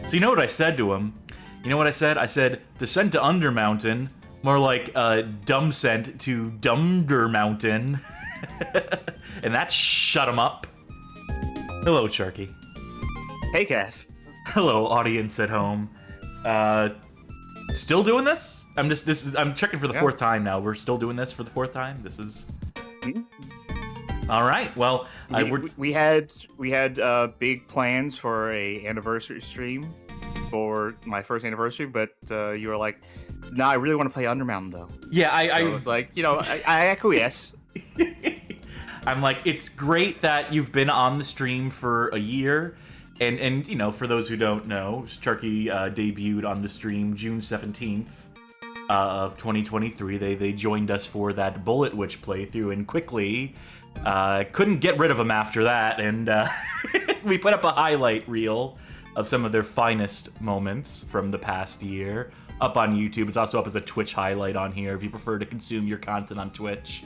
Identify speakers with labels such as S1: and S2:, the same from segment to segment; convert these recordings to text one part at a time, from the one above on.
S1: So you know what I said to him? You know what I said? I said, descent to Undermountain, more like Dumbscent to Dumdermountain. And that shut him up. Hello, Charkie.
S2: Hey, Cass.
S1: Hello, audience at home. Still doing this? I'm checking for the fourth time now. We're still doing this for the fourth time? This is... All right. Well,
S2: we had big plans for a anniversary stream for my first anniversary, but you were like, "No, I really want to play Undermountain, though."
S1: Yeah,
S2: I was like, I acquiesce.
S1: I'm like, it's great that you've been on the stream for a year, and for those who don't know, Charkie debuted on the stream June 17th of 2023. They joined us for that Bullet Witch playthrough, and quickly couldn't get rid of them after that, and we put up a highlight reel of some of their finest moments from the past year up on YouTube. It's also up as a Twitch highlight on here if you prefer to consume your content on Twitch.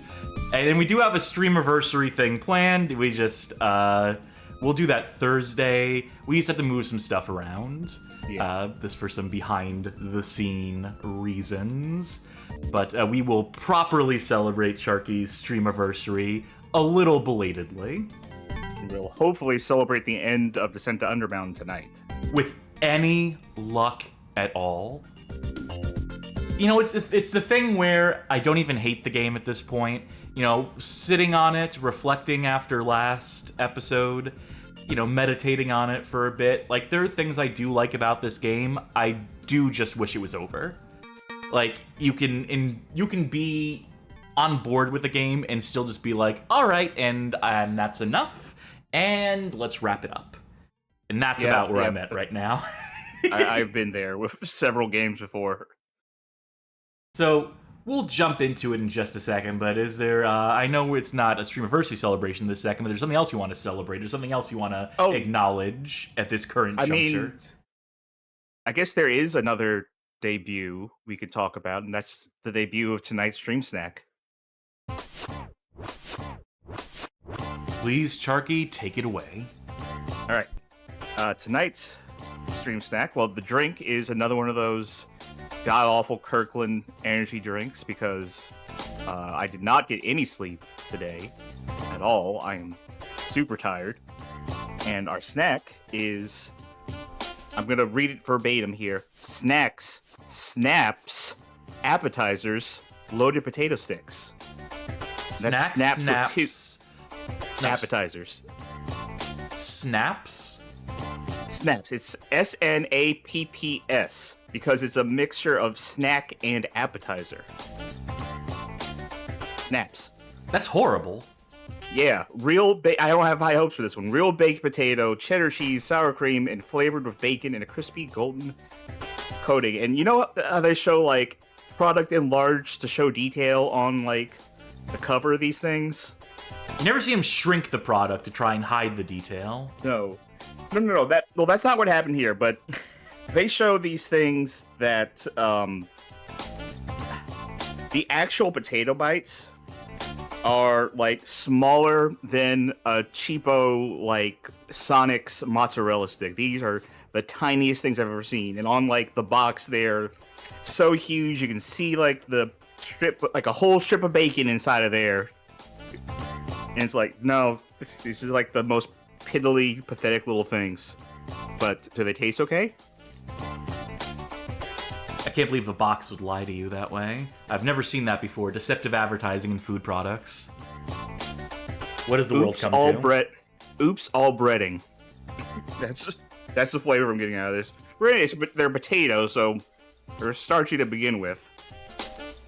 S1: And we do have a streamiversary thing planned. We just we'll do that Thursday. We just have to move some stuff around.
S2: Yeah.
S1: This for some behind the scene reasons. But we will properly celebrate Sharky's streamiversary a little belatedly.
S2: We'll hopefully celebrate the end of Descent to Undermountain tonight.
S1: With any luck at all. It's the thing where I don't even hate the game at this point. Sitting on it, reflecting after last episode, meditating on it for a bit. Like, there are things I do like about this game. I do just wish it was over. Like, you can be on board with the game and still just be like, all right, and that's enough, and let's wrap it up. And that's about where I'm at right now.
S2: I've been there with several games before.
S1: So we'll jump into it in just a second, but is there, I know it's not a Streamiversary celebration this second, but there's something else you want to celebrate, or something else you want to acknowledge at this current juncture?
S2: I guess there is another debut we could talk about, and that's the debut of tonight's Stream Snack.
S1: Please, Charky, take it away.
S2: All right. Tonight's Stream Snack, well, the drink is another one of those god-awful Kirkland energy drinks because I did not get any sleep today at all. I am super tired. And our snack is, I'm going to read it verbatim here, snacks, snaps, appetizers, loaded potato sticks.
S1: Snaps,
S2: that's
S1: snaps,
S2: with two appetizers.
S1: Snaps?
S2: Snaps. It's SNAPPS because it's a mixture of snack and appetizer. Snaps.
S1: That's horrible.
S2: Yeah, I don't have high hopes for this one. Real baked potato, cheddar cheese, sour cream, and flavored with bacon and a crispy golden coating. And you know how they show like product enlarged to show detail on like the cover of these things?
S1: You never see him shrink the product to try and hide the detail.
S2: No. That's not what happened here, but they show these things that the actual potato bites are like smaller than a cheapo like Sonic's mozzarella stick. These are the tiniest things I've ever seen, and on like the box they're so huge you can see like the strip, like a whole strip of bacon inside of there. And it's like, no, this is like the most piddly, pathetic little things. But do they taste okay?
S1: I can't believe the box would lie to you that way. I've never seen that before. Deceptive advertising in food products. What does the world come to?
S2: Oops, all breading. That's the flavor I'm getting out of this. But they're potatoes, so they're starchy to begin with.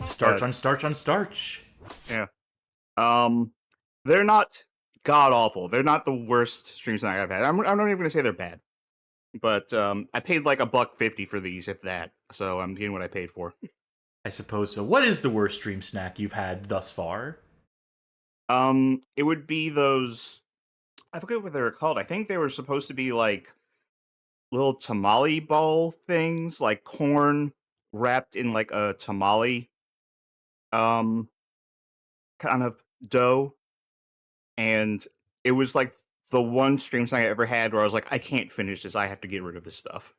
S1: Starch on starch on starch.
S2: Yeah. They're not god-awful. They're not the worst stream snack I've had. I'm not even going to say they're bad. But I paid like $1.50 for these, if that. So I'm getting what I paid for.
S1: I suppose so. What is the worst stream snack you've had thus far?
S2: It would be those... I forget what they were called. I think they were supposed to be like little tamale ball things, like corn wrapped in like a tamale kind of dough. And it was like the one stream snack I ever had where I was like, I can't finish this. I have to get rid of this stuff.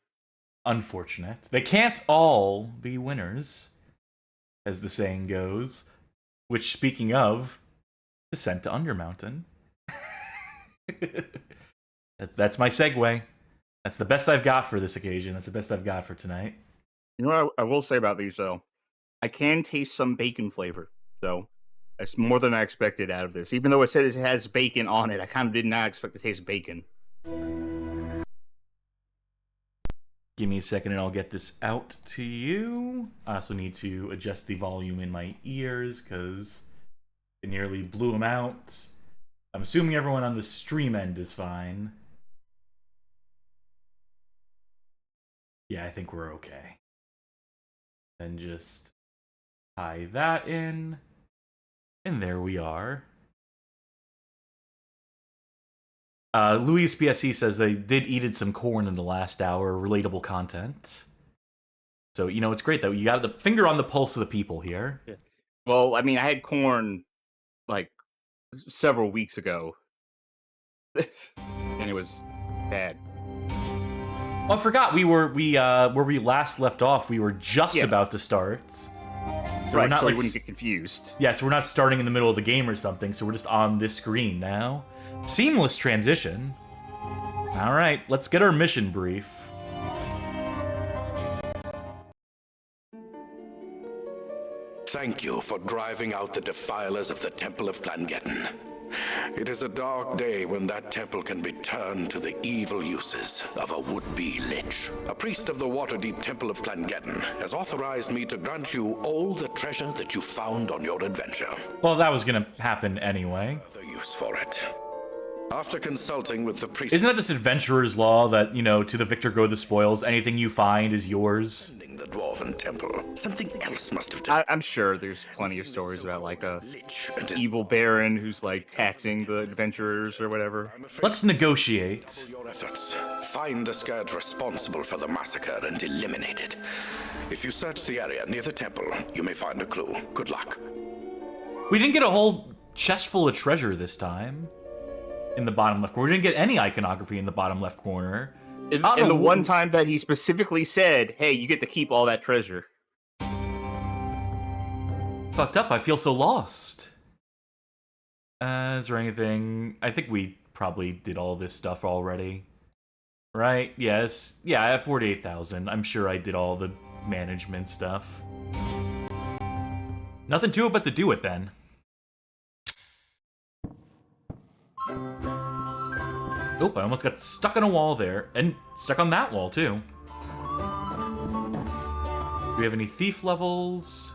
S1: Unfortunate. They can't all be winners, as the saying goes. Which, speaking of, descent to Undermountain. That's my segue. That's the best I've got for this occasion. That's the best I've got for tonight.
S2: You know what I will say about these, though? I can taste some bacon flavor, so that's more than I expected out of this. Even though it says it has bacon on it, I kind of did not expect to taste bacon.
S1: Give me a second and I'll get this out to you. I also need to adjust the volume in my ears because it nearly blew them out. I'm assuming everyone on the stream end is fine. Yeah, I think we're okay. And just tie that in. And there we are. Luis PSC says they did eat some corn in the last hour. Relatable content. So, you know, it's great, though. You got the finger on the pulse of the people here.
S2: Yeah. Well, I mean, I had corn, like, several weeks ago. And it was bad.
S1: Oh, I forgot where we last left off, we were just about to start. So
S2: right,
S1: we're not,
S2: so
S1: like,
S2: we wouldn't get confused.
S1: Yeah, so we're not starting in the middle of the game or something, so we're just on this screen now. Seamless transition. Alright, let's get our mission brief.
S3: Thank you for driving out the defilers of the Temple of Clangeddon. It is a dark day when that temple can be turned to the evil uses of a would-be lich. A priest of the Waterdeep Temple of Clangeddon has authorized me to grant you all the treasure that you found on your adventure.
S1: Well, that was gonna happen anyway.
S3: Further use for it. After consulting with the priest...
S1: Isn't that just adventurer's law that, you know, to the victor go the spoils, anything you find is yours?
S3: The Dwarven Temple. Something else must have...
S2: I'm sure there's plenty of stories about, like, a evil baron who's, like, taxing the adventurers or whatever.
S1: Let's negotiate.
S3: Your efforts. Find the scourge responsible for the massacre and eliminate it. If you search the area near the temple, you may find a clue. Good luck.
S1: We didn't get a whole chest full of treasure this time. In the bottom left corner. We didn't get any iconography in the bottom left corner.
S2: And the one time that he specifically said, hey, you get to keep all that treasure.
S1: Fucked up, I feel so lost. Is there anything... I think we probably did all this stuff already. Right? Yes. Yeah, I have 48,000. I'm sure I did all the management stuff. Nothing to it but to do it then. Oop, I almost got stuck on a wall there. And stuck on that wall, too. Do we have any thief levels?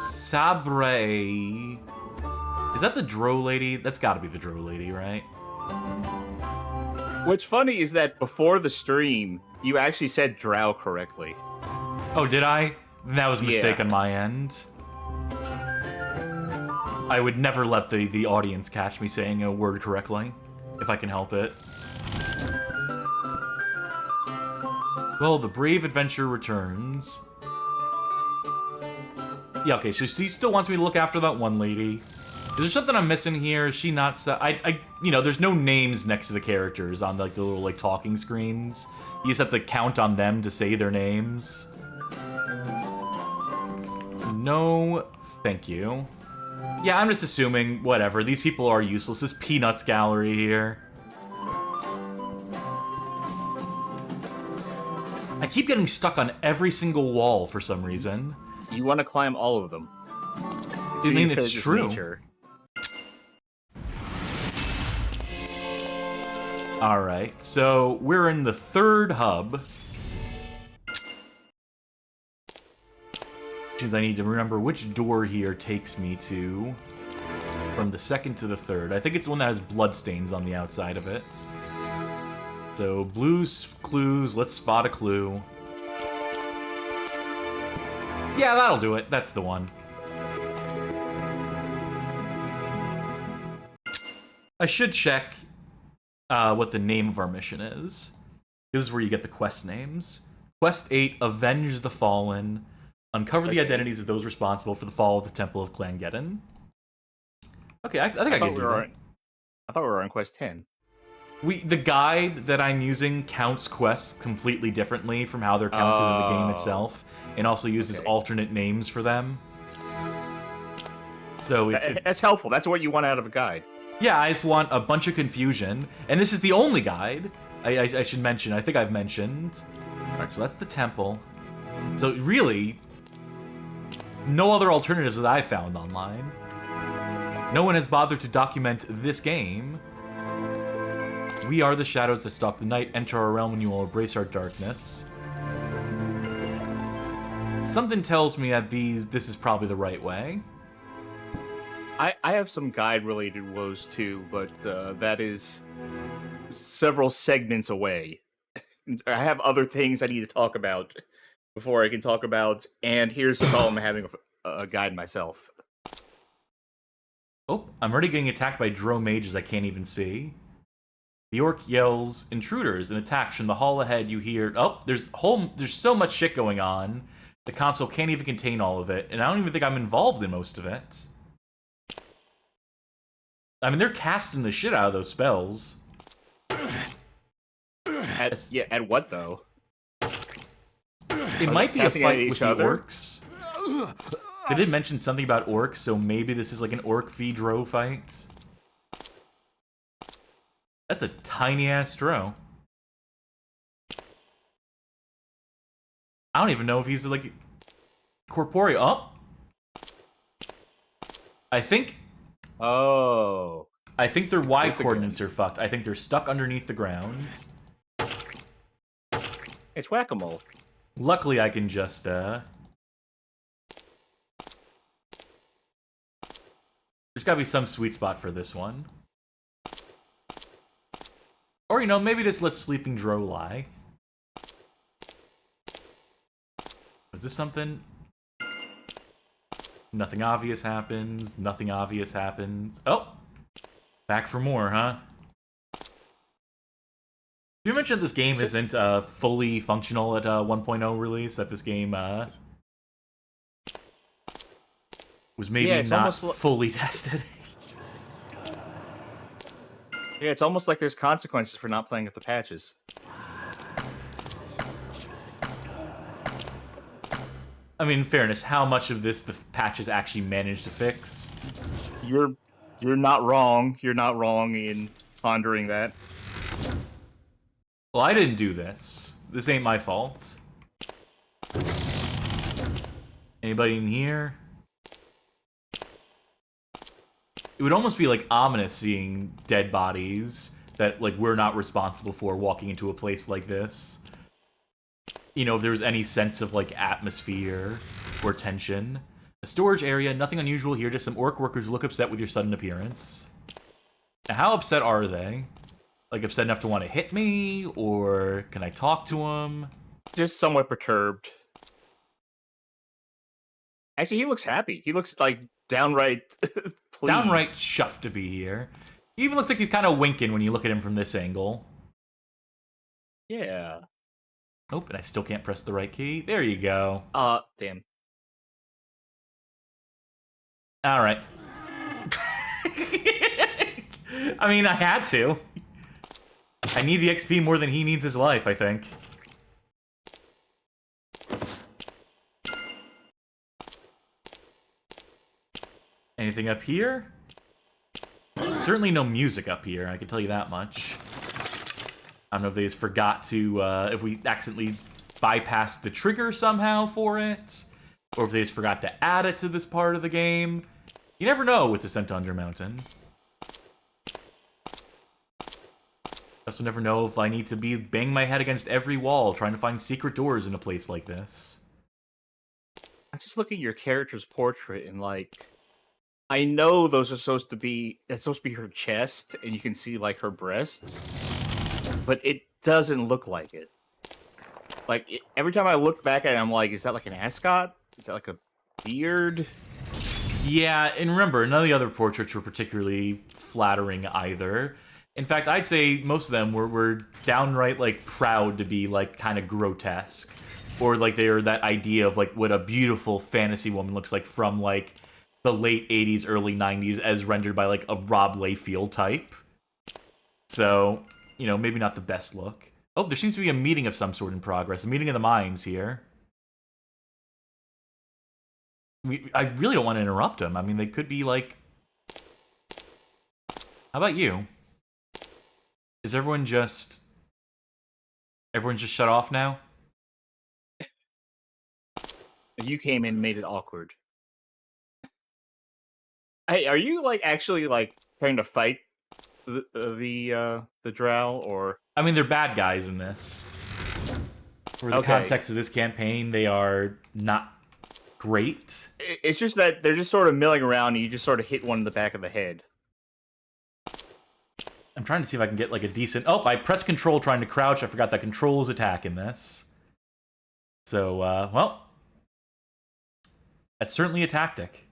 S1: Sabre. Is that the Drow lady? That's gotta be the Drow lady, right?
S2: What's funny is that before the stream, you actually said Drow correctly.
S1: Oh, did I? That was a mistake on my end. I would never let the audience catch me saying a word correctly, if I can help it. Well, the brave adventurer returns. Yeah, okay, so she still wants me to look after that one lady. Is there something I'm missing here? Is she not... you know, there's no names next to the characters on, like, the little, like, talking screens. You just have to count on them to say their names. No, thank you. Yeah, I'm just assuming, whatever, these people are useless. This Peanuts gallery here. I keep getting stuck on every single wall for some reason.
S2: You want to climb all of them.
S1: I mean, it's true. Alright, so we're in the third hub. Which means I need to remember which door here takes me to. From the second to the third. I think it's the one that has bloodstains on the outside of it. So, blue clues, let's spot a clue. Yeah, that'll do it. That's the one. I should check what the name of our mission is. This is where you get the quest names. Quest 8, Avenge the Fallen. Uncover the identities of those responsible for the fall of the Temple of Clangeddon. Okay, I think I can do that.
S2: I thought we were on quest 10.
S1: The guide that I'm using counts quests completely differently from how they're counted in the game itself, and also uses alternate names for them. So
S2: that's helpful. That's what you want out of a guide.
S1: Yeah, I just want a bunch of confusion, and this is the only guide I should mention. I think I've mentioned. Alright, so that's the temple. So really, no other alternatives that I've found online. No one has bothered to document this game. We are the shadows that stalk the night. Enter our realm and you will embrace our darkness. Something tells me that this is probably the right way.
S2: I have some guide-related woes too, but that is several segments away. I have other things I need to talk about before I can talk about, and here's the problem having a guide myself.
S1: Oh, I'm already getting attacked by Drow mages I can't even see. The orc yells intruders and attacks from the hall ahead. You hear, oh, there's so much shit going on. The console can't even contain all of it, and I don't even think I'm involved in most of it. I mean, they're casting the shit out of those spells.
S2: At what though?
S1: It might be a fight with the orcs. They did mention something about orcs, so maybe this is like an orc v Drow fight. That's a tiny-ass Drow. I don't even know if he's, like, corporeal. Oh! I think...
S2: Oh.
S1: I think their Y coordinates are fucked. I think they're stuck underneath the ground.
S2: It's whack-a-mole.
S1: Luckily, I can just, There's gotta be some sweet spot for this one. Or, you know, maybe just let Sleeping Drow lie. Is this something? Nothing obvious happens. Nothing obvious happens. Oh! Back for more, huh? You mentioned this game isn't fully functional at 1.0 release, that this game was maybe not fully tested.
S2: Yeah, it's almost like there's consequences for not playing with the patches.
S1: I mean, in fairness, how much of this the patches actually managed to fix?
S2: You're not wrong. You're not wrong in pondering that.
S1: Well, I didn't do this. This ain't my fault. Anybody in here? It would almost be, like, ominous seeing dead bodies that, like, we're not responsible for walking into a place like this. You know, if there was any sense of, like, atmosphere or tension. A storage area, nothing unusual here, just some orc workers who look upset with your sudden appearance. Now, how upset are they? Like, upset enough to want to hit me? Or can I talk to them?
S2: Just somewhat perturbed. Actually, he looks happy. He looks, like, downright pleased.
S1: Downright chuffed to be here. He even looks like he's kind of winking when you look at him from this angle.
S2: Yeah.
S1: Oh, and I still can't press the right key. There you go.
S2: Damn.
S1: Alright. I mean, I had to. I need the XP more than he needs his life, I think. Anything up here? Certainly no music up here, I can tell you that much. I don't know if they just forgot to, if we accidentally bypassed the trigger somehow for it, or if they just forgot to add it to this part of the game. You never know with Descent to Undermountain. I also never know if I need to be banging my head against every wall trying to find secret doors in a place like this.
S2: I'm just looking at your character's portrait and, like, I know those are supposed to be, that's supposed to be her chest, and you can see, like, her breasts, but it doesn't look like it. Like, every time I look back at it, I'm like, is that like an ascot? Is that like a beard?
S1: Yeah, and remember, none of the other portraits were particularly flattering either. In fact, I'd say most of them were downright, like, proud to be, like, kind of grotesque. Or, like, they are that idea of, like, what a beautiful fantasy woman looks like from, like, the late 80s, early 90s as rendered by, like, a Rob Liefeld type. So, you know, maybe not the best look. Oh, there seems to be a meeting of some sort in progress. A meeting of the minds here. I really don't want to interrupt them. I mean, they could be like... How about you? Is everyone just... Everyone's just shut off now?
S2: You came in and made it awkward. Hey, are you, like, actually, like, trying to fight the Drow, or...
S1: I mean, they're bad guys in this. For the context of this campaign, they are not great.
S2: It's just that they're just sort of milling around, and you just sort of hit one in the back of the head.
S1: I'm trying to see if I can get, like, a decent... Oh, I pressed control trying to crouch. I forgot that control is attack in this. So, well... That's certainly a tactic.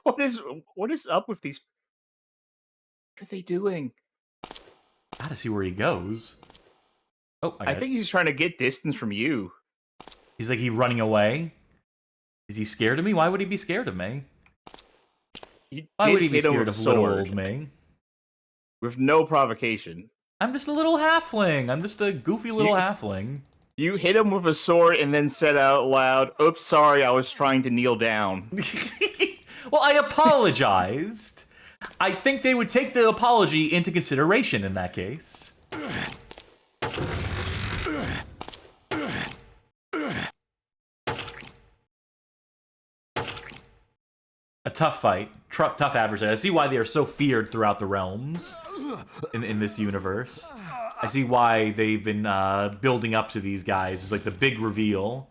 S2: What is up with these... What are they doing?
S1: Gotta see where he goes. Oh,
S2: I think he's trying to get distance from you.
S1: He's like, he running away? Is he scared of me? Why would he be scared of me? Why would he be scared of little old me?
S2: With no provocation.
S1: I'm just a little halfling. I'm just a goofy little halfling.
S2: You hit him with a sword and then said out loud, "Oops, sorry, I was trying to kneel down."
S1: Well, I apologized. I think they would take the apology into consideration in that case. A tough fight. Tough adversary. I see why they are so feared throughout the realms in this universe. I see why they've been building up to these guys. It's like the big reveal.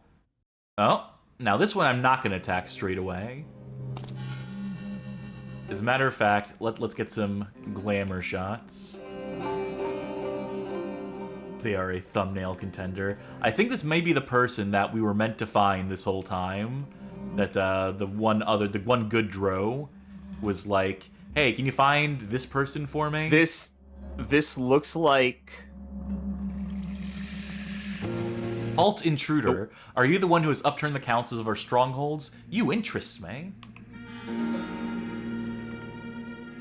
S1: Oh, now this one I'm not going to attack straight away. As a matter of fact, let's get some glamour shots. They are a thumbnail contender. I think this may be the person that we were meant to find this whole time. That the one good Drow was like, "Hey, can you find this person for me?"
S2: This looks like...
S1: Halt, intruder. Are you the one who has upturned the councils of our strongholds? You interest me.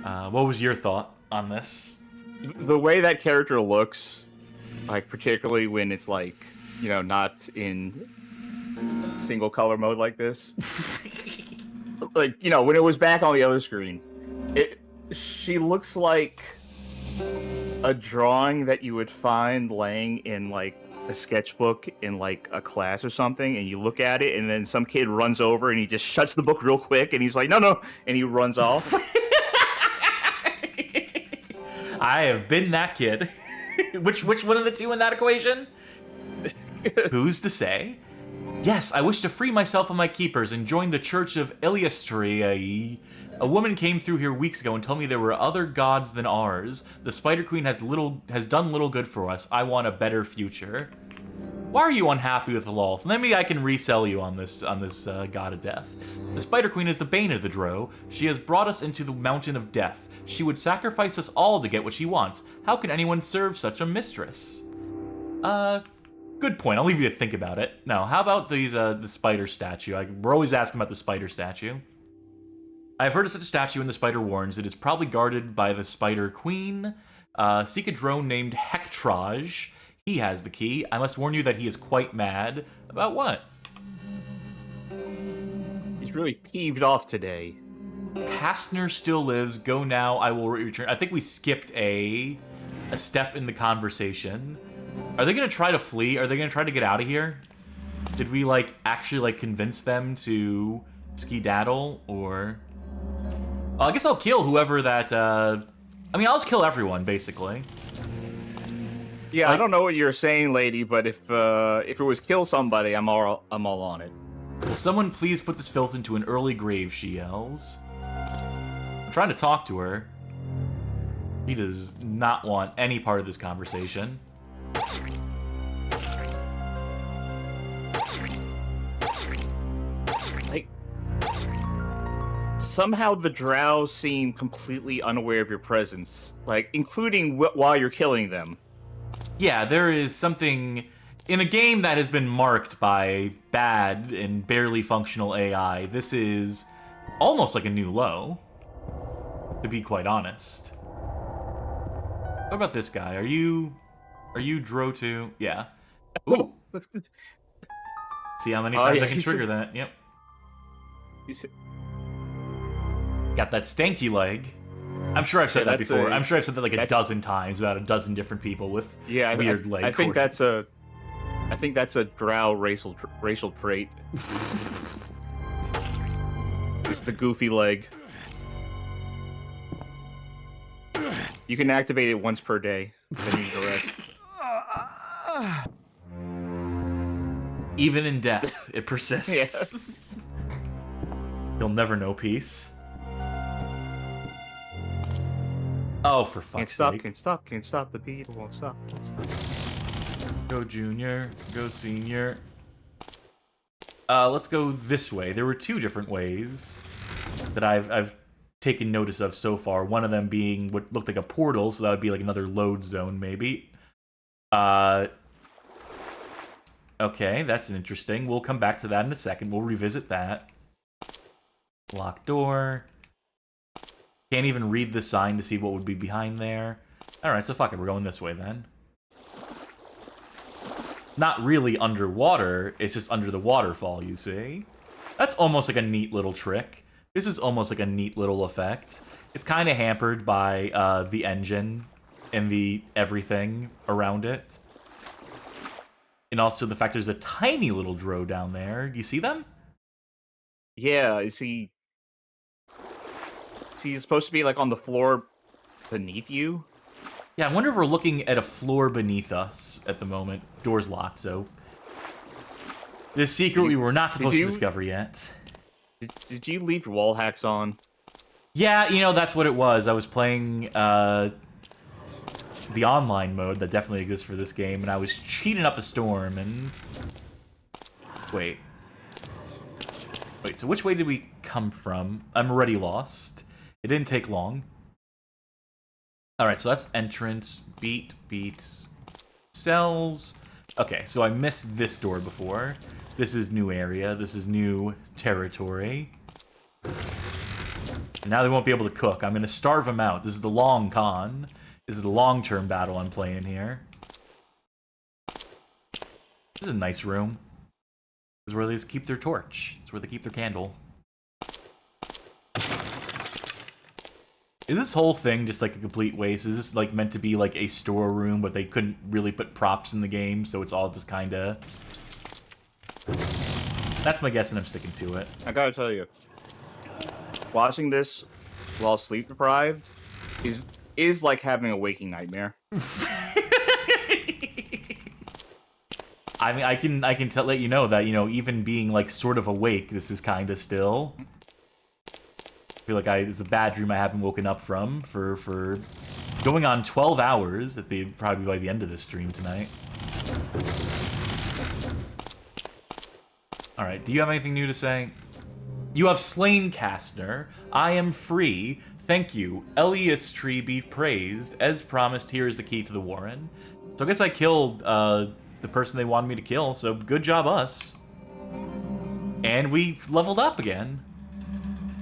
S1: What was your thought on this?
S2: The way that character looks, like, particularly when it's, like, you know, not in single color mode like this. Like, you know, when it was back on the other screen, she looks like a drawing that you would find laying in, like, a sketchbook in, like, a class or something, and you look at it, and then some kid runs over and he just shuts the book real quick, and he's like, "No," and he runs off.
S1: I have been that kid. Which one of the two in that equation? Who's to say? Yes, I wish to free myself of my keepers and join the Church of Eliastri. A woman came through here weeks ago and told me there were other gods than ours. The Spider Queen has done little good for us. I want a better future. Why are you unhappy with Lolth? Maybe I can resell you on this god of death. The Spider Queen is the bane of the Drow. She has brought us into the mountain of death. She would sacrifice us all to get what she wants. How can anyone serve such a mistress? Good point. I'll leave you to think about it. Now, how about the spider statue? We're always asking about the spider statue. I've heard of such a statue in the Spider Warns. It is probably guarded by the Spider Queen. Seek a drone named Hectrage. He has the key. I must warn you that he is quite mad. About what?
S2: He's really peeved off today.
S1: Kastner still lives. Go now. I will return. I think we skipped a step in the conversation. Are they going to try to flee? Are they going to try to get out of here? Did we, like, actually, like, convince them to skedaddle, or... I guess I'll kill whoever that, I mean, I'll just kill everyone, basically.
S2: Yeah, I don't know what you're saying, lady, but if it was kill somebody, I'm all on it.
S1: Will someone please put this filth into an early grave, she yells. I'm trying to talk to her. She does not want any part of this conversation.
S2: Like, somehow the Drow seem completely unaware of your presence, like, including while you're killing them.
S1: Yeah, there is something in a game that has been marked by bad and barely functional AI. This is almost like a new low, to be quite honest. What about this guy? Are you Drow too? Yeah. Ooh. See how many times I can trigger that. Yep. Got that stanky leg. I'm sure I've said that before. I'm sure I've said that like a dozen times about a dozen different people with weird leg.
S2: I think that's a Drow racial trait. It's the goofy leg. You can activate it once per day. Then you need to rest.
S1: Even in death, it persists.
S2: Yeah.
S1: You'll never know peace. Oh, for fuck's sake.
S2: Can't stop, the beat won't stop.
S1: Go junior, go senior. Let's go this way. There were two different ways that I've taken notice of so far. One of them being what looked like a portal, so that would be like another load zone, maybe. Okay, that's interesting. We'll come back to that in a second. We'll revisit that. Locked door. Can't even read the sign to see what would be behind there. Alright, so fuck it. We're going this way then. Not really underwater. It's just under the waterfall, you see. That's almost like a neat little trick. This is almost like a neat little effect. It's kind of hampered by the engine and the everything around it. And also the fact there's a tiny little Drow down there. Do you see them?
S2: Yeah, is he supposed to be like on the floor beneath you?
S1: Yeah, I wonder if we're looking at a floor beneath us at the moment. Door's locked, so... This secret we were not supposed to discover yet.
S2: Did you leave wall hacks on?
S1: Yeah, you know, that's what it was. I was playing the online mode that definitely exists for this game, and I was cheating up a storm, and... Wait, so which way did we come from? I'm already lost. It didn't take long. Alright, so that's entrance, beats, cells. Okay, so I missed this door before. This is new area, this is new territory. And now they won't be able to cook. I'm gonna starve them out. This is the long con. This is the long-term battle I'm playing here. This is a nice room. This is where they just keep their torch. It's where they keep their candle. Is this whole thing just like a complete waste? Is this like meant to be like a storeroom, but they couldn't really put props in the game, so it's all just kind of... That's my guess, and I'm sticking to it.
S2: I gotta tell you, watching this while sleep deprived is like having a waking nightmare.
S1: I mean, I can let you know that, you know, even being like sort of awake, this is kind of still. I feel like it's a bad dream I haven't woken up from for going on 12 hours at probably by the end of this stream tonight. All right, do you have anything new to say? You have slain Kastner. I am free. Thank you. Elias Tree be praised. As promised, here is the key to the Warren. So I guess I killed the person they wanted me to kill, so good job us. And we leveled up again.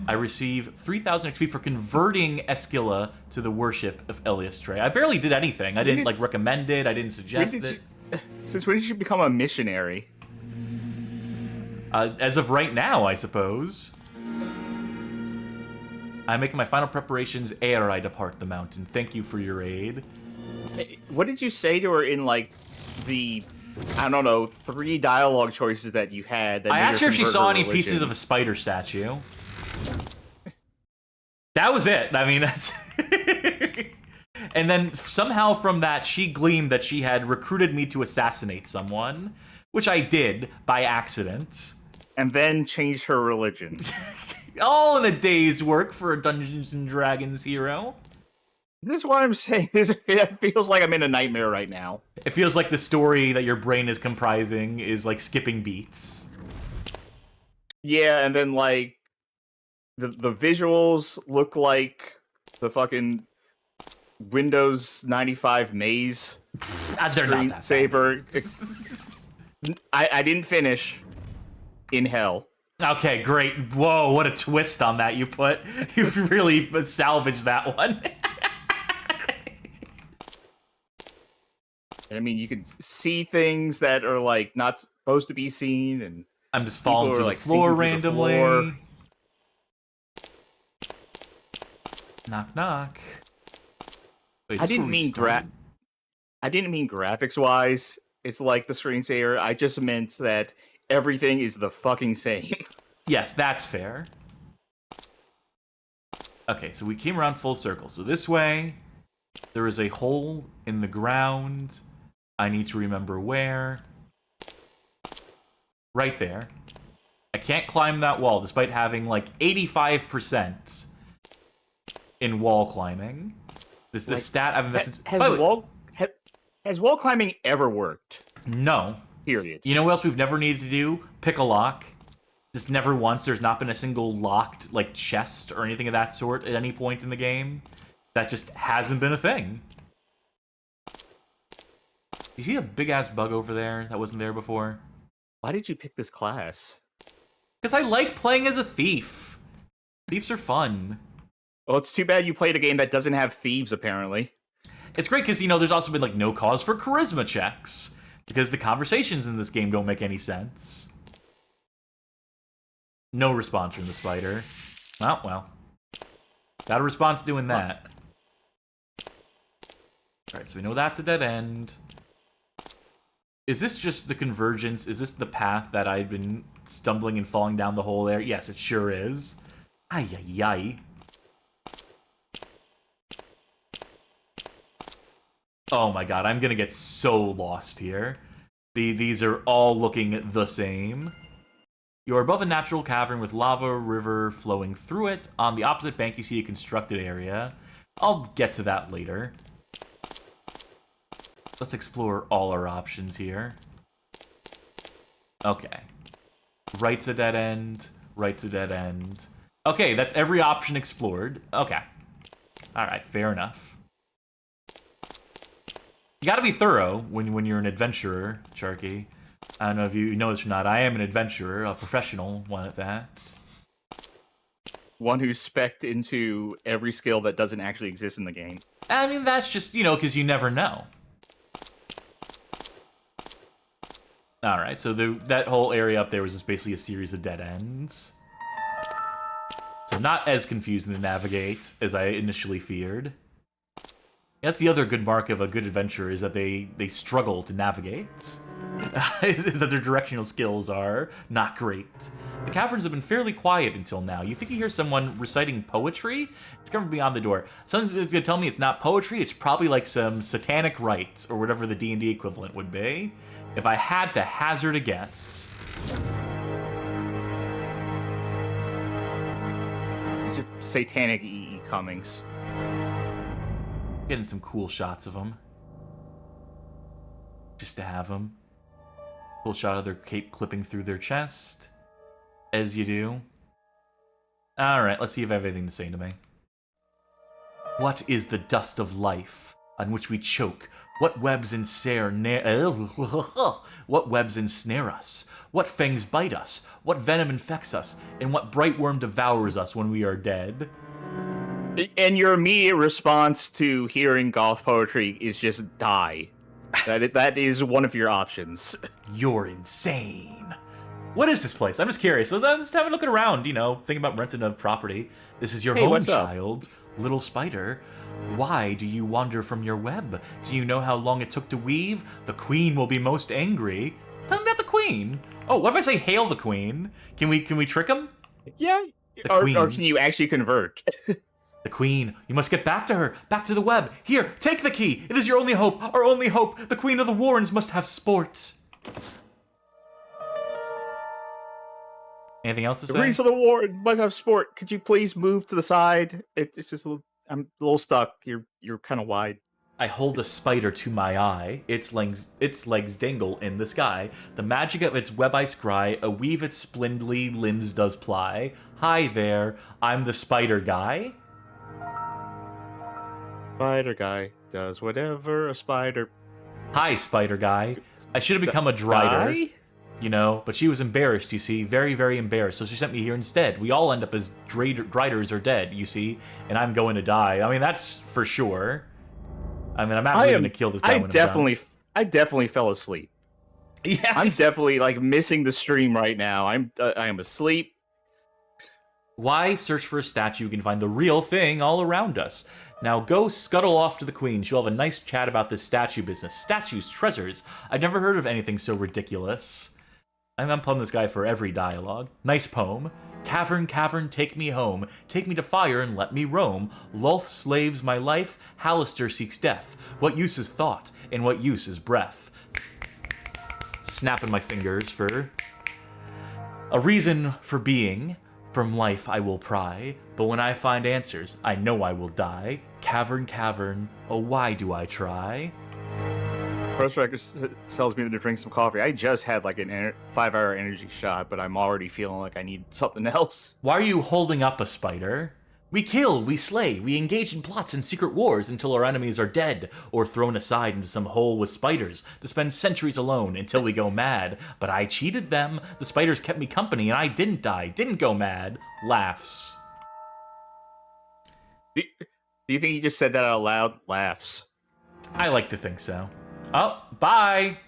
S1: I receive 3,000 XP for converting Esquila to the worship of Elias Tree. I barely did anything. I didn't like recommend it. I didn't suggest it.
S2: Since when did you become a missionary?
S1: As of right now, I suppose. I'm making my final preparations ere I depart the mountain. Thank you for your aid.
S2: What did you say to her in, like, the, I don't know, 3 dialogue choices that you had? That
S1: I asked her if she saw any pieces of a spider statue. That was it. I mean, that's... And then somehow from that, she gleamed that she had recruited me to assassinate someone, which I did by accident.
S2: And then changed her religion.
S1: All in a day's work for a Dungeons & Dragons hero.
S2: This is why I'm saying this. It feels like I'm in a nightmare right now.
S1: It feels like the story that your brain is comprising is like skipping beats.
S2: Yeah, and then like the visuals look like the fucking Windows 95 maze.
S1: They're not that
S2: saver. I didn't finish in hell.
S1: Okay, great. Whoa, what a twist on that you put. You really salvaged that one.
S2: I mean, you can see things that are like not supposed to be seen, and
S1: I'm just
S2: people
S1: falling
S2: are
S1: through the
S2: like
S1: floor
S2: sinking through the
S1: randomly.
S2: floor.
S1: Knock, knock. Wait,
S2: I
S1: is this where
S2: didn't
S1: we
S2: mean
S1: started?
S2: I didn't mean graphics wise. It's like the screensaver. I just meant that everything is the fucking same.
S1: Yes, that's fair. Okay, so we came around full circle. So this way, there is a hole in the ground. I need to remember where. Right there. I can't climb that wall, despite having, like, 85% in wall climbing. This
S2: Like,
S1: stat I've invested...
S2: Has wall climbing ever worked?
S1: No.
S2: Period.
S1: You know what else we've never needed to do? Pick a lock. Just never once. There's not been a single locked, like, chest or anything of that sort at any point in the game. That just hasn't been a thing. You see a big-ass bug over there that wasn't there before?
S2: Why did you pick this class?
S1: Because I like playing as a thief. Thieves are fun.
S2: Well, it's too bad you played a game that doesn't have thieves, apparently.
S1: It's great because, you know, there's also been, like, no cause for charisma checks. Because the conversations in this game don't make any sense. No response from the spider. Well. Got a response doing that. Alright, so we know that's a dead end. Is this just the convergence? Is this the path that I've been stumbling and falling down the hole there? Yes, it sure is. Ay-yi-yi. Oh my god, I'm gonna get so lost here. These are all looking the same. You're above a natural cavern with lava river flowing through it. On the opposite bank, you see a constructed area. I'll get to that later. Let's explore all our options here. Okay. Right's a dead end. Right's a dead end. Okay, that's every option explored. Okay. Alright, fair enough. You gotta be thorough when you're an adventurer, Charkie. I don't know if you know this or not. I am an adventurer, a professional one at that.
S2: One who's spec'd into every skill that doesn't actually exist in the game.
S1: I mean, that's just, you know, because you never know. Alright, so that whole area up there was just basically a series of dead ends. So not as confusing to navigate as I initially feared. That's the other good mark of a good adventurer, is that they struggle to navigate. Is that their directional skills are not great. The caverns have been fairly quiet until now. You think you hear someone reciting poetry? It's coming beyond the door. Someone's going to tell me it's not poetry. It's probably like some satanic rites, or whatever the D&D equivalent would be. If I had to hazard a guess.
S2: It's just satanic E.E. Cummings.
S1: Getting some cool shots of them. Just to have them. Cool shot of their cape clipping through their chest. As you do. Alright, let's see if I have anything to say to me. What is the dust of life on which we choke? What webs ensnare What webs ensnare us? What fangs bite us? What venom infects us? And what bright worm devours us when we are dead?
S2: And your immediate response to hearing golf poetry is just die. That is one of your options.
S1: You're insane. What is this place? I'm just curious. So let's have a look around, you know, thinking about renting a property. This is your home,
S2: what's up?
S1: child. Little spider. Why do you wander from your web? Do you know how long it took to weave? The queen will be most angry. Tell me about the queen. Oh, what if I say hail the queen? Can we trick him?
S2: Yeah. Or can you actually convert?
S1: The queen. You must get back to her. Back to the web. Here, take the key. It is your only hope. Our only hope. The queen of the Warrens must have sport. Anything else to
S2: The
S1: say?
S2: Queens of the Warren must have sport. Could you please move to the side? It's just I'm a little stuck. You're kind of wide.
S1: I hold a spider to my eye. Its legs dangle in the sky. The magic of its web I scry. A weave its splendidly limbs does ply. Hi there, I'm the spider guy.
S2: Spider guy does whatever a spider.
S1: Hi, spider guy. I should have become a drider,
S2: Guy?
S1: you know, but she was embarrassed, you see. Very, very embarrassed, so she sent me here instead. We all end up as driders or dead, you see, and I'm going to die. I mean, that's for sure. I mean, I'm absolutely going to kill this guy when I'm done.
S2: I definitely fell asleep.
S1: Yeah.
S2: I'm definitely like missing the stream right now. I am asleep.
S1: Why search for a statue? You can find the real thing all around us. Now go scuttle off to the queen. She'll have a nice chat about this statue business. Statues, treasures. I've never heard of anything so ridiculous. I'm plumbing this guy for every dialogue. Nice poem. Cavern, cavern, take me home. Take me to fire and let me roam. Lulth slaves my life. Hallister seeks death. What use is thought, and what use is breath? Snapping my fingers for a reason for being. From life I will pry, but when I find answers, I know I will die. Cavern, cavern, oh why do I try?
S2: First record tells me to drink some coffee. I just had like a 5-hour energy shot, but I'm already feeling like I need something else.
S1: Why are you holding up a spider? We kill, we slay, we engage in plots and secret wars until our enemies are dead, or thrown aside into some hole with spiders to spend centuries alone until we go mad. But I cheated them, the spiders kept me company, and I didn't die, didn't go mad. Laughs.
S2: Do you think he just said that out loud? Laughs.
S1: I like to think so. Oh, bye!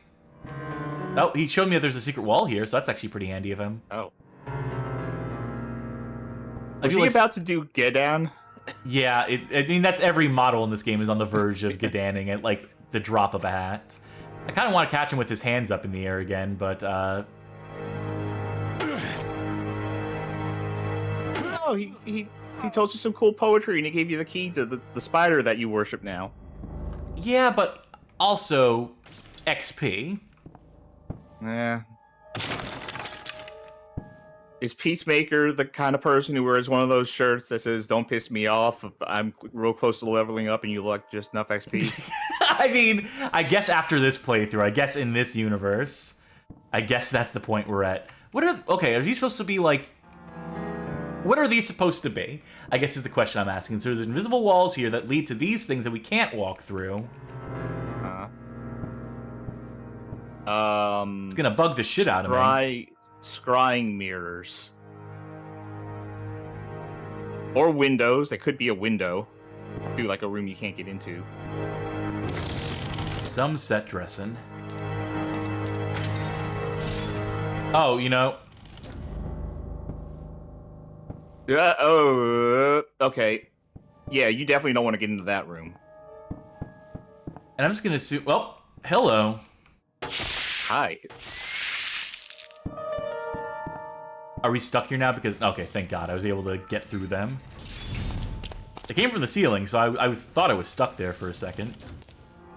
S1: Oh, he showed me that there's a secret wall here, so that's actually pretty handy of him.
S2: Oh. Was he about to do Gedan?
S1: Yeah, I mean, that's every model in this game is on the verge of Gedaning at, like, the drop of a hat. I kind of want to catch him with his hands up in the air again, but,
S2: Oh, he told you some cool poetry, and he gave you the key to the spider that you worship now.
S1: Yeah, but also XP.
S2: Yeah. Is Peacemaker the kind of person who wears one of those shirts that says, "Don't piss me off, I'm real close to leveling up and you look just enough XP"?
S1: I mean, I guess after this playthrough, I guess in this universe, I guess that's the point we're at. Okay, are these supposed to be like... What are these supposed to be? I guess is the question I'm asking. So there's invisible walls here that lead to these things that we can't walk through. It's gonna bug the shit out of me.
S2: Scrying mirrors. Or windows. They could be a window. Could be like a room you can't get into.
S1: Some set dressing. Oh, you know.
S2: Okay. Yeah, you definitely don't want to get into that room.
S1: And I'm just gonna assume... Well, hello.
S2: Hi.
S1: Are we stuck here now? Because, okay, thank God, I was able to get through them. They came from the ceiling, so I thought I was stuck there for a second.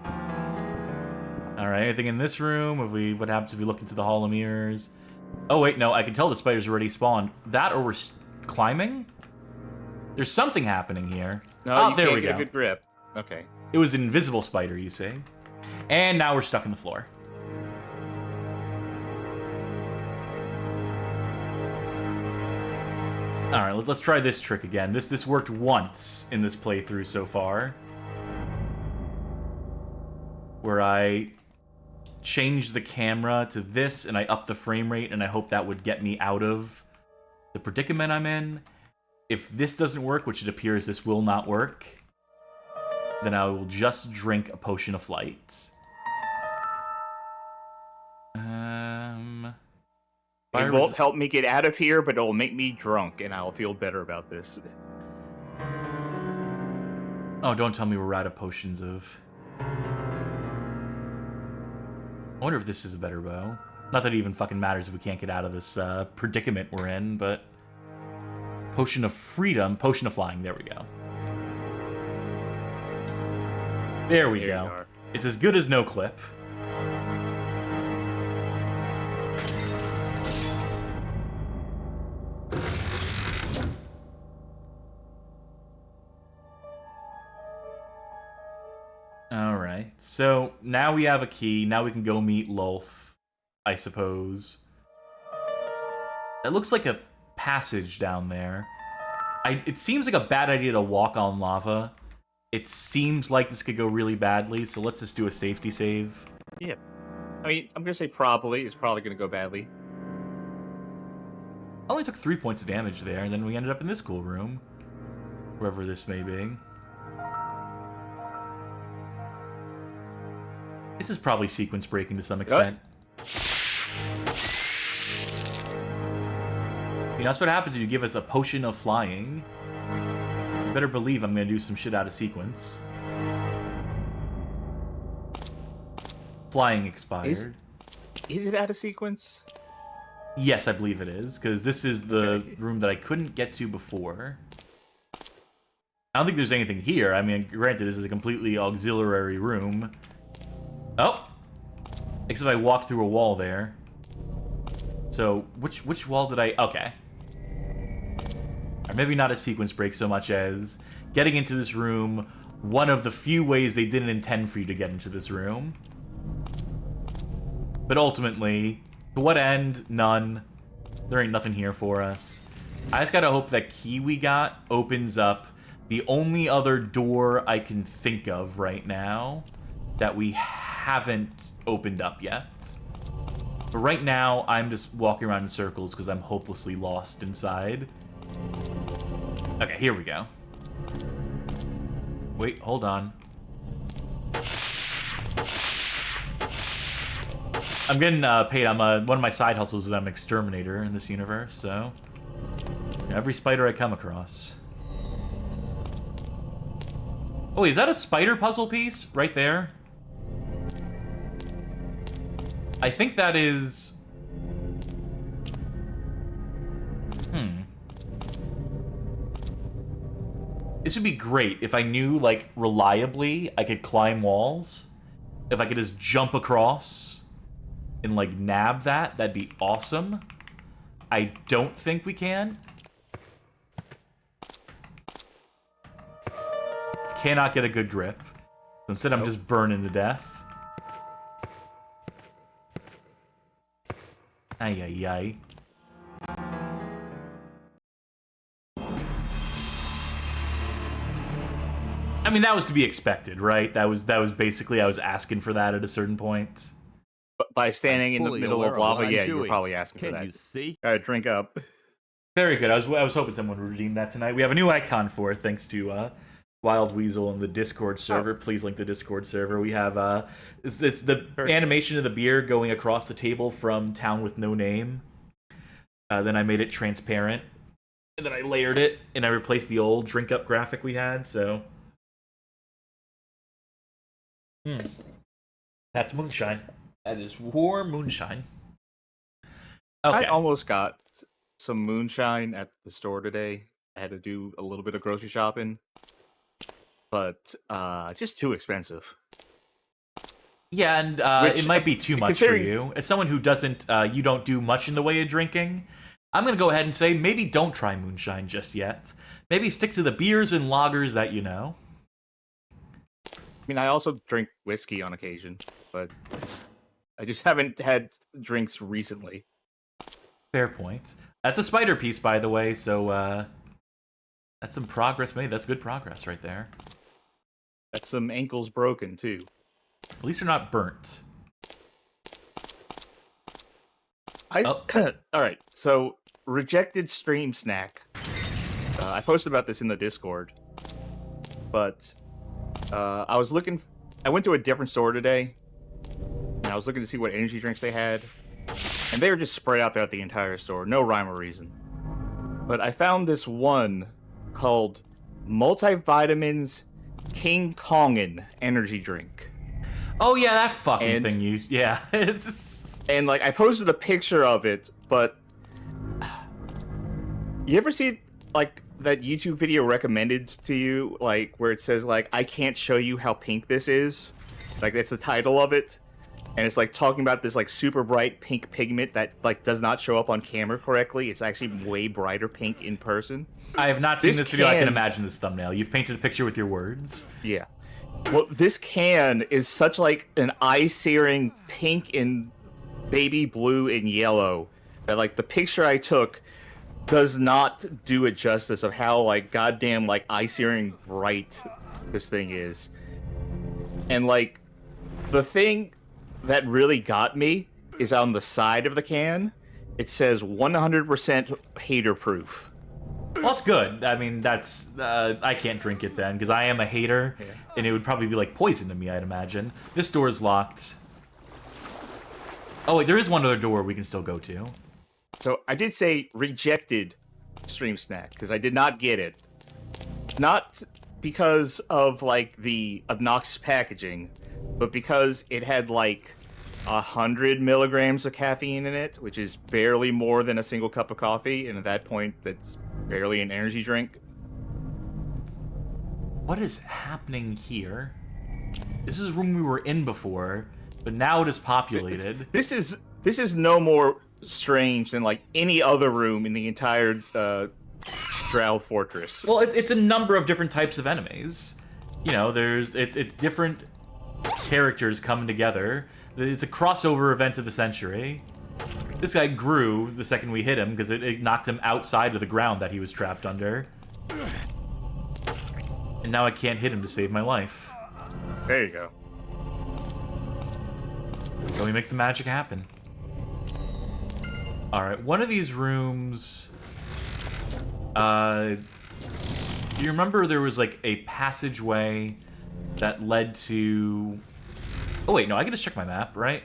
S1: Alright, anything in this room? What happens if we look into the Hall of Mirrors? Oh, wait, no, I can tell the spiders already spawned. That or we're climbing? There's something happening here.
S2: No,
S1: oh, there we go.
S2: A good grip. Okay.
S1: It was an invisible spider, you see. And now we're stuck in the floor. Alright, let's try this trick again. This worked once in this playthrough so far. Where I changed the camera to this, and I upped the frame rate, and I hope that would get me out of the predicament I'm in. If this doesn't work, which it appears this will not work, then I will just drink a potion of flight.
S2: It won't help me get out of here, but it'll make me drunk, and I'll feel better about this.
S1: Oh, don't tell me we're out of potions of... I wonder if this is a better bow. Not that it even fucking matters if we can't get out of this predicament we're in, but... Potion of freedom, potion of flying, there we go. There we go. It's as good as no clip. Alright, so now we have a key. Now we can go meet Lulth, I suppose. It looks like a passage down there. It seems like a bad idea to walk on lava. It seems like this could go really badly, so let's just do a safety save.
S2: Yeah. I mean, I'm going to say probably. It's probably going to go badly.
S1: I only took 3 points of damage there, and then we ended up in this cool room. Wherever this may be. This is probably sequence breaking to some extent. You know, that's what happens when you give us a potion of flying. You better believe I'm gonna do some shit out of sequence. Flying expired.
S2: Is it out of sequence?
S1: Yes, I believe it is, because this is the room that I couldn't get to before. I don't think there's anything here. I mean, granted, this is a completely auxiliary room. Oh! Except I walked through a wall there. So, which wall did I... Okay. Or maybe not a sequence break so much as getting into this room, one of the few ways they didn't intend for you to get into this room. But ultimately, to what end? None. There ain't nothing here for us. I just gotta hope that key we got opens up the only other door I can think of right now that we haven't opened up yet. But right now, I'm just walking around in circles because I'm hopelessly lost inside. Okay, here we go. Wait, hold on. I'm getting paid. I'm one of my side hustles is I'm an exterminator in this universe, so every spider I come across. Oh, wait, is that a spider puzzle piece right there? I think that is... This would be great if I knew, like, reliably I could climb walls. If I could just jump across and, like, nab that, that'd be awesome. I don't think we can. Cannot get a good grip. Instead, I'm just burning to death. Ay, ay, ay. I mean, that was to be expected, right? That was basically, I was asking for that at a certain point.
S2: But by standing in the middle of lava, yeah, you were probably asking for that.
S4: Can you see?
S2: Drink up.
S1: Very good. I was hoping someone would redeem that tonight. We have a new icon for it, thanks to Wild Weasel and the Discord server. Please link the Discord server. We have it's the animation of the beer going across the table from Town with No Name. Then I made it transparent, and then I layered it, and I replaced the old drink up graphic we had. So, that's moonshine. That is warm moonshine. Okay.
S2: I almost got some moonshine at the store today. I had to do a little bit of grocery shopping, but just too expensive.
S1: Yeah, and it might be too much for you. As someone who doesn't, you don't do much in the way of drinking, I'm going to go ahead and say maybe don't try moonshine just yet. Maybe stick to the beers and lagers that you know.
S2: I mean, I also drink whiskey on occasion, but I just haven't had drinks recently.
S1: Fair point. That's a spider piece, by the way, so that's some progress made. That's good progress right there.
S2: That's some ankles broken, too.
S1: At least they're not burnt.
S2: All right, so rejected stream snack. I posted about this in the Discord, but I went to a different store today, and I was looking to see what energy drinks they had, and they were just spread out throughout the entire store, no rhyme or reason. But I found this one called Multivitamins King Kongin energy drink.
S1: Oh yeah, that fucking thing yeah.
S2: And like I posted a picture of it, but you ever see like that YouTube video recommended to you, like where it says like I can't show you how pink this is? Like that's the title of it. And it's like talking about this like super bright pink pigment that like does not show up on camera correctly. It's actually way brighter pink in person.
S1: I have not seen this video. I can imagine this thumbnail. You've painted a picture with your words.
S2: Yeah. Well, this can is such like an eye-searing pink and baby blue and yellow that like the picture I took does not do it justice of how like goddamn like eye-searing bright this thing is. And like the thing that really got me is on the side of the can. It says 100% hater proof.
S1: Well, it's good. I mean, that's... I can't drink it then, because I am a hater, and it would probably be like poison to me, I'd imagine. This door is locked. Oh, wait, there is one other door we can still go to.
S2: So I did say rejected stream snack, because I did not get it. Not because of, like, the obnoxious packaging, but because it had, like, 100 milligrams of caffeine in it, which is barely more than a single cup of coffee, and at that point, that's barely an energy drink.
S1: What is happening here? This is a room we were in before, but now it is populated.
S2: This is no more strange than, like, any other room in the entire Drow fortress.
S1: Well, it's a number of different types of enemies. You know, it's different characters coming together. It's a crossover event of the century. This guy grew the second we hit him because it knocked him outside of the ground that he was trapped under. And now I can't hit him to save my life.
S2: There you go.
S1: Can we make the magic happen? Alright, one of these rooms... do you remember there was, like, a passageway that led to... Oh, wait, no, I can just check my map, right?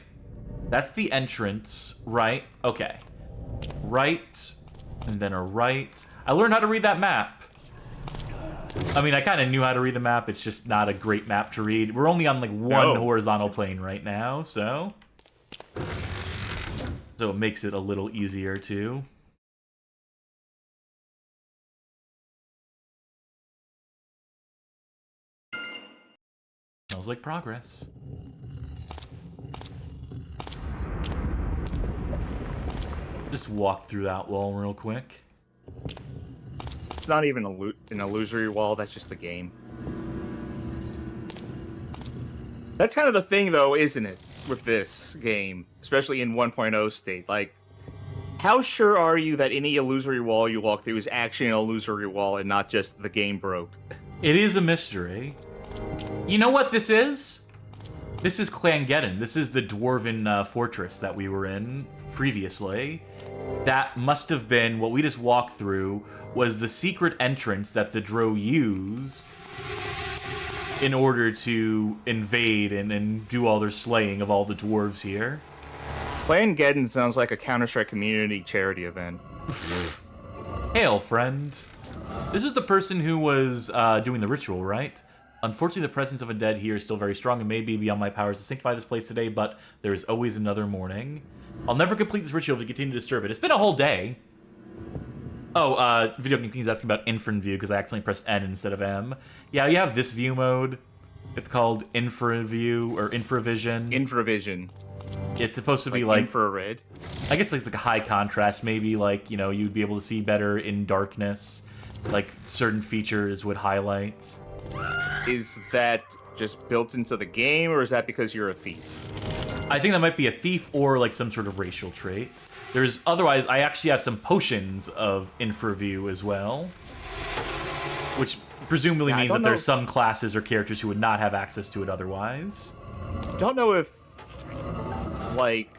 S1: That's the entrance, right? Okay. Right, and then a right. I learned how to read that map. I mean, I kind of knew how to read the map, it's just not a great map to read. We're only on, like, one horizontal plane right now, so... So it makes it a little easier, too. Smells like progress. Just walk through that wall real quick.
S2: It's not even an illusory wall, that's just the game. That's kind of the thing, though, isn't it, with this game, especially in 1.0 state? Like, how sure are you that any illusory wall you walk through is actually an illusory wall and not just the game broke?
S1: It is a mystery. You know what this is? This is Clangeddon. This is the dwarven fortress that we were in previously. That must have been what we just walked through, was the secret entrance that the Drow used in order to invade and do all their slaying of all the dwarves here.
S2: Clangeddon sounds like a Counter-Strike community charity event.
S1: Hail, friend. This is the person who was doing the ritual, right? Unfortunately, the presence of undead here is still very strong and may be beyond my powers to sanctify this place today, but there is always another morning. I'll never complete this ritual if you continue to disturb it. It's been a whole day. Oh, Video Game King's asking about Infra View because I accidentally pressed N instead of M. Yeah, you have this view mode. It's called Infra View or Infravision.
S2: Infravision.
S1: It's supposed to be like
S2: infrared.
S1: I guess it's like a high contrast. Maybe like, you know, you'd be able to see better in darkness. Like certain features would highlight.
S2: Is that just built into the game, or is that because you're a thief?
S1: I think that might be a thief or like some sort of racial trait. Otherwise, I actually have some potions of Infraview as well. Which presumably means that there's some classes or characters who would not have access to it otherwise.
S2: Don't know if, like,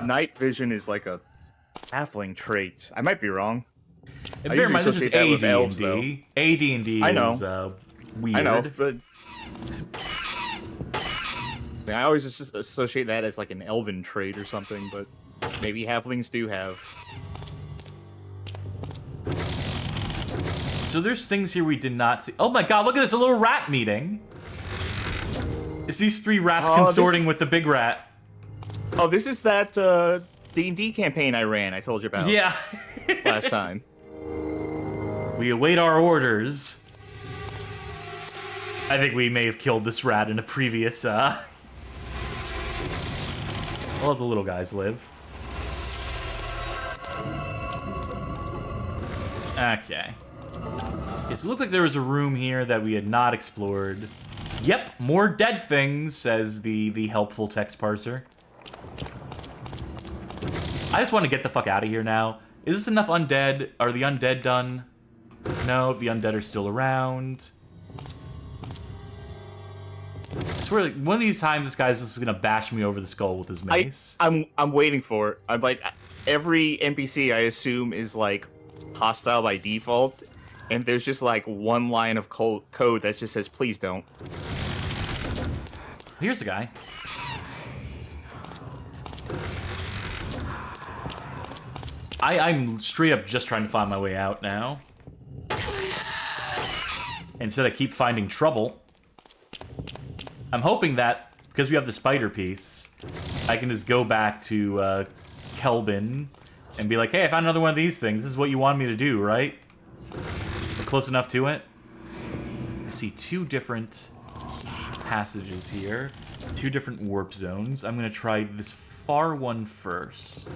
S2: night vision is like a halfling trait. I might be wrong.
S1: And bear in mind, this is AD&D. AD&D is weird.
S2: I know, but I always just associate that as like an elven trait or something, but maybe halflings do have.
S1: So there's things here we did not see. Oh my god, look at this, a little rat meeting. It's these three rats consorting with the big rat.
S2: Oh, this is that D&D campaign I ran, I told you about.
S1: Yeah.
S2: Last time.
S1: We await our orders. I think we may have killed this rat in a previous, Well, the little guys live. Okay. Okay, so it looked like there was a room here that we had not explored. Yep, more dead things, says the helpful text parser. I just want to get the fuck out of here now. Is this enough undead? Are the undead done? No, the undead are still around. I swear, like, one of these times this guy's just gonna bash me over the skull with his mace.
S2: I'm waiting for it. I'm like, every NPC I assume is like hostile by default, and there's just like one line of code that just says, please don't.
S1: Here's a guy. I'm straight up just trying to find my way out now. Instead, I keep finding trouble. I'm hoping that, because we have the spider piece, I can just go back to Kelvin and be like, hey, I found another one of these things. This is what you wanted me to do, right? We're close enough to it. I see 2 different passages here. 2 different warp zones. I'm going to try this far one first.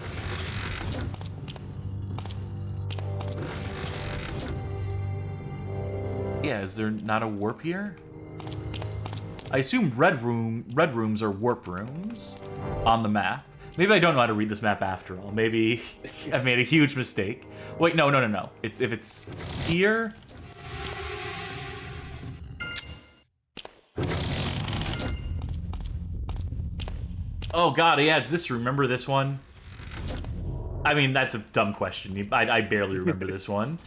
S1: Yeah, is there not a warp here? I assume red rooms are warp rooms on the map. Maybe I don't know how to read this map after all. Maybe I've made a huge mistake. Wait, no. If it's here... Oh god, yeah, it's this room. Remember this one? I mean, that's a dumb question. I barely remember this one.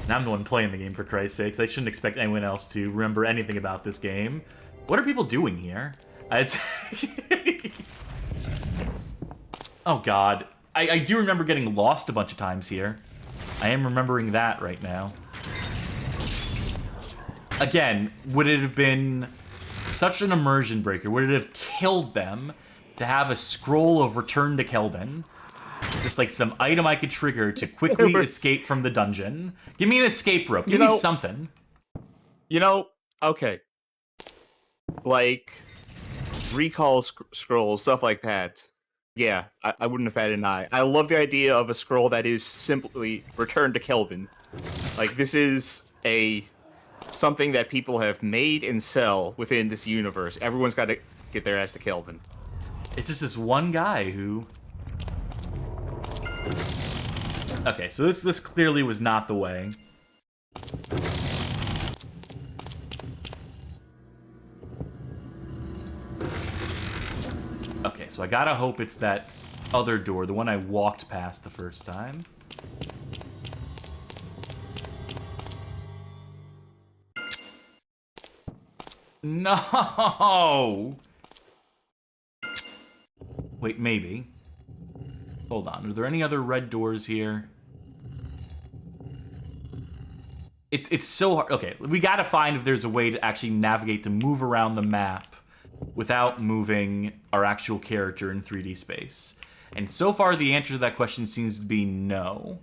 S1: And I'm the one playing the game, for Christ's sakes. I shouldn't expect anyone else to remember anything about this game. What are people doing here? Oh god. I do remember getting lost a bunch of times here. I am remembering that right now. Again, would it have been such an immersion breaker? Would it have killed them to have a scroll of Return to Kelvin? Just like some item I could trigger to quickly escape from the dungeon. Give me an escape rope. Give me something.
S2: Okay. Like, recall scrolls, stuff like that. Yeah, I wouldn't have had an eye. I love the idea of a scroll that is simply Return to Kelvin. Like, this is something that people have made and sell within this universe. Everyone's got to get their ass to Kelvin.
S1: It's just this one guy who... Okay, so this clearly was not the way. Okay, so I gotta hope it's that other door, the one I walked past the first time. No! Wait, maybe. Hold on, are there any other red doors here? It's so hard. Okay, we gotta find if there's a way to actually navigate to move around the map without moving our actual character in 3D space. And so far, the answer to that question seems to be no.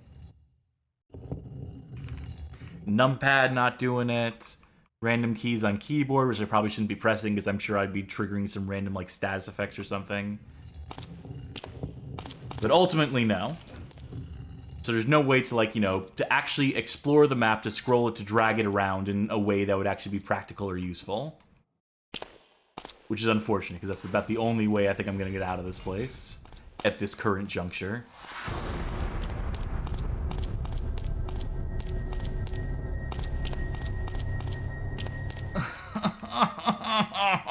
S1: Numpad not doing it. Random keys on keyboard, which I probably shouldn't be pressing because I'm sure I'd be triggering some random like status effects or something. But ultimately, no. So there's no way to, like, to actually explore the map, to scroll it, to drag it around in a way that would actually be practical or useful. Which is unfortunate, because that's about the only way I think I'm going to get out of this place at this current juncture.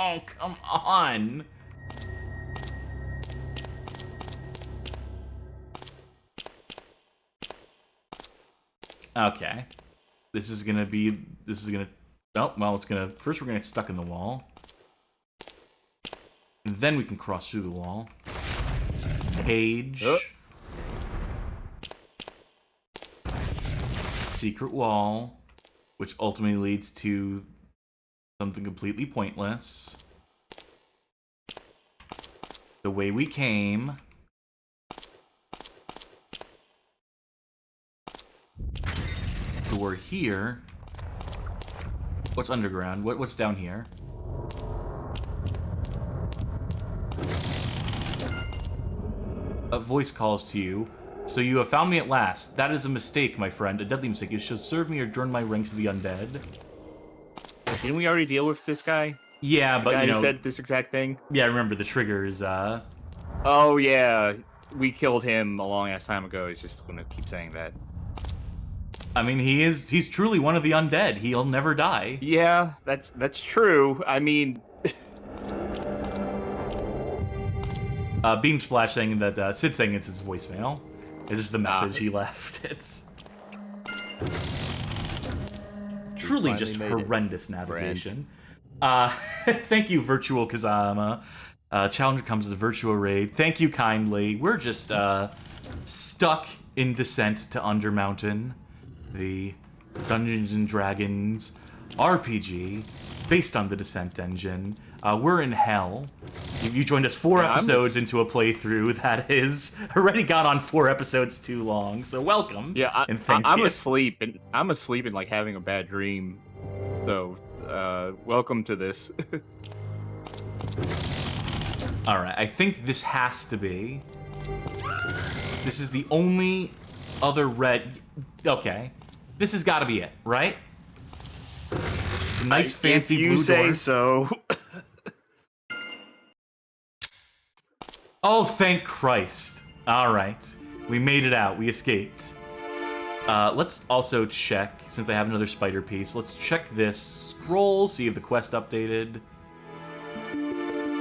S1: Oh, come on! Okay. This is gonna... Oh, well, first we're gonna get stuck in the wall. And then we can cross through the wall. Page. Secret wall. Which ultimately leads to something completely pointless. The way we came. Door here. What's underground? What's down here? A voice calls to you. So you have found me at last. That is a mistake, my friend. A deadly mistake. You shall serve me or join my ranks of the undead.
S2: Didn't we already deal with this guy?
S1: Yeah, but
S2: the guy who said this exact thing?
S1: Yeah, remember the triggers,
S2: Oh, yeah. We killed him a long ass time ago. He's just gonna keep saying that.
S1: I mean, he's truly one of the undead. He'll never die.
S2: Yeah, that's true. I mean...
S1: Beam Splash saying that, Sid saying it's his voicemail. It's just the message he left. It's... truly
S2: finally
S1: just
S2: made it.
S1: horrendous navigation. Thank you, Virtual Kazama. Challenger comes as a virtual raid. Thank you kindly. We're just stuck in Descent to Undermountain, the Dungeons and Dragons RPG based on the Descent engine. We're in hell. You joined us 4 episodes into a playthrough that is already gone on 4 episodes too long. So welcome.
S2: Yeah,
S1: and thank
S2: I'm
S1: you.
S2: asleep and like having a bad dream. So, welcome to this.
S1: All right, I think this has to be. This is the only other red. Okay, this has got to be it, right? It's a nice fancy blue door.
S2: You say so.
S1: Oh, thank Christ. All right, we made it out. We escaped. Let's also check, since I have another spider piece, let's check this scroll, see if the quest updated.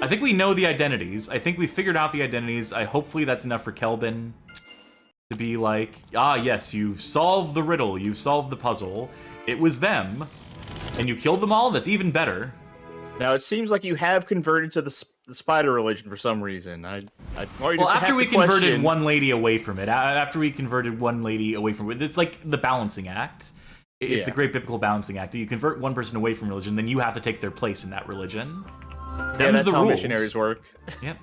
S1: I think we know the identities. I think we figured out the identities. Hopefully that's enough for Kelvin to be like, ah, yes, you've solved the riddle. You've solved the puzzle. It was them. And you killed them all? That's even better.
S2: Now, it seems like you have converted to the spider religion for some reason.
S1: Well, after we converted one lady away from it, it's like the balancing act. It's the great biblical balancing act. You convert one person away from religion, then you have to take their place in that religion.
S2: That's the how rules. Missionaries work.
S1: Yep.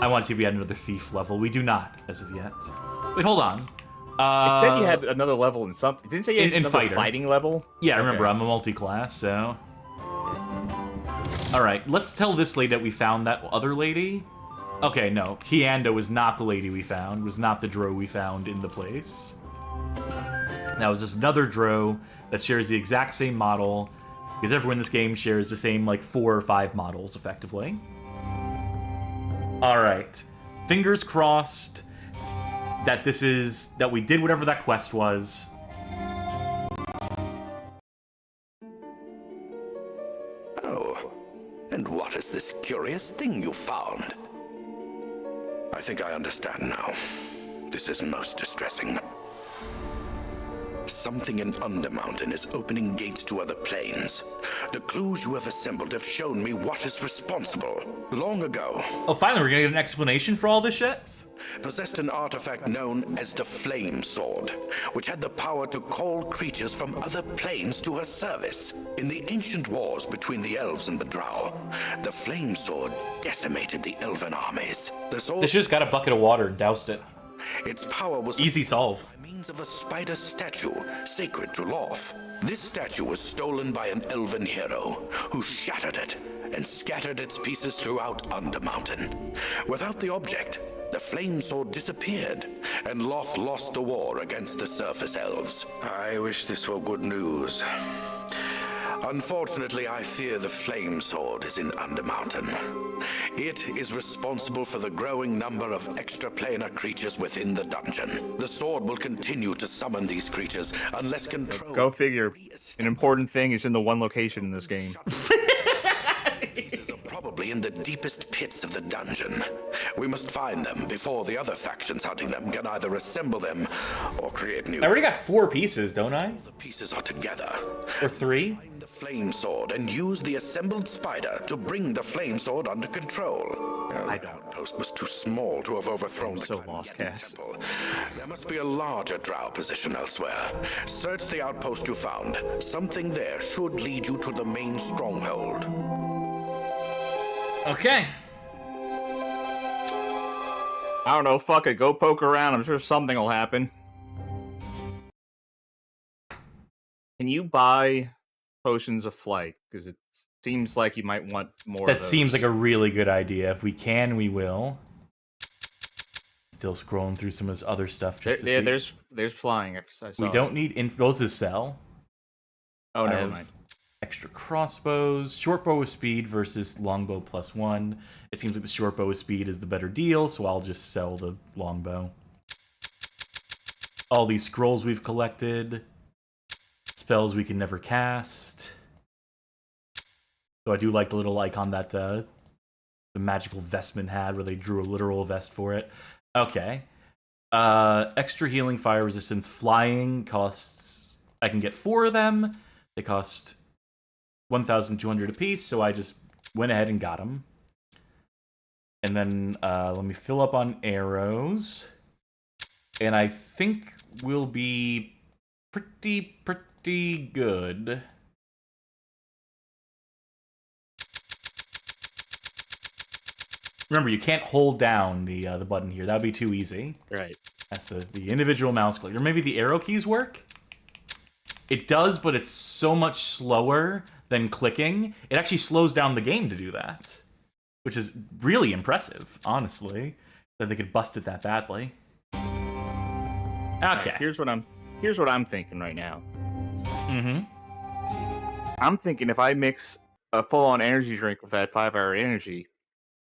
S1: I want to see if we had another thief level. We do not, as of yet. Wait, hold on.
S2: It said you had another level in something. Didn't it say you had another fighting level?
S1: Yeah, remember, I'm a multi-class, so... Alright, let's tell this lady that we found that other lady. Okay, no. Kianda was not the lady we found, was not the Drow we found in the place. That was just another Drow that shares the exact same model, because everyone in this game shares the same, like, 4 or 5 models, effectively. Alright. Fingers crossed that we did whatever that quest was.
S3: Oh, and what is this curious thing you found? I think I understand now. This is most distressing. Something in Undermountain is opening gates to other planes. The clues you have assembled have shown me what is responsible. Long ago...
S1: Oh, finally, we're gonna get an explanation for all this shit?
S3: Possessed an artifact known as the Flame Sword, which had the power to call creatures from other planes to her service. In the ancient wars between the elves and the Drow, the Flame Sword decimated the elven armies. The sword...
S1: They just got a bucket of water and doused it.
S3: Its power was...
S1: Easy solve.
S3: By means of a spider statue, sacred to Loth. This statue was stolen by an elven hero, who shattered it and scattered its pieces throughout Undermountain. Without the object, the flame sword disappeared, and Loth lost the war against the surface elves. I wish this were good news. Unfortunately, I fear the flame sword is in Undermountain. It is responsible for the growing number of extraplanar creatures within the dungeon. The sword will continue to summon these creatures unless control...
S2: Go figure. An important thing is in the one location in this game.
S3: Pieces are probably in the deepest pits of the dungeon. We must find them before the other factions hunting them can either assemble them or create new...
S1: I already got 4 pieces, don't I?
S3: The pieces are together.
S1: Or 3?
S3: Find the flame sword and use the assembled spider to bring the flame sword under control. The outpost was too small to have overthrown the temple. There must be a larger Drow position elsewhere. Search the outpost you found. Something there should lead you to the main stronghold.
S1: Okay.
S2: I don't know, fuck it, go poke around, I'm sure something will happen. Can you buy potions of flight? Because it seems like you might want more of those.
S1: That seems like a really good idea. If we can, we will. Still scrolling through some of this other stuff just to see.
S2: There's flying.
S1: We don't need those is sell.
S2: Oh, never mind.
S1: Extra crossbows, short bow with speed versus longbow +1. It seems like the short bow with speed is the better deal, so I'll just sell the longbow. All these scrolls we've collected, spells we can never cast. So I do like the little icon that the magical vestment had, where they drew a literal vest for it. Okay, Extra healing, fire resistance, flying costs... I can get 4 of them. They cost 1,200 apiece, so I just went ahead and got them. And then let me fill up on arrows. And I think we'll be pretty good. Remember, you can't hold down the button here. That would be too easy.
S2: Right.
S1: That's the individual mouse click. Or maybe the arrow keys work? It does, but it's so much slower than clicking. It actually slows down the game to do that. Which is really impressive, honestly. That they could bust it that badly. Okay.
S2: Right, here's what I'm thinking right now.
S1: Mm-hmm.
S2: I'm thinking if I mix a full-on energy drink with that 5-hour energy,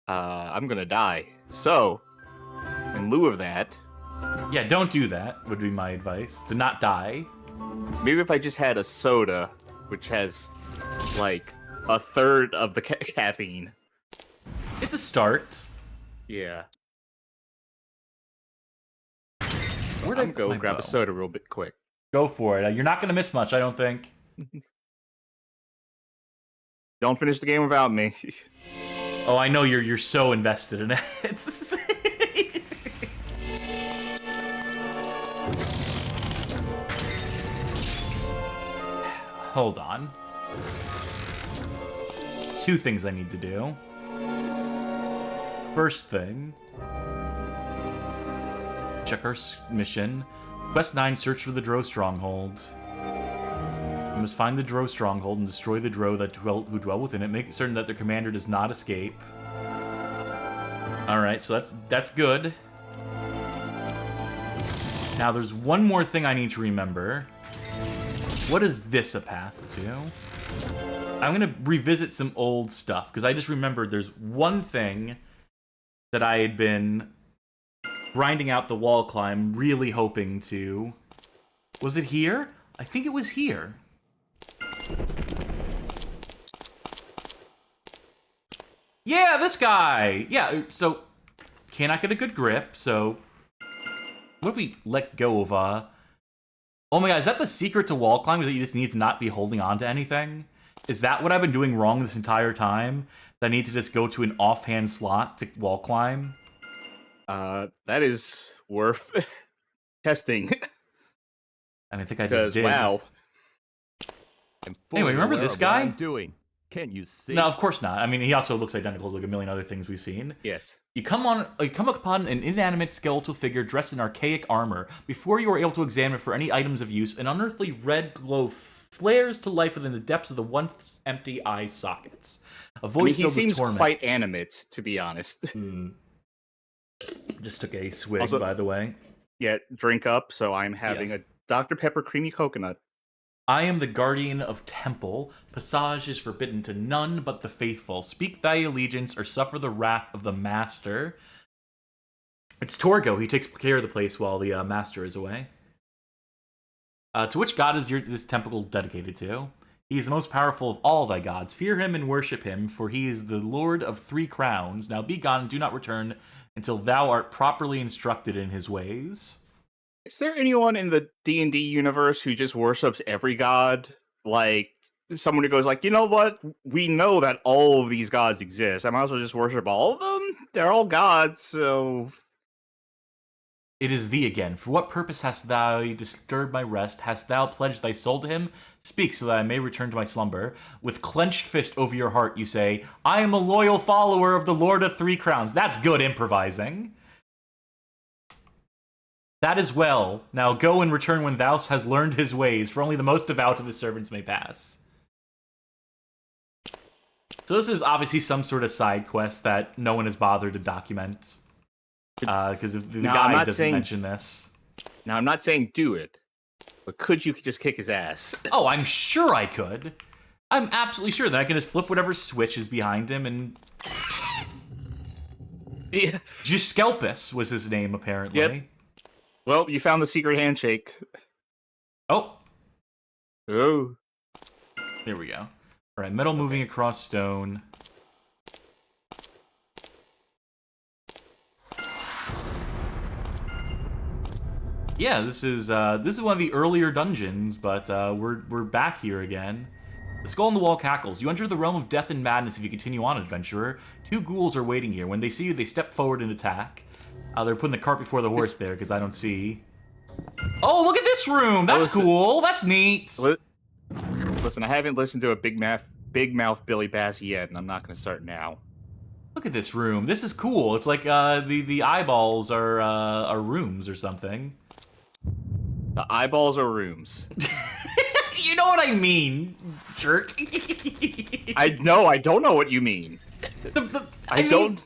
S2: I'm gonna die. So, in lieu of that...
S1: Yeah, don't do that, would be my advice. To not die.
S2: Maybe if I just had a soda, which has, like, a third of the caffeine.
S1: It's a start.
S2: Yeah.
S1: Where'd
S2: I'm go grab a soda real bit quick.
S1: Go for it. You're not going to miss much, I don't think.
S2: Don't finish the game without me.
S1: Oh, I know you're so invested in it. Hold on. 2 things I need to do. First thing, check our mission. Quest 9, search for the Drow Stronghold. You must find the Drow Stronghold and destroy the Drow who dwell within it. Make certain that their commander does not escape. Alright, so that's good. Now there's one more thing I need to remember. What is this a path to? I'm gonna revisit some old stuff, because I just remembered there's one thing that I had been grinding out the wall climb, really hoping to... Was it here? I think it was here. Yeah, this guy! Yeah, so... Cannot get a good grip, so... What if we let go of, Oh my god, is that the secret to wall climbing? Is that you just need to not be holding on to anything? Is that what I've been doing wrong this entire time? That I need to just go to an offhand slot to wall climb?
S2: That is worth testing.
S1: I think I just did.
S2: Wow.
S1: Anyway, remember this guy?
S4: I'm doing. Can't you see?
S1: No, of course not. I mean, he also looks identical to like a million other things we've seen.
S2: Yes.
S1: You come upon an inanimate skeletal figure dressed in archaic armor. Before you are able to examine it for any items of use, an unearthly red glow flares to life within the depths of the once empty eye sockets. A voice
S2: he
S1: filled with
S2: seems
S1: torment.
S2: quite animate, to be honest.
S1: Just took a swig,
S2: Also,
S1: by the way.
S2: Yeah, drink up, so I'm having a Dr. Pepper creamy coconut.
S1: I am the guardian of Temple. Passage is forbidden to none but the faithful. Speak thy allegiance or suffer the wrath of the master. It's Torgo. He takes care of the place while the master is away. To which god is this temple dedicated to? He is the most powerful of all thy gods. Fear him and worship him, for he is the Lord of 3 crowns. Now be gone and do not return until thou art properly instructed in his ways.
S2: Is there anyone in the D&D universe who just worships every god? Like, someone who goes like, you know what? We know that all of these gods exist. I might as well just worship all of them? They're all gods, so...
S1: It is thee again. For what purpose hast thou disturbed my rest? Hast thou pledged thy soul to him? Speak, so that I may return to my slumber. With clenched fist over your heart, you say, I am a loyal follower of the Lord of 3 crowns. That's good improvising. That is well. Now go and return when thou hast learned his ways, for only the most devout of his servants may pass. So this is obviously some sort of side quest that no one has bothered to document. Because the guy doesn't mention this.
S2: Now, I'm not saying do it, but could you just kick his ass?
S1: Oh, I'm sure I could. I'm absolutely sure that I can just flip whatever switch is behind him and...
S2: Yeah.
S1: Juskelpus was his name, apparently.
S2: Yep. Well, you found the secret handshake.
S1: Oh.
S2: Oh.
S1: There we go. All right, metal moving across stone. Yeah, this is one of the earlier dungeons, but we're back here again. The skull in the wall cackles. You enter the realm of death and madness if you continue on, adventurer. 2 ghouls are waiting here. When they see you, they step forward and attack. They're putting the cart before the horse there, because I don't see... Oh, look at this room! That's cool! That's neat!
S2: Listen, I haven't listened to a Big Mouth Billy Bass yet, and I'm not going to start now.
S1: Look at this room. This is cool. It's like the eyeballs are rooms or something.
S2: The eyeballs are rooms.
S1: You know what I mean, jerk.
S2: I don't know what you mean. I don't...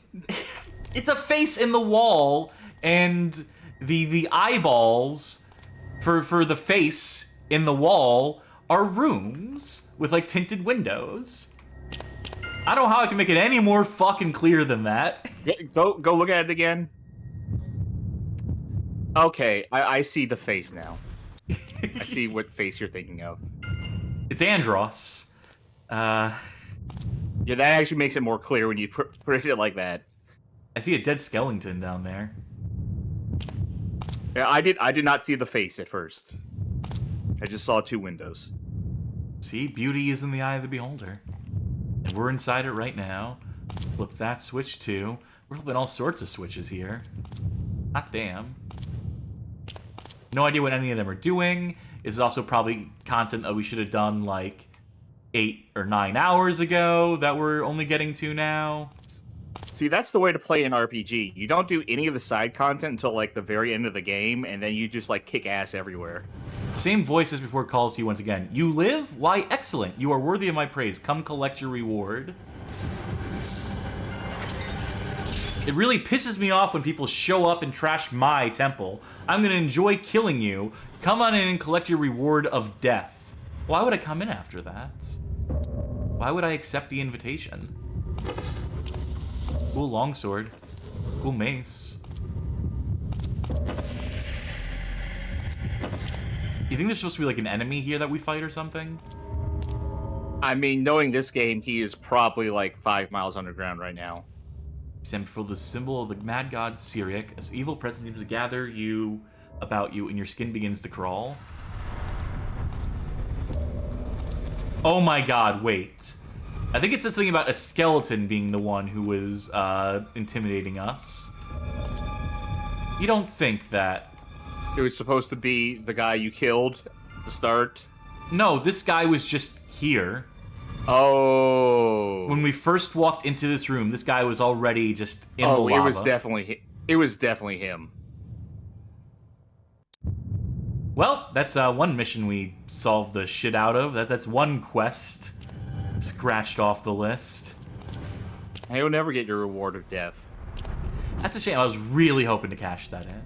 S1: It's a face in the wall, and the eyeballs for the face in the wall are rooms with like tinted windows. I don't know how I can make it any more fucking clear than that.
S2: Go look at it again. Okay, I see the face now. I see what face you're thinking of.
S1: It's Andros.
S2: Yeah, that actually makes it more clear when you put it like that.
S1: I see a dead skeleton down there.
S2: Yeah, I did not see the face at first. I just saw 2 windows.
S1: See, beauty is in the eye of the beholder. And we're inside it right now. Flip that switch too. We're flipping all sorts of switches here. Hot damn. No idea what any of them are doing. This is also probably content that we should have done like 8 or 9 hours ago that we're only getting to now.
S2: See, that's the way to play an RPG. You don't do any of the side content until like the very end of the game, and then you just like kick ass everywhere.
S1: Same voice as before calls to you once again. You live? Why, excellent. You are worthy of my praise. Come collect your reward. It really pisses me off when people show up and trash my temple. I'm going to enjoy killing you. Come on in and collect your reward of death. Why would I come in after that? Why would I accept the invitation? Cool longsword. Cool mace. You think there's supposed to be like an enemy here that we fight or something?
S2: I mean, knowing this game, he is probably like 5 miles underground right now.
S1: Stand before the symbol of the mad god Syriac, as evil presence seems to gather you about you and your skin begins to crawl. Oh my god, wait. I think it said something about a skeleton being the one who was intimidating us. You don't think that...
S2: It was supposed to be the guy you killed at the start?
S1: No, this guy was just here.
S2: Oh.
S1: When we first walked into this room, this guy was already just in the lava.
S2: It was definitely him.
S1: Well, that's one mission we solved the shit out of. That's one quest scratched off the list.
S2: And you'll never get your reward of death.
S1: That's a shame. I was really hoping to cash that in.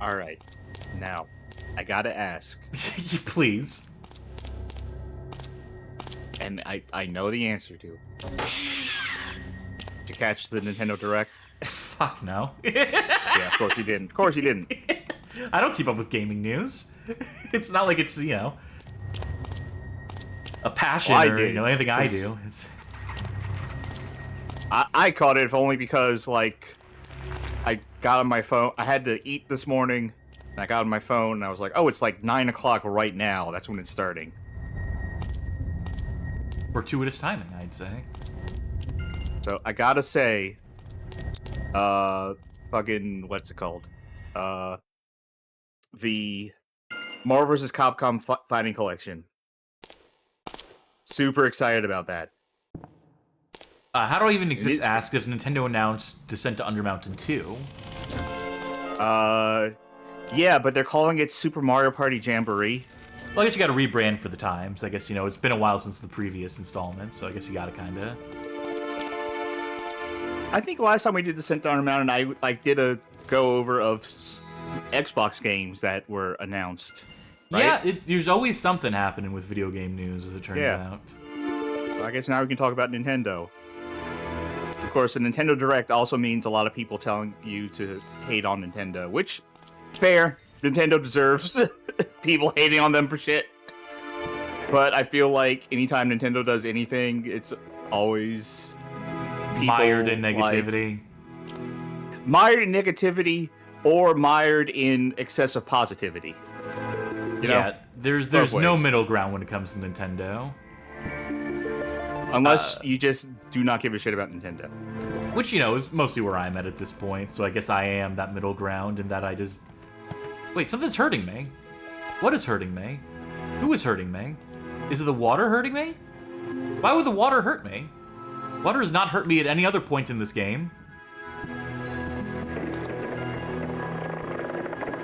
S2: Alright. Now, I gotta ask.
S1: Please.
S2: And I know the answer to. Did you catch the Nintendo Direct?
S1: Fuck no.
S2: Yeah, of course you didn't. Of course you didn't.
S1: I don't keep up with gaming news. It's not like it's, you know, a passion or
S2: did,
S1: you know, anything I do. It's...
S2: I caught it only because, like, I got on my phone. I had to eat this morning, and I got on my phone, and I was like, oh, it's like 9 o'clock right now. That's when it's starting.
S1: Fortuitous timing, I'd say.
S2: So, I gotta say, fucking, what's it called? The Marvel vs. Capcom Fighting Collection. Super excited about that.
S1: How do I even exist asked if Nintendo announced Descent to Undermountain 2?
S2: Yeah, but they're calling it Super Mario Party Jamboree.
S1: Well, I guess you gotta rebrand for the times. I guess, you know, it's been a while since the previous installment, so I guess you gotta kinda...
S2: I think last time we did Descent to Undermountain, I like did a go-over of Xbox games that were announced. Right?
S1: Yeah, there's always something happening with video game news, as it turns out.
S2: So I guess now we can talk about Nintendo. Of course, the Nintendo Direct also means a lot of people telling you to hate on Nintendo, which, fair. Nintendo deserves people hating on them for shit. But I feel like anytime Nintendo does anything, it's always people
S1: mired in negativity.
S2: Mired in negativity or mired in excessive positivity. You know?
S1: Yeah, there's no middle ground when it comes to Nintendo.
S2: Unless you just do not give a shit about Nintendo.
S1: Which, is mostly where I'm at this point, so I guess I am that middle ground in that I just... Wait, something's hurting me. What is hurting me? Who is hurting me? Is it the water hurting me? Why would the water hurt me? Water has not hurt me at any other point in this game.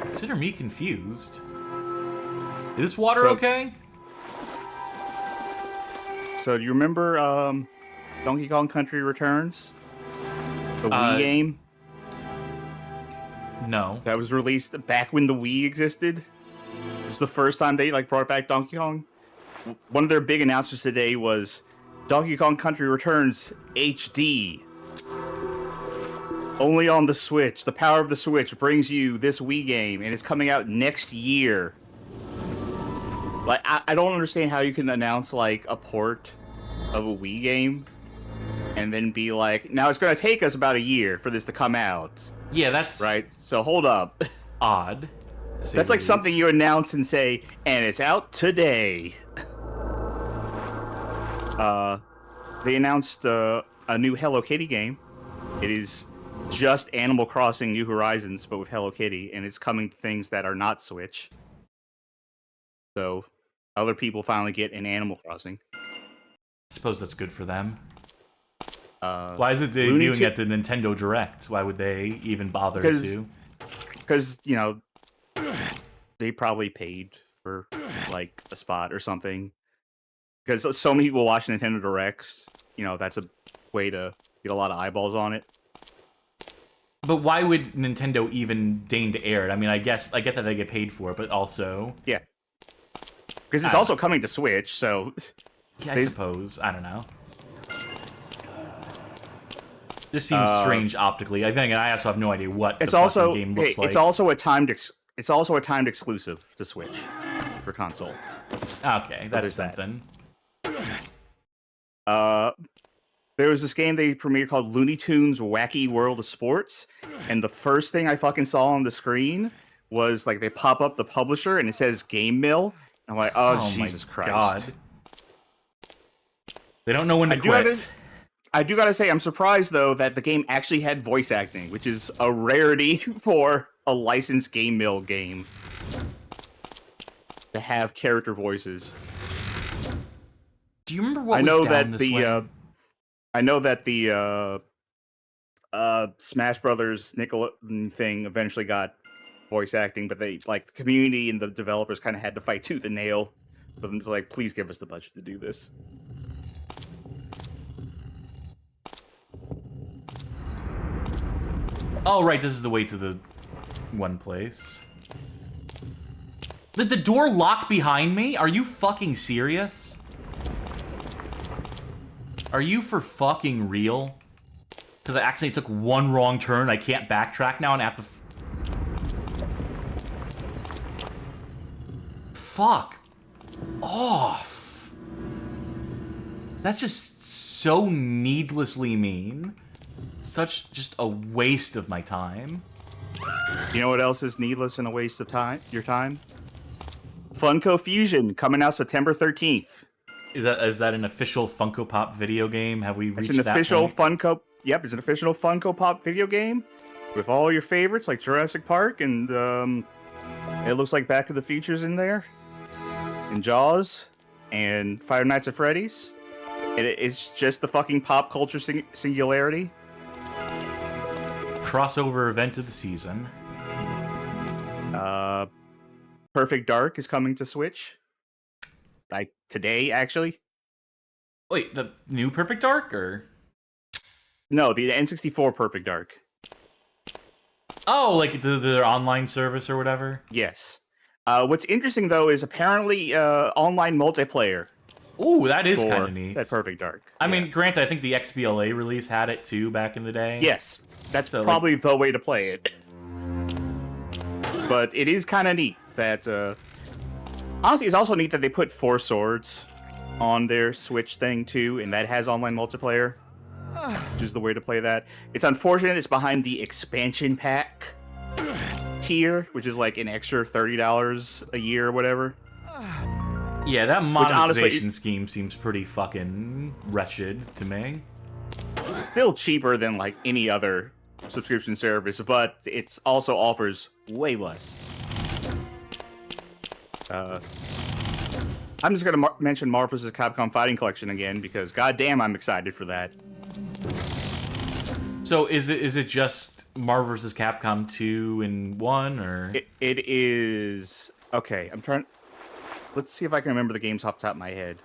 S1: Consider me confused. Is this water okay?
S2: So do you remember Donkey Kong Country Returns? The Wii game?
S1: No.
S2: That was released back when the Wii existed. It was the first time they brought back Donkey Kong. One of their big announcements today was Donkey Kong Country Returns HD. Only on the Switch. The power of the Switch brings you this Wii game, and it's coming out next year. Like, I don't understand how you can announce, like, a port of a Wii game and then be like, now it's going to take us about a year for this to come out.
S1: Yeah, that's...
S2: Right? So hold up.
S1: Odd.
S2: That's like something you announce and say, and it's out today. They announced a new Hello Kitty game. It is just Animal Crossing New Horizons, but with Hello Kitty, and it's coming to things that are not Switch. So, other people finally get an Animal Crossing.
S1: I suppose that's good for them.
S2: Why
S1: is it debuting at the Nintendo Direct? Why would they even bother to?
S2: Because, they probably paid for, like, a spot or something. Because so many people watch Nintendo Directs, that's a way to get a lot of eyeballs on it.
S1: But why would Nintendo even deign to air it? I mean, I get that they get paid for it, but also...
S2: Yeah. Because it's also coming to Switch, so...
S1: Yeah, I suppose. I don't know. This seems strange optically. I think I also have no idea what the game looks like.
S2: It's also a timed exclusive to Switch for console.
S1: Okay, that's something.
S2: There was this game they premiered called Looney Tunes Wacky World of Sports, and the first thing I fucking saw on the screen was like they pop up the publisher and it says Game Mill. I'm like, oh Jesus Christ! God.
S1: They don't know when to quit.
S2: I do gotta say, I'm surprised though that the game actually had voice acting, which is a rarity for a licensed Game Mill game to have character voices.
S1: Do you remember what was down this way?
S2: I know that the Smash Brothers Nickelodeon thing eventually got voice acting, but the community and the developers kind of had to fight tooth and nail for them to please give us the budget to do this.
S1: Oh, right, this is the way to the one place. Did the door lock behind me? Are you fucking serious? Are you for fucking real? Because I accidentally took one wrong turn. I can't backtrack now and I have to... Fuck off. That's just so needlessly mean. Such just a waste of my time.
S2: You know what else is needless and a waste of your time? Funko Fusion coming out September 13th.
S1: Is that an official Funko Pop video game? Have we reached that point?
S2: It's an official Funko. Yep, it's an official Funko Pop video game with all your favorites like Jurassic Park and it looks like Back to the Future's in there, and Jaws, and Five Nights at Freddy's. It's just the fucking pop culture singularity.
S1: Crossover event of the season.
S2: Perfect Dark is coming to Switch. Today, actually.
S1: Wait, the new Perfect Dark, or?
S2: No, the N64 Perfect Dark.
S1: Oh, like their online service or whatever?
S2: Yes. What's interesting, though, is apparently online multiplayer.
S1: Ooh, that is kind of neat.
S2: That Perfect Dark.
S1: I mean, granted, I think the XBLA release had it, too, back in the day.
S2: Yes. That's probably the way to play it. But it is kind of neat that... honestly, it's also neat that they put Four Swords on their Switch thing, too, and that has online multiplayer. which is the way to play that. It's unfortunate it's behind the expansion pack tier, which is like an extra $30 a year or whatever.
S1: Yeah, that monetization
S2: honestly,
S1: scheme seems pretty fucking wretched to me.
S2: It's still cheaper than like any other subscription service, but it also offers way less. I'm just gonna mention Marvel vs. Capcom Fighting Collection again because goddamn, I'm excited for that.
S1: So is it just Marvel vs. Capcom 2 and 1, or
S2: It is okay. Let's see if I can remember the games off the top of my head.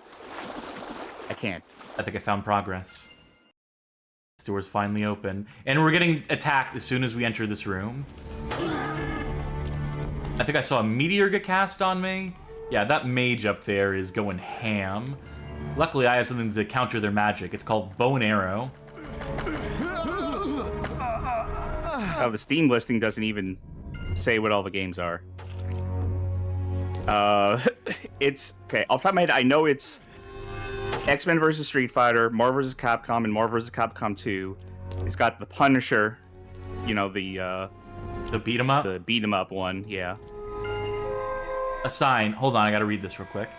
S2: I can't.
S1: I think I found progress. This door's finally open, and we're getting attacked as soon as we enter this room. I think I saw a meteor get cast on me. Yeah, that mage up there is going ham. Luckily, I have something to counter their magic. It's called bow and arrow.
S2: Oh, the Steam listing doesn't even say what all the games are. It's okay. Off the top of my head, I know it's X-Men vs. Street Fighter, Marvel vs. Capcom, and Marvel vs. Capcom 2. It's got the Punisher, you know, the
S1: beat 'em up.
S2: the beat 'em up one. Yeah.
S1: A sign. Hold on, I gotta read this real quick.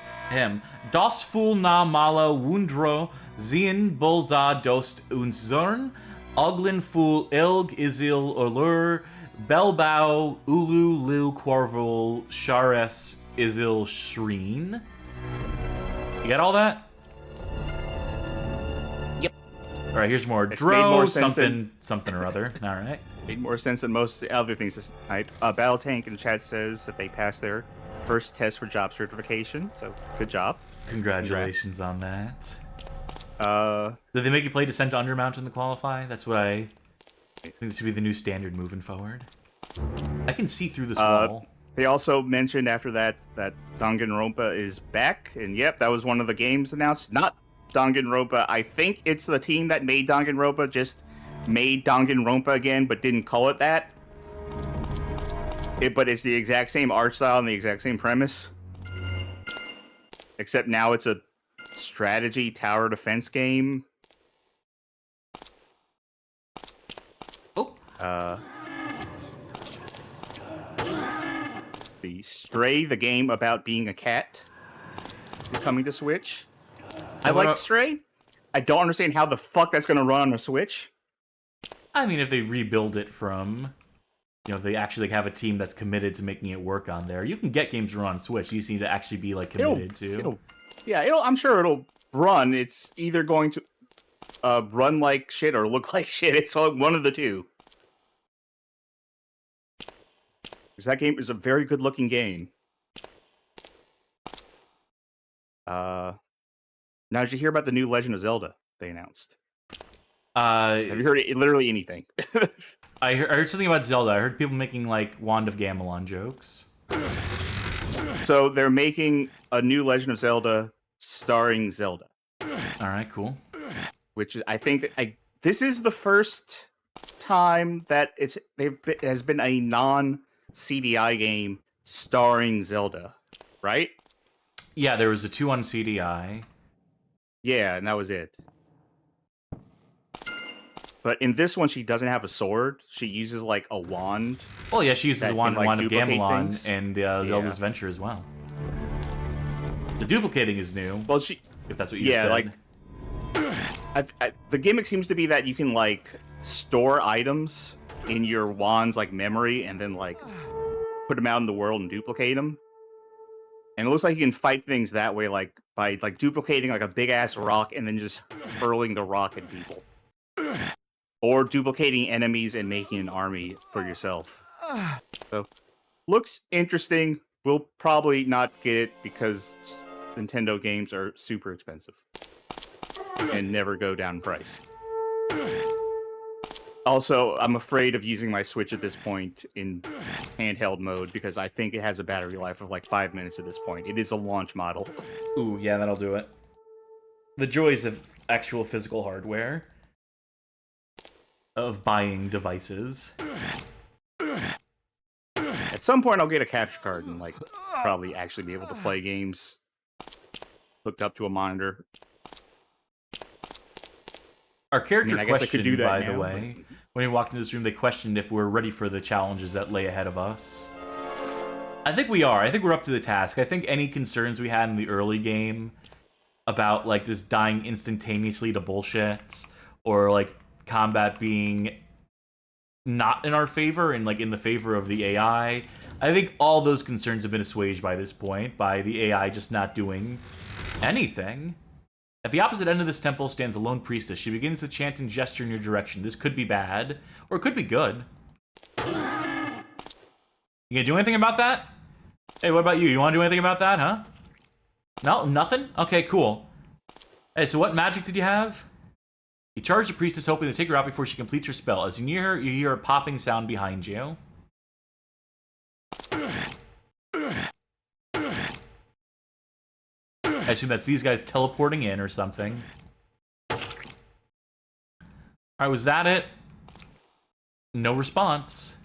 S1: Das Fool na malo wundro zien bolza dost unzern Oglin Fool Ilg Izil Olur Belbao Ulu Lil Quarvel Shares Izil Shreen. You got all that?
S2: Yep.
S1: All right, here's more.
S2: It's made more
S1: Drow
S2: sense
S1: something or other. All right.
S2: Made more sense than most of the other things this night. Battle Tank in the chat says that they passed their first test for job certification, so good job.
S1: Congratulations on that.
S2: Uh,
S1: Did they make you play Descent to Undermountain to qualify? That's what I think this should be the new standard moving forward. I can see through this wall.
S2: They also mentioned after that Danganronpa is back, and yep, that was one of the games announced. Not Danganronpa. I think it's the team that made Danganronpa just made Danganronpa again, but didn't call it that. But it's the exact same art style and the exact same premise. Except now it's a strategy tower defense game.
S1: Oh.
S2: The Stray, the game about being a cat, is coming to Switch. I like Stray. I don't understand how the fuck that's going to run on a Switch.
S1: I mean, if they rebuild it from, if they actually have a team that's committed to making it work on there, you can get games to run on Switch. You just need to actually be like committed to.
S2: I'm sure it'll run. It's either going to run like shit or look like shit. It's one of the two. Because that game is a very good looking game. Now, did you hear about the new Legend of Zelda they announced? Have you heard literally anything?
S1: I heard something about Zelda. I heard people making like Wand of Gamelon jokes.
S2: So they're making a new Legend of Zelda starring Zelda.
S1: All right, cool.
S2: Which I think this is the first time that has been a non-CDI game starring Zelda, right?
S1: Yeah, there was a 2 on CDI.
S2: Yeah, and that was it. But in this one, she doesn't have a sword. She uses like a wand.
S1: Well, yeah, she uses the Wand of Gamelon
S2: things.
S1: and Zelda's Adventure as well. The duplicating is new.
S2: Well,
S1: if that's what you said.
S2: The gimmick seems to be that you can like store items in your wand's like memory and then like put them out in the world and duplicate them. And it looks like you can fight things that way, like by like duplicating like a big ass rock and then just hurling the rock at people. Or duplicating enemies and making an army for yourself. So, looks interesting. We'll probably not get it because Nintendo games are super expensive. And never go down in price. Also, I'm afraid of using my Switch at this point in handheld mode because I think it has a battery life of like 5 minutes at this point. It is a launch model.
S1: Ooh, yeah, that'll do it. The joys of actual physical hardware. Of buying devices.
S2: At some point, I'll get a capture card and like probably actually be able to play games hooked up to a monitor.
S1: Our character
S2: I guess I could do that
S1: by
S2: now,
S1: the way. When we walked into this room, they questioned if we're ready for the challenges that lay ahead of us. I think we are. I think we're up to the task. I think any concerns we had in the early game about, like, just dying instantaneously to bullshit, or, like, combat being not in our favor and, like, in the favor of the AI, I think all those concerns have been assuaged by this point, by the AI just not doing anything. At the opposite end of this temple stands a lone priestess. She begins to chant and gesture in your direction. This could be bad, or it could be good. You gonna do anything about that? Hey, what about you? You wanna do anything about that, huh? No? Nothing? Okay, cool. Hey, so what magic did you have? You charge the priestess, hoping to take her out before she completes her spell. As you near her, you hear a popping sound behind you. I assume that's these guys teleporting in or something. Alright, was that it? No response.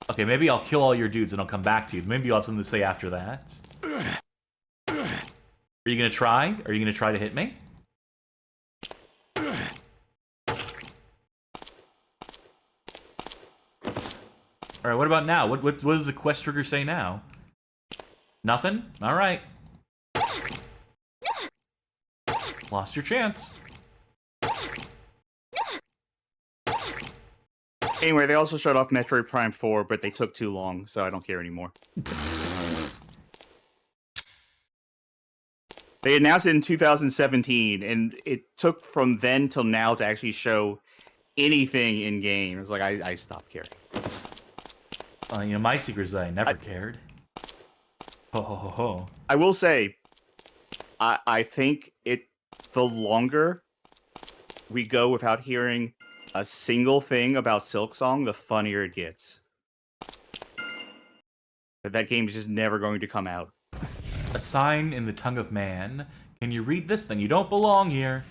S1: Okay, maybe I'll kill all your dudes and I'll come back to you. Maybe you'll have something to say after that. Are you gonna try? Are you gonna try to hit me? Alright, what about now? What does the quest trigger say now? Nothing? Alright. Lost your chance.
S2: Anyway, they also shut off Metroid Prime 4, but they took too long, so I don't care anymore. They announced it in 2017, and it took from then till now to actually show anything in game. It was like, I stopped caring.
S1: You know, my secret is that I never cared. Ho ho ho ho.
S2: I will say, I think the longer we go without hearing a single thing about Silksong, the funnier it gets. That game is just never going to come out.
S1: A sign in the tongue of man. Can you read this? Then you don't belong here.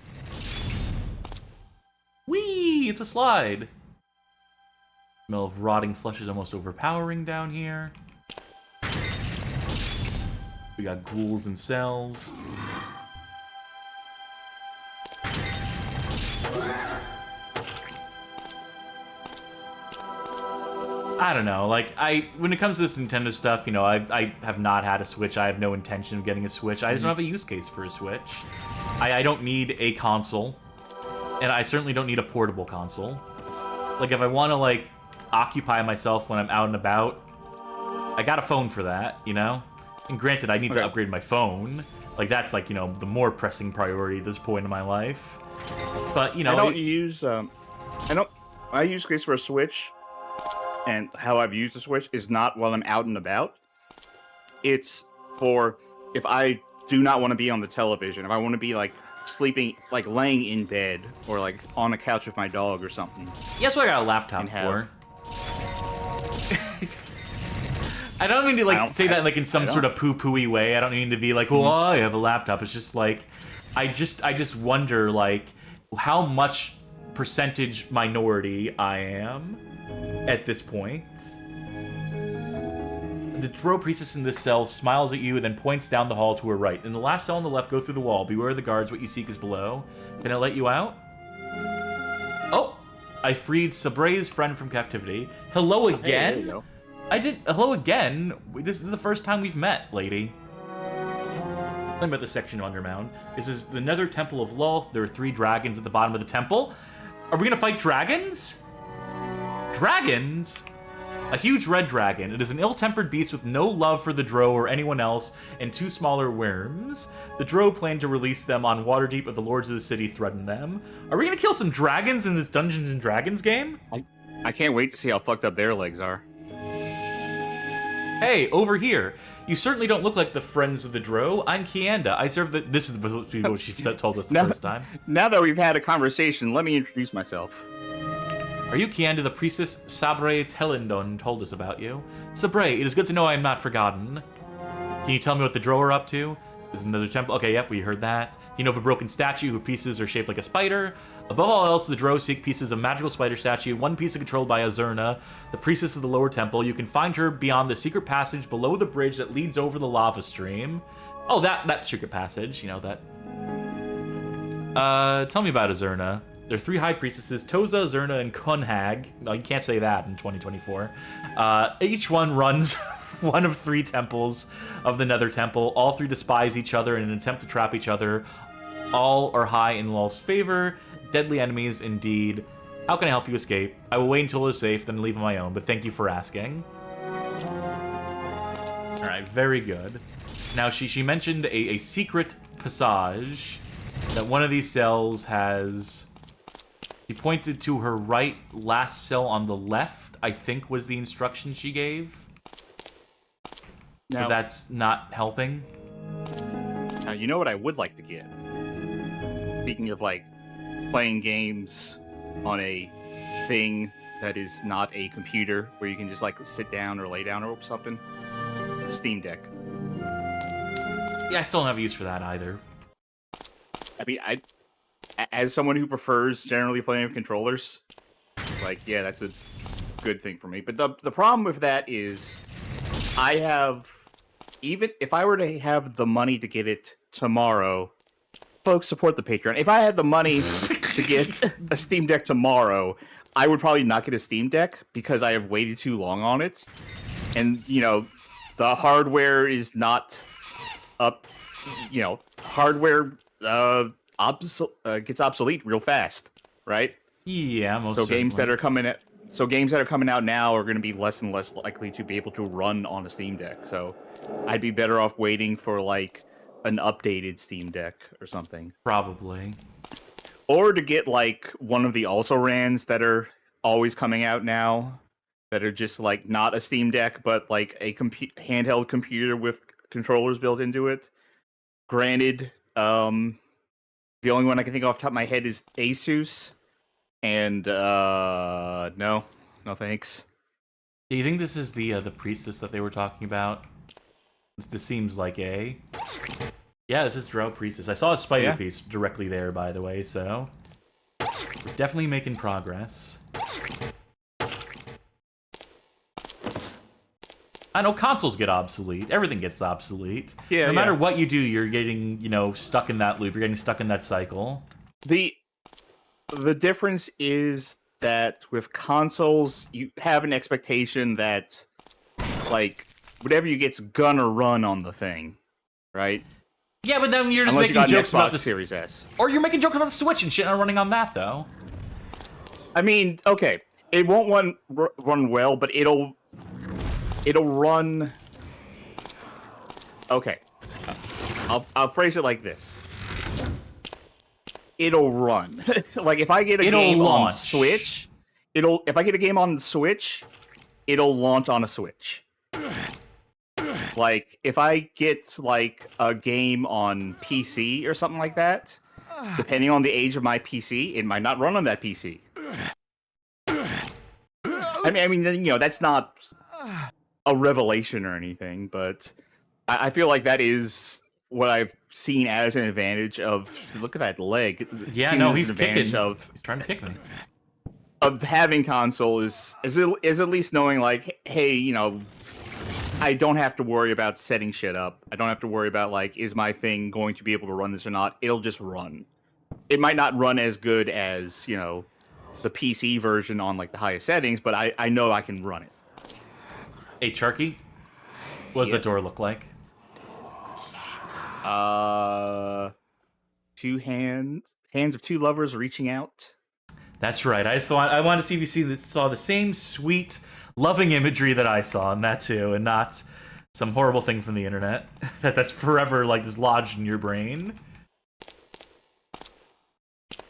S1: Whee! It's a slide. Smell of rotting flesh is almost overpowering down here. We got ghouls and cells. I don't know, like, when it comes to this Nintendo stuff, you know, I have not had a Switch. I have no intention of getting a Switch. I just don't have a use case for a Switch. I don't need a console, and I certainly don't need a portable console. Like, if I want to, like, occupy myself when I'm out and about, I got a phone for that, you know? And granted, I need to upgrade my phone. Like, that's, like, you know, the more pressing priority at this point in my life. But, you know...
S2: I use case for a Switch, and how I've used the Switch is not while I'm out and about. It's for if I do not want to be on the television, if I want to be, like, sleeping, like, laying in bed, or, like, on a couch with my dog or something.
S1: Yeah, that's what I got a laptop for. I don't mean to, like, say that, like, in some sort of poo-pooey way. I don't mean to be like, well, I have a laptop. It's just, like, I just wonder, like, how much percentage minority I am at this point. The Drow priestess in this cell smiles at you and then points down the hall to her right. In the last cell on the left, go through the wall. Beware of the guards. What you seek is below. Can I let you out? Oh! I freed Sabray's friend from captivity. Hello again? Hey, there you go. Hello again? This is the first time we've met, lady. Talking about this section of Undermountain. This is the Nether Temple of Lolth. There are 3 dragons at the bottom of the temple. Are we gonna fight dragons? Dragons? A huge red dragon. It is an ill-tempered beast with no love for the Drow or anyone else, and 2 smaller worms. The Drow plan to release them on Waterdeep, but the lords of the city threaten them. Are we gonna kill some dragons in this Dungeons and Dragons game?
S2: I can't wait to see how fucked up their legs are.
S1: Hey, over here. You certainly don't look like the friends of the Drow. I'm Kianda. I serve the... This is what she told us the first time.
S2: Now that we've had a conversation, let me introduce myself.
S1: Are you Kianda, the priestess Sabray Telendon told us about you? Sabray, it is good to know I am not forgotten. Can you tell me what the Drow are up to? This is another temple. Okay, yep, we heard that. You know of a broken statue whose pieces are shaped like a spider. Above all else, the Drow seek pieces of magical spider statue. One piece is controlled by Azurna, the priestess of the lower temple. You can find her beyond the secret passage below the bridge that leads over the lava stream. Oh, that secret passage, you know, that... Tell me about Azurna. there are 3 high priestesses, Toza, Zerna, and Kunhag. No, you can't say that in 2024. Each one runs one of 3 temples of the Nether Temple. All 3 despise each other in an attempt to trap each other. All are high in Lol's favor. Deadly enemies indeed. How can I help you escape? I will wait until it is safe, then leave on my own, but thank you for asking. Alright, very good. Now, she mentioned a secret passage that one of these cells has... She pointed to her right, last cell on the left, I think was the instruction she gave.
S2: Now,
S1: but that's not helping.
S2: Now, you know what I would like to get? Speaking of, like, playing games on a thing that is not a computer, where you can just, like, sit down or lay down or something. The Steam Deck.
S1: Yeah, I still don't have use for that either.
S2: I mean, as someone who prefers generally playing with controllers, like, yeah, that's a good thing for me. But the problem with that is, I have, even if I were to have the money to get it tomorrow, folks, support the Patreon. If I had the money to get a Steam Deck tomorrow, I would probably not get a Steam Deck because I have waited too long on it. And, you know, the hardware is not up, you know, hardware gets obsolete real fast, right?
S1: Yeah, most
S2: so
S1: certainly.
S2: games that are coming out now are going to be less and less likely to be able to run on a Steam Deck. So I'd be better off waiting for like an updated Steam Deck or something.
S1: Probably.
S2: Or to get like one of the also-rans that are always coming out now that are just like not a Steam Deck but like a handheld computer with controllers built into it. Granted, the only one I can think off the top of my head is Asus, and no thanks.
S1: Do you think this is the priestess that they were talking about? This seems like a... Yeah, this is Drow priestess. I saw a spider piece directly there, by the way, so... We're definitely making progress. I know consoles get obsolete. Everything gets obsolete.
S2: Yeah,
S1: no matter what you do, you're getting, you know, stuck in that loop. You're getting stuck in that cycle.
S2: The difference is that with consoles, you have an expectation that, like, whatever you get's gonna run on the thing, right?
S1: Yeah, but then you're just
S2: Unless
S1: making
S2: you got
S1: jokes
S2: an Xbox
S1: about the
S2: Series S.
S1: Or you're making jokes about the Switch and shit not running on that, though.
S2: I mean, okay, it won't run well, but it'll run. Okay, I'll phrase it like this. It'll run. Like if I get a game on Switch, if I get a game on the Switch, it'll launch on a Switch. Like if I get like a game on PC or something like that, depending on the age of my PC, it might not run on that PC. I mean, you know, that's not a revelation or anything, but I feel like that is what I've seen as an advantage of. Look at that leg.
S1: Yeah, no, he's kicking. He's trying to kick me.
S2: Of having console is at least knowing like, hey, you know, I don't have to worry about setting shit up. I don't have to worry about like, is my thing going to be able to run this or not? It'll just run. It might not run as good as, you know, the PC version on like the highest settings, but I know I can run it.
S1: Hey, Charkie, what does that door look like?
S2: Two hands of two lovers reaching out.
S1: That's right. I want to see if you saw the same sweet, loving imagery that I saw, and that too, and not some horrible thing from the internet that's forever like dislodged in your brain.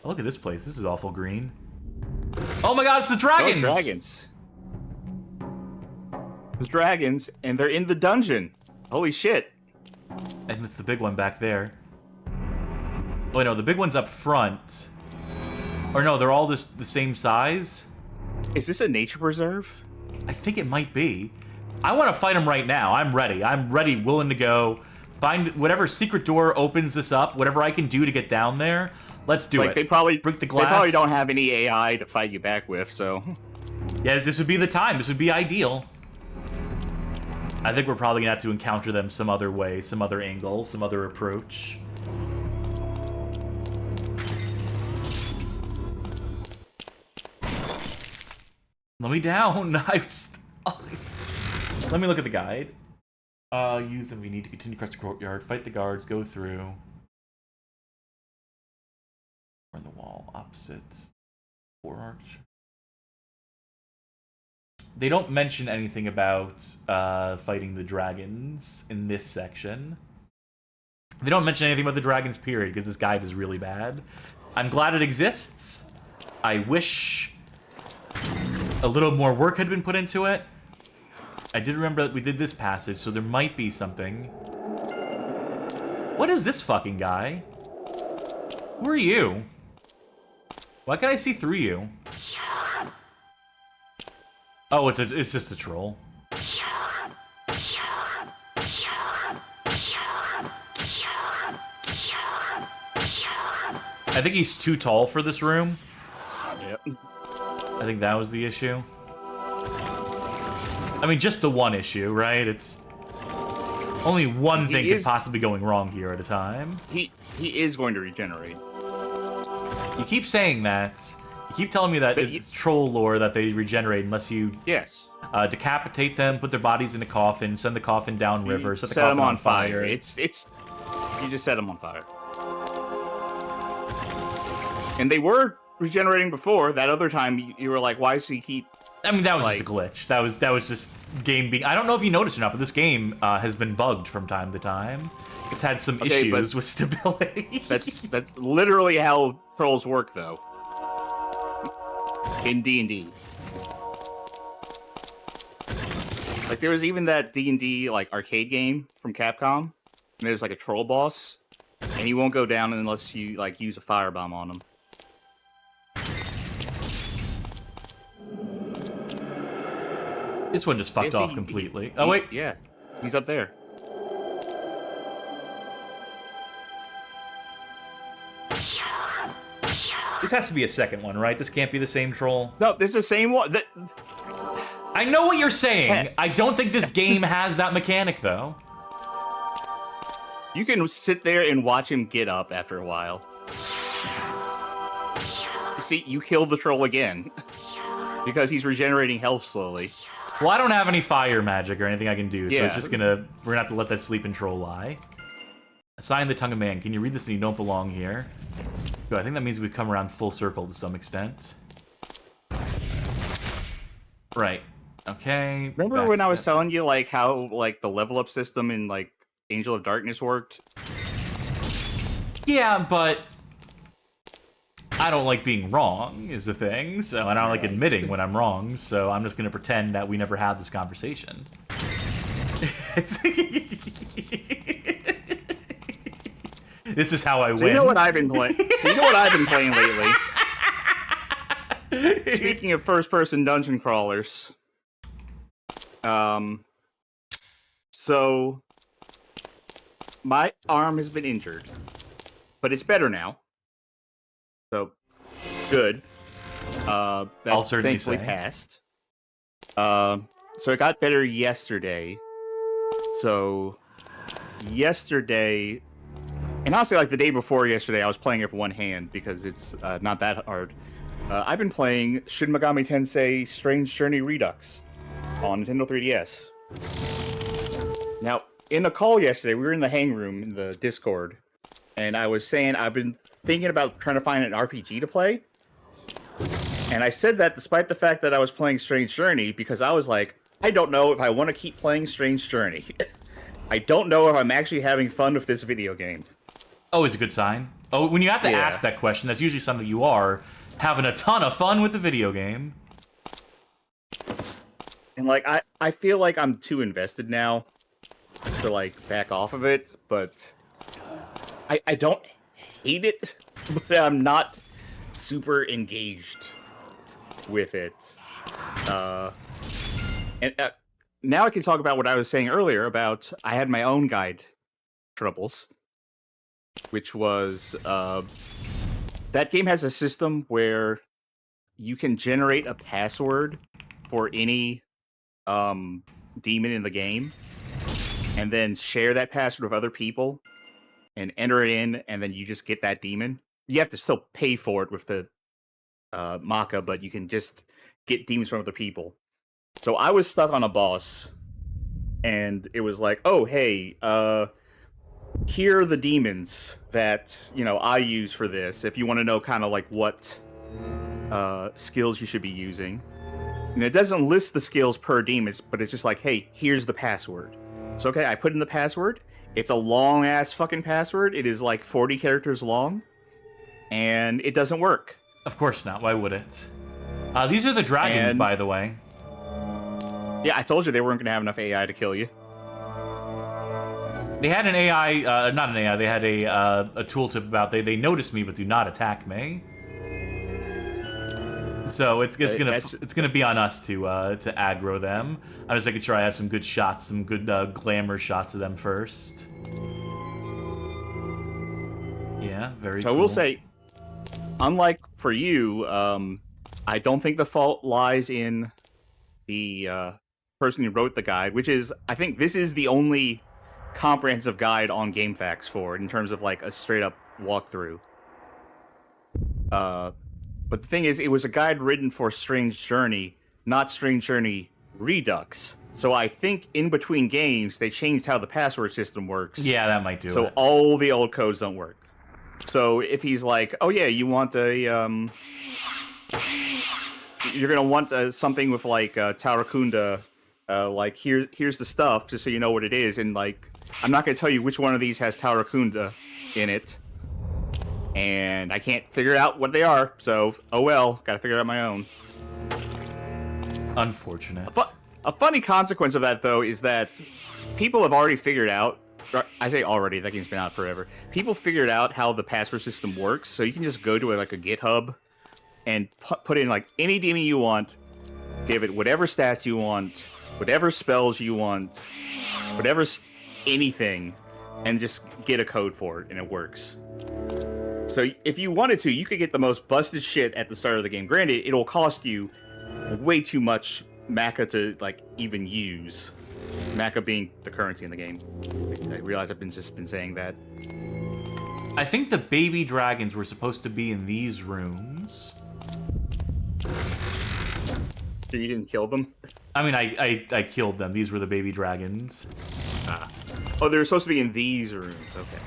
S1: Oh, look at this place. This is awful green. Oh my God! It's the dragons.
S2: Oh, dragons. The dragons, and they're in the dungeon. Holy shit!
S1: And it's the big one back there. Oh no, the big one's up front. Or no, they're all just the same size.
S2: Is this a nature preserve?
S1: I think it might be. I want to fight them right now. I'm ready. I'm ready, willing to go. Find whatever secret door opens this up. Whatever I can do to get down there. Let's do it.
S2: They probably
S1: break the glass.
S2: They probably don't have any AI to fight you back with, so.
S1: Yes, this would be the time. This would be ideal. I think we're probably gonna have to encounter them some other way, some other angle, some other approach. Let me down. Let me look at the guide. Use them. We need to continue across the courtyard. Fight the guards. Go through. On the wall. Opposites. Arch. They don't mention anything about fighting the dragons in this section. They don't mention anything about the dragons, period, because this guide is really bad. I'm glad it exists. I wish a little more work had been put into it. I did remember that we did this passage, so there might be something. What is this fucking guy? Who are you? Why can I see through you? Oh, it's just a troll. I think he's too tall for this room.
S2: Yep.
S1: I think that was the issue. I mean, just the one issue, right? It's only one thing could possibly going wrong here at a time.
S2: He is going to regenerate.
S1: You keep saying that. You keep telling me that it's troll lore that they regenerate unless you decapitate them, put their bodies in a coffin, send the coffin down river, set the coffin
S2: them
S1: on fire.
S2: It's you just set them on fire. And they were regenerating before. That other time, you were like, "Why does he keep?"
S1: I mean, that was just a glitch. That was just game being. I don't know if you noticed or not, but this game has been bugged from time to time. It's had some issues with stability.
S2: That's literally how trolls work, though. In D&D. Like, there was even that D&D, like, arcade game from Capcom. And there's, like, a troll boss. And he won't go down unless you, like, use a firebomb on him.
S1: This one just fucked off completely. Oh, wait.
S2: Yeah. He's up there.
S1: This has to be a second one, right? This can't be the same troll.
S2: No, this is the same one.
S1: I know what you're saying. I don't think this game has that mechanic, though.
S2: You can sit there and watch him get up after a while. See, you killed the troll again. Because he's regenerating health slowly.
S1: Well, I don't have any fire magic or anything I can do, so it's just we're gonna have to let that sleeping troll lie. Assign the tongue of man. Can you read this and you don't belong here? Good, I think that means we've come around full circle to some extent. Right. Okay.
S2: Remember when I was telling you, like, how, like, the level up system in, like, Angel of Darkness worked?
S1: Yeah, but I don't like being wrong, is the thing, so I don't like admitting when I'm wrong, so I'm just gonna pretend that we never had this conversation. This is how I win.
S2: So you know what I've been playing? Lately? Speaking of first-person dungeon crawlers, so my arm has been injured, but it's better now. So good.
S1: I'll certainly
S2: thankfully
S1: say.
S2: passed. So it got better yesterday. So yesterday. And honestly, like the day before yesterday, I was playing it with one hand because it's not that hard. I've been playing Shin Megami Tensei Strange Journey Redux on Nintendo 3DS. Now, in a call yesterday, we were in the hang room in the Discord, and I was saying I've been thinking about trying to find an RPG to play. And I said that despite the fact that I was playing Strange Journey, because I was like, I don't know if I want to keep playing Strange Journey. I don't know if I'm actually having fun with this video game.
S1: Always a good sign. Oh, when you have to ask that question, that's usually something you are having a ton of fun with the video game.
S2: And, like, I feel like I'm too invested now to, like, back off of it, but I don't hate it, but I'm not super engaged with it. And now I can talk about what I was saying earlier about I had my own guide troubles, which was that game has a system where you can generate a password for any demon in the game, and then share that password with other people, and enter it in, and then you just get that demon. You have to still pay for it with the Maka, but you can just get demons from other people. So I was stuck on a boss, and it was like, oh, hey, here are the demons that, I use for this, if you want to know kind of like what skills you should be using. And it doesn't list the skills per demons, but it's just like, hey, here's the password. So, okay, I put in the password. It's a long-ass fucking password. It is like 40 characters long, and it doesn't work.
S1: Of course not. Why would it? These are the dragons, by the way.
S2: Yeah, I told you they weren't going to have enough AI to kill you.
S1: They had an AI, not an AI, they had a tooltip about they notice me but do not attack me. So it's gonna be on us to aggro them. I'm just making sure I have some good shots, some good glamour shots of them first. Yeah, very cool.
S2: I will say, unlike for you, I don't think the fault lies in the person who wrote the guide, which is, I think this is the only comprehensive guide on GameFAQs for it in terms of like a straight up walkthrough. But the thing is, it was a guide written for Strange Journey, not Strange Journey Redux. So I think in between games, they changed how the password system works.
S1: Yeah, that might do it.
S2: So all the old codes don't work. So if he's like, oh yeah, you want a, you're gonna want something with like Tarakunda, like here's the stuff, just so you know what it is, and like, I'm not gonna tell you which one of these has Tarakunda in it. And I can't figure out what they are, so oh well, gotta figure it out my own.
S1: Unfortunate.
S2: A funny consequence of that, though, is that people have already figured out, I say already, that game's been out forever, people figured out how the password system works, so you can just go to like a GitHub and put in like any demon you want, give it whatever stats you want, whatever spells you want, whatever anything, and just get a code for it, and it works. So if you wanted to, you could get the most busted shit at the start of the game. Granted, it'll cost you way too much Maka to like even use. Maka being the currency in the game. I realize I've just been saying that.
S1: I think the baby dragons were supposed to be in these rooms.
S2: So you didn't kill them?
S1: I mean, I killed them. These were the baby dragons.
S2: Oh, they were supposed to be in these rooms. Okay.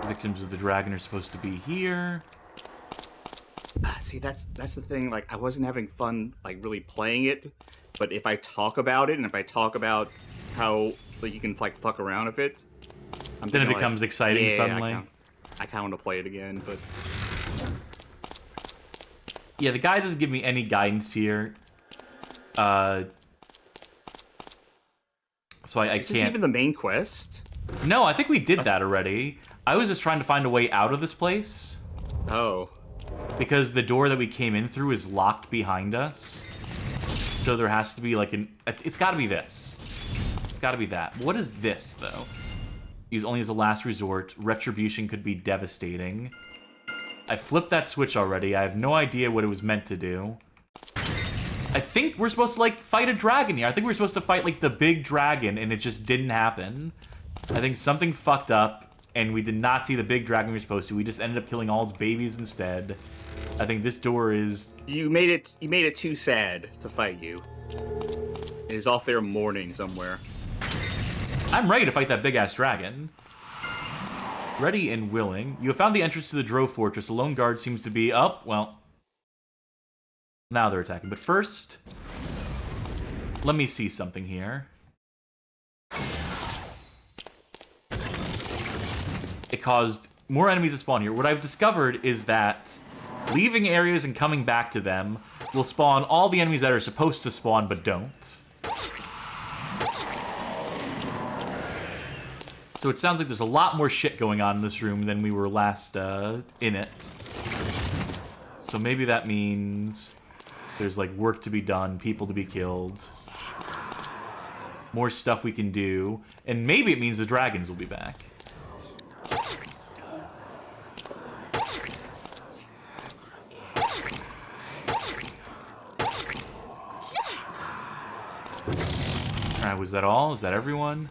S1: Victims of the dragon are supposed to be here.
S2: See, that's the thing. Like, I wasn't having fun, like, really playing it. But if I talk about it, and if I talk about how like you can like fuck around with it,
S1: then it becomes exciting suddenly.
S2: I kind of want to play it again, but
S1: yeah, the guy doesn't give me any guidance here. So I can't.
S2: Is this even the main quest?
S1: No, I think we did that already. I was just trying to find a way out of this place.
S2: Oh.
S1: Because the door that we came in through is locked behind us. So there has to be like an... It's gotta be this. It's gotta be that. What is this, though? Use only as a last resort. Retribution could be devastating. I flipped that switch already. I have no idea what it was meant to do. I think we're supposed to, like, fight a dragon here. I think we were supposed to fight, like, the big dragon, and it just didn't happen. I think something fucked up. And we did not see the big dragon we were supposed to. We just ended up killing all its babies instead. I think this door is...
S2: You made it too sad to fight you. It is off there mourning somewhere.
S1: I'm ready to fight that big-ass dragon. Ready and willing. You have found the entrance to the Drow fortress. The lone guard seems to be up. Well, now they're attacking. But first, let me see something here. It caused more enemies to spawn here. What I've discovered is that leaving areas and coming back to them will spawn all the enemies that are supposed to spawn but don't. So it sounds like there's a lot more shit going on in this room than we were last in it. So maybe that means there's like work to be done, people to be killed, more stuff we can do, and maybe it means the dragons will be back. Alright, was that all? Is that everyone?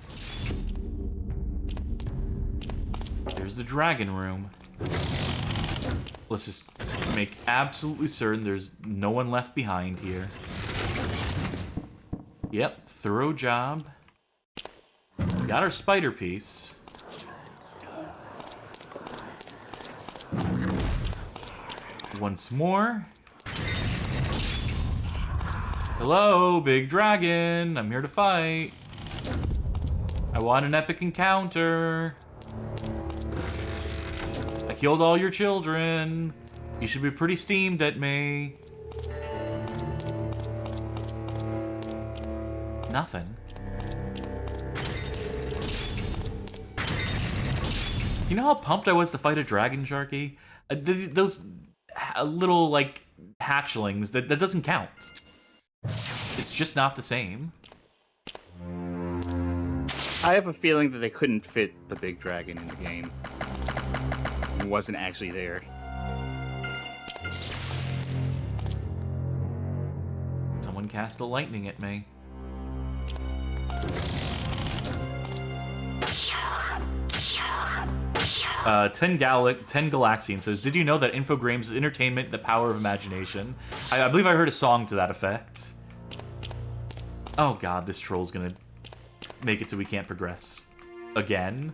S1: There's the dragon room. Let's just Make absolutely certain there's no one left behind here. Yep, thorough job. We got our spider piece. Once more. Hello, big dragon. I'm here to fight. I want an epic encounter. I killed all your children. You should be pretty steamed at me. Nothing. You know how pumped I was to fight a dragon, Charkie? Those little, like, hatchlings, that doesn't count. It's just not the same.
S2: I have a feeling that they couldn't fit the big dragon in the game. It wasn't actually there.
S1: Someone cast a lightning at me. Ten Galaxian says, did you know that Infogrames is entertainment, the power of imagination? I believe I heard a song to that effect. Oh god, this troll's gonna make it so we can't progress. Again?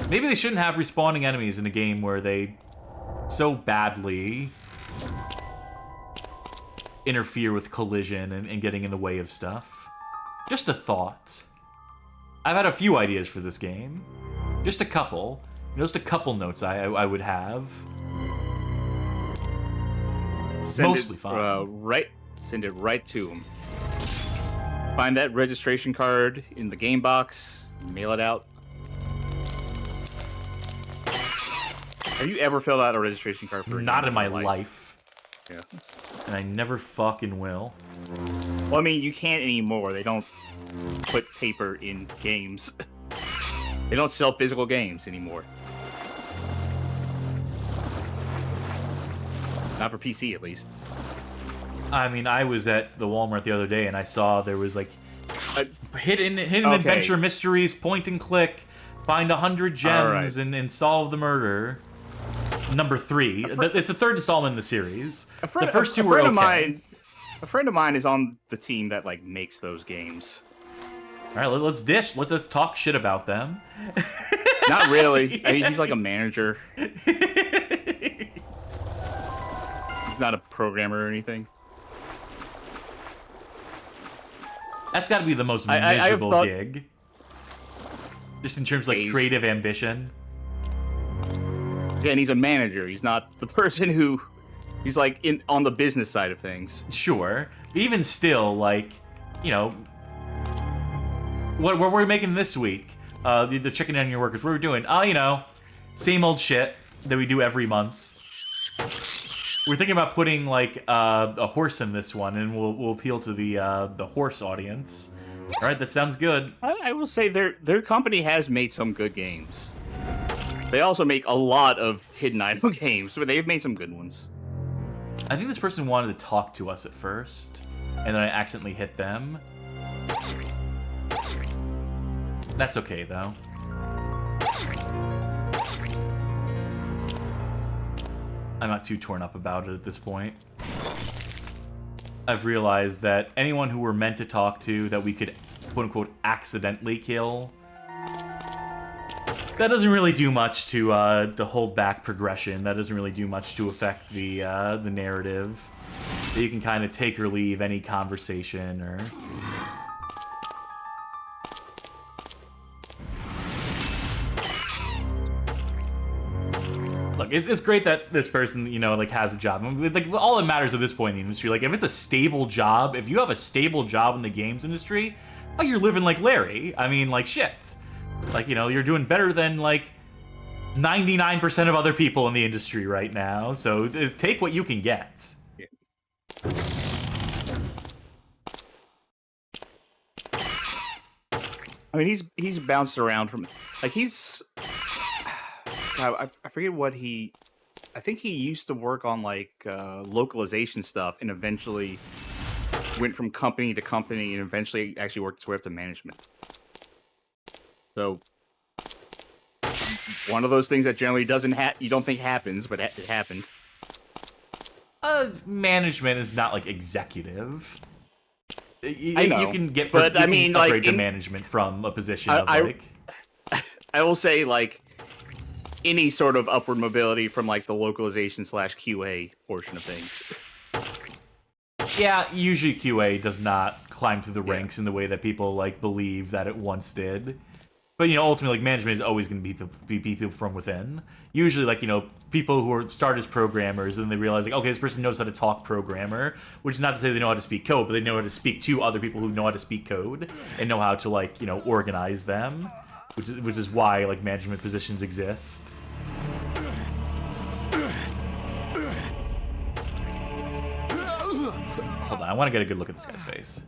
S1: Maybe they shouldn't have respawning enemies in a game where they so badly interfere with collision and getting in the way of stuff. Just a thought. I've had a few ideas for this game. Just a couple. Just a couple notes I would have. Mostly fine.
S2: Send it right to him. Find that registration card in the game box. Mail it out. Have you ever filled out a registration card for a
S1: Not
S2: game
S1: in my life.
S2: Yeah.
S1: And I never fucking will.
S2: Well, I mean, you can't anymore. They don't put paper in games. They don't sell physical games anymore. Not for PC, at least.
S1: I mean, I was at the Walmart the other day and I saw there was like hidden
S2: Okay.
S1: adventure mysteries, point and click, find 100 gems
S2: Alright.
S1: and solve the murder. Number 3. It's the third installment in the series. The first two were okay.
S2: A friend of mine is on the team that like makes those games.
S1: All right, let's dish. Let's talk shit about them.
S2: Not really. I mean, he's like a manager. He's not a programmer or anything.
S1: That's got to be the most
S2: I
S1: miserable gig. Just in terms of like
S2: Days.
S1: creative ambition.
S2: Yeah, and he's a manager. He's not the person who. He's like on the business side of things.
S1: Sure, but even still, like, you know, what we're making this week, the chicken and your workers. What we're doing? You know, same old shit that we do every month. We're thinking about putting like a horse in this one, and we'll appeal to the horse audience. All right, that sounds good.
S2: I will say their company has made some good games. They also make a lot of hidden item games, but they've made some good ones.
S1: I think this person wanted to talk to us at first, and then I accidentally hit them. That's okay, though. I'm not too torn up about it at this point. I've realized that anyone who we're meant to talk to that we could, quote-unquote, accidentally kill, that doesn't really do much to hold back progression. That doesn't really do much to affect the narrative. You can kind of take or leave any conversation or... Look, it's great that this person, you know, like, has a job. I mean, like, all that matters at this point in the industry, like, if it's a stable job, if you have a stable job in the games industry, oh, you're living like Larry. I mean, like, shit. Like, you know, you're doing better than, like, 99% of other people in the industry right now. So take what you can get.
S2: Yeah. I mean, he's bounced around from, like, he's... God, I forget what he... I think he used to work on, like, localization stuff and eventually went from company to company and eventually actually worked his way up to management. So, One of those things that generally you don't think happens, but it happened.
S1: Management is not like executive.
S2: I know,
S1: you can get,
S2: but
S1: you
S2: I
S1: can
S2: mean,
S1: upgrade
S2: like
S1: to management from a position of
S2: I will say like any sort of upward mobility from like the localization / QA portion of things.
S1: Yeah, usually QA does not climb through the ranks in the way that people like believe that it once did. But, you know, ultimately, like, management is always going to be people from within. Usually, like, you know, people who start as programmers and they realize, like, okay, this person knows how to talk programmer, which is not to say they know how to speak code, but they know how to speak to other people who know how to speak code and know how to, like, you know, organize them, which is why, like, management positions exist. Hold on, I want to get a good look at this guy's face.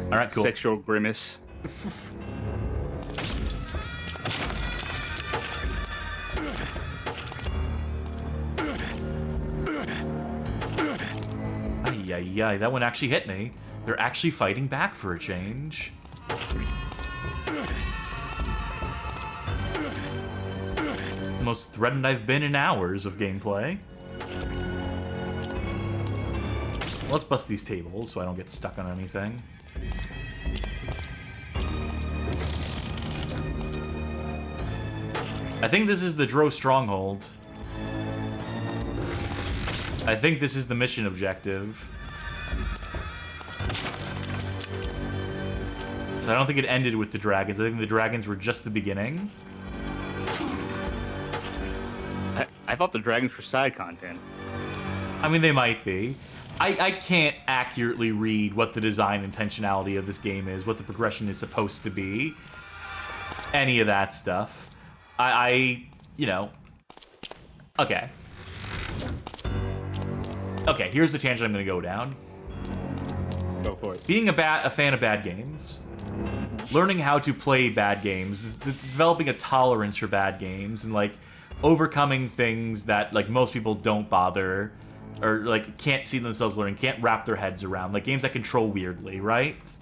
S1: All right, cool.
S2: Sexual grimace.
S1: Ay, that one actually hit me. They're actually fighting back for a change. It's the most threatened I've been in hours of gameplay. Let's bust these tables so I don't get stuck on anything. I think this is the Drow Stronghold. I think this is the mission objective. So I don't think it ended with the dragons. I think the dragons were just the beginning.
S2: I thought the dragons were side content.
S1: I mean, they might be. I can't accurately read what the design intentionality of this game is, what the progression is supposed to be. Any of that stuff. You know... Okay. Okay, here's the tangent I'm going to go down.
S2: Go for it.
S1: Being a fan of bad games, learning how to play bad games, developing a tolerance for bad games, and, like, overcoming things that, like, most people don't bother, or, like, can't see themselves learning, can't wrap their heads around, like, games that control weirdly, right?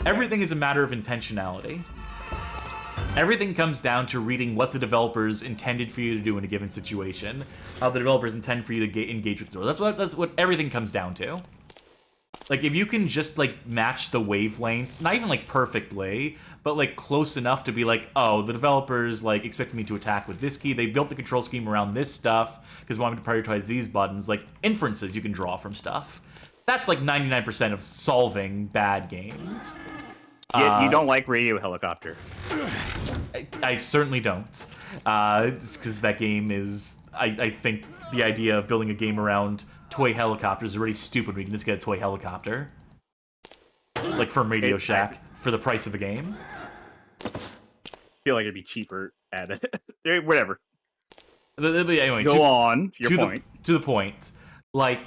S1: Everything is a matter of intentionality. Everything comes down to reading what the developers intended for you to do in a given situation, how the developers intend for you to engage with the story. That's what everything comes down to. Like, if you can just, like, match the wavelength, not even, like, perfectly, but, like, close enough to be like, oh, the developers, like, expected me to attack with this key, they built the control scheme around this stuff, because they want me to prioritize these buttons, like, inferences you can draw from stuff. That's, like, 99% of solving bad games.
S2: You don't like Radio Helicopter.
S1: I certainly don't. Because that game is... I think the idea of building a game around toy helicopters is already stupid. We can just get a toy helicopter. Like from Radio Shack, for the price of a game.
S2: I feel like it'd be cheaper at it. Whatever.
S1: Anyway,
S2: Go on, your point.
S1: To the point. Like...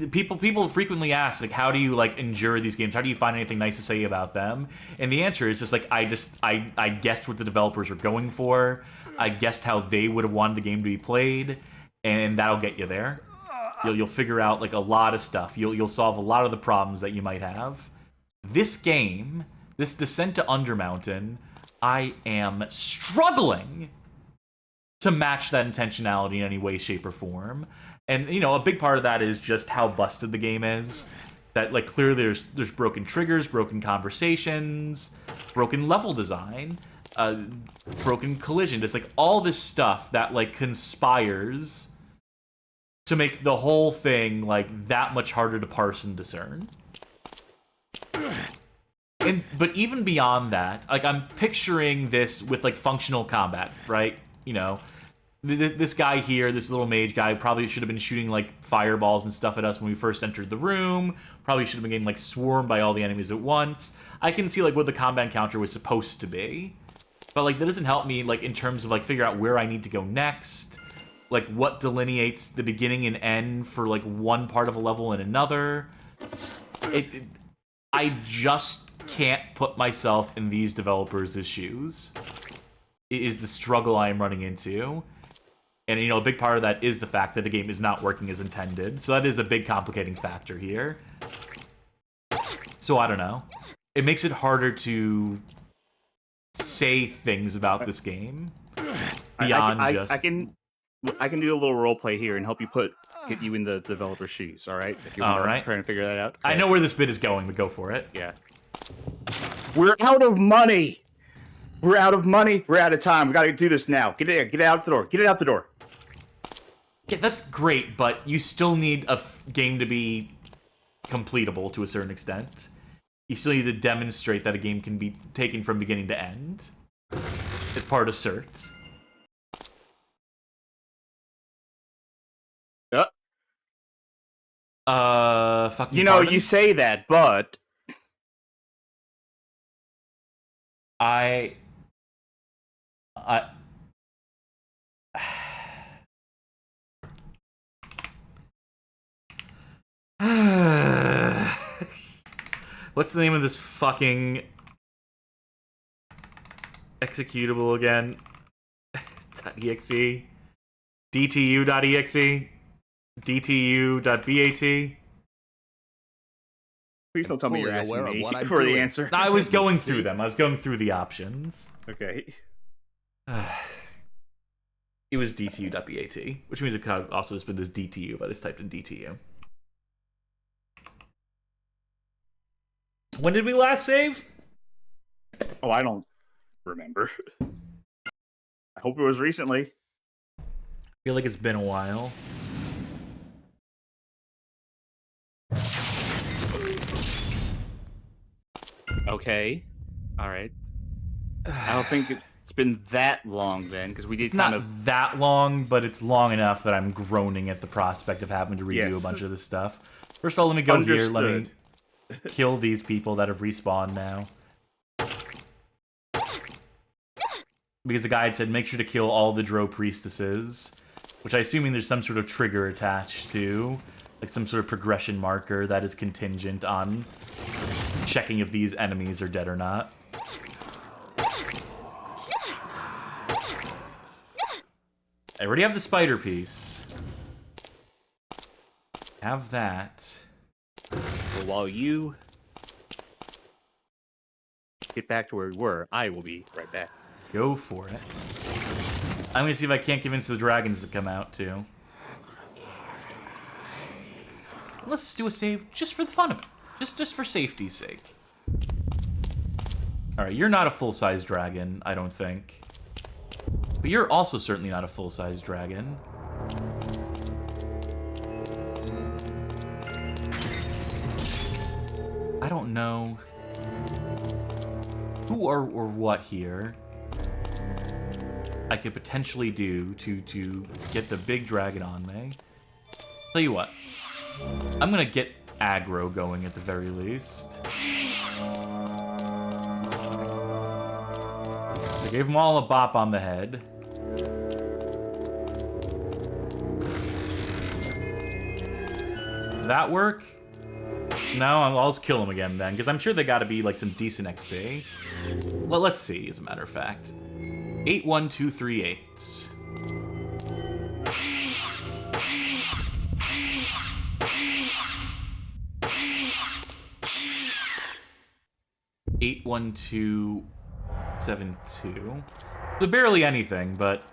S1: People frequently ask, like, how do you, like, endure these games? How do you find anything nice to say about them? And the answer is just, like, I guessed what the developers were going for. I guessed how they would have wanted the game to be played, and that'll get you there. You'll figure out, like, a lot of stuff. You'll solve a lot of the problems that you might have. This game, this Descent to Undermountain, I am struggling to match that intentionality in any way, shape, or form. And, you know, a big part of that is just how busted the game is. That, like, clearly there's broken triggers, broken conversations, broken level design, broken collision. Just, like, all this stuff that, like, conspires to make the whole thing, like, that much harder to parse and discern. But even beyond that, like, I'm picturing this with, like, functional combat, right? You know, this guy here, this little mage guy, probably should have been shooting, like, fireballs and stuff at us when we first entered the room. Probably should have been getting, like, swarmed by all the enemies at once. I can see, like, what the combat encounter was supposed to be. But, like, that doesn't help me, like, in terms of, like, figure out where I need to go next. Like, what delineates the beginning and end for, like, one part of a level and another. I just can't put myself in these developers' shoes. It is the struggle I am running into. And, you know, a big part of that is the fact that the game is not working as intended. So that is a big complicating factor here. So I don't know. it makes it harder to say things about this game beyond just.
S2: I can do a little role play here and help you get you in the developer's shoes. All right, if you want to try and figure that out. Okay.
S1: I know where this bit is going, but go for it.
S2: Yeah. We're out of money. We're out of money. We're out of time. We got to do this now. Get it. Get it out the door. Get it out the door.
S1: Yeah, that's great, but you still need a game to be completable to a certain extent. You still need to demonstrate that a game can be taken from beginning to end. It's part of certs. Fucking.
S2: You know,
S1: pardon?
S2: you say that, but
S1: I what's the name of this fucking executable again? .exe? DTU.exe? DTU.bat?
S2: please don't tell me you're
S4: Fully
S2: asking
S4: aware of
S2: me
S4: what I'm
S2: for the
S4: doing.
S2: answer.
S1: I was going through
S4: See?
S1: them. I was going through the options.
S2: Okay.
S1: It was DTU.bat, which means it could have also just been this DTU, but it's typed in DTU. When did we last save?
S2: Oh, I don't remember. I hope it was recently.
S1: I feel like it's been a while.
S2: Okay. All right. I don't think it's been that long then, because we did
S1: It's
S2: kind
S1: not
S2: of.
S1: that long, but it's long enough that I'm groaning at the prospect of having to redo
S2: Yes.
S1: a bunch of this stuff. First of all, let me go here. Let me
S2: Understood.
S1: kill these people that have respawned now. Because the guy had said, make sure to kill all the Drow priestesses, which I assuming there's some sort of trigger attached to, like some sort of progression marker that is contingent on checking if these enemies are dead or not. I already have the spider piece. Have that.
S2: Well, while you get back to where we were, I will be right back.
S1: Go for it. I'm gonna see if I can't convince the dragons to come out too. Let's just do a save just for the fun of it. Just for safety's sake. Alright, you're not a full-size dragon, I don't think. But you're also certainly not a full-size dragon. I don't know who or what here I could potentially do to get the big dragon on me. Tell you what, I'm gonna get aggro going at the very least. I gave them all a bop on the head. Did that work? No, I'll just kill them again then, because I'm sure they gotta be like some decent XP. Well, let's see, as a matter of fact. 81238. $81272. So barely anything, but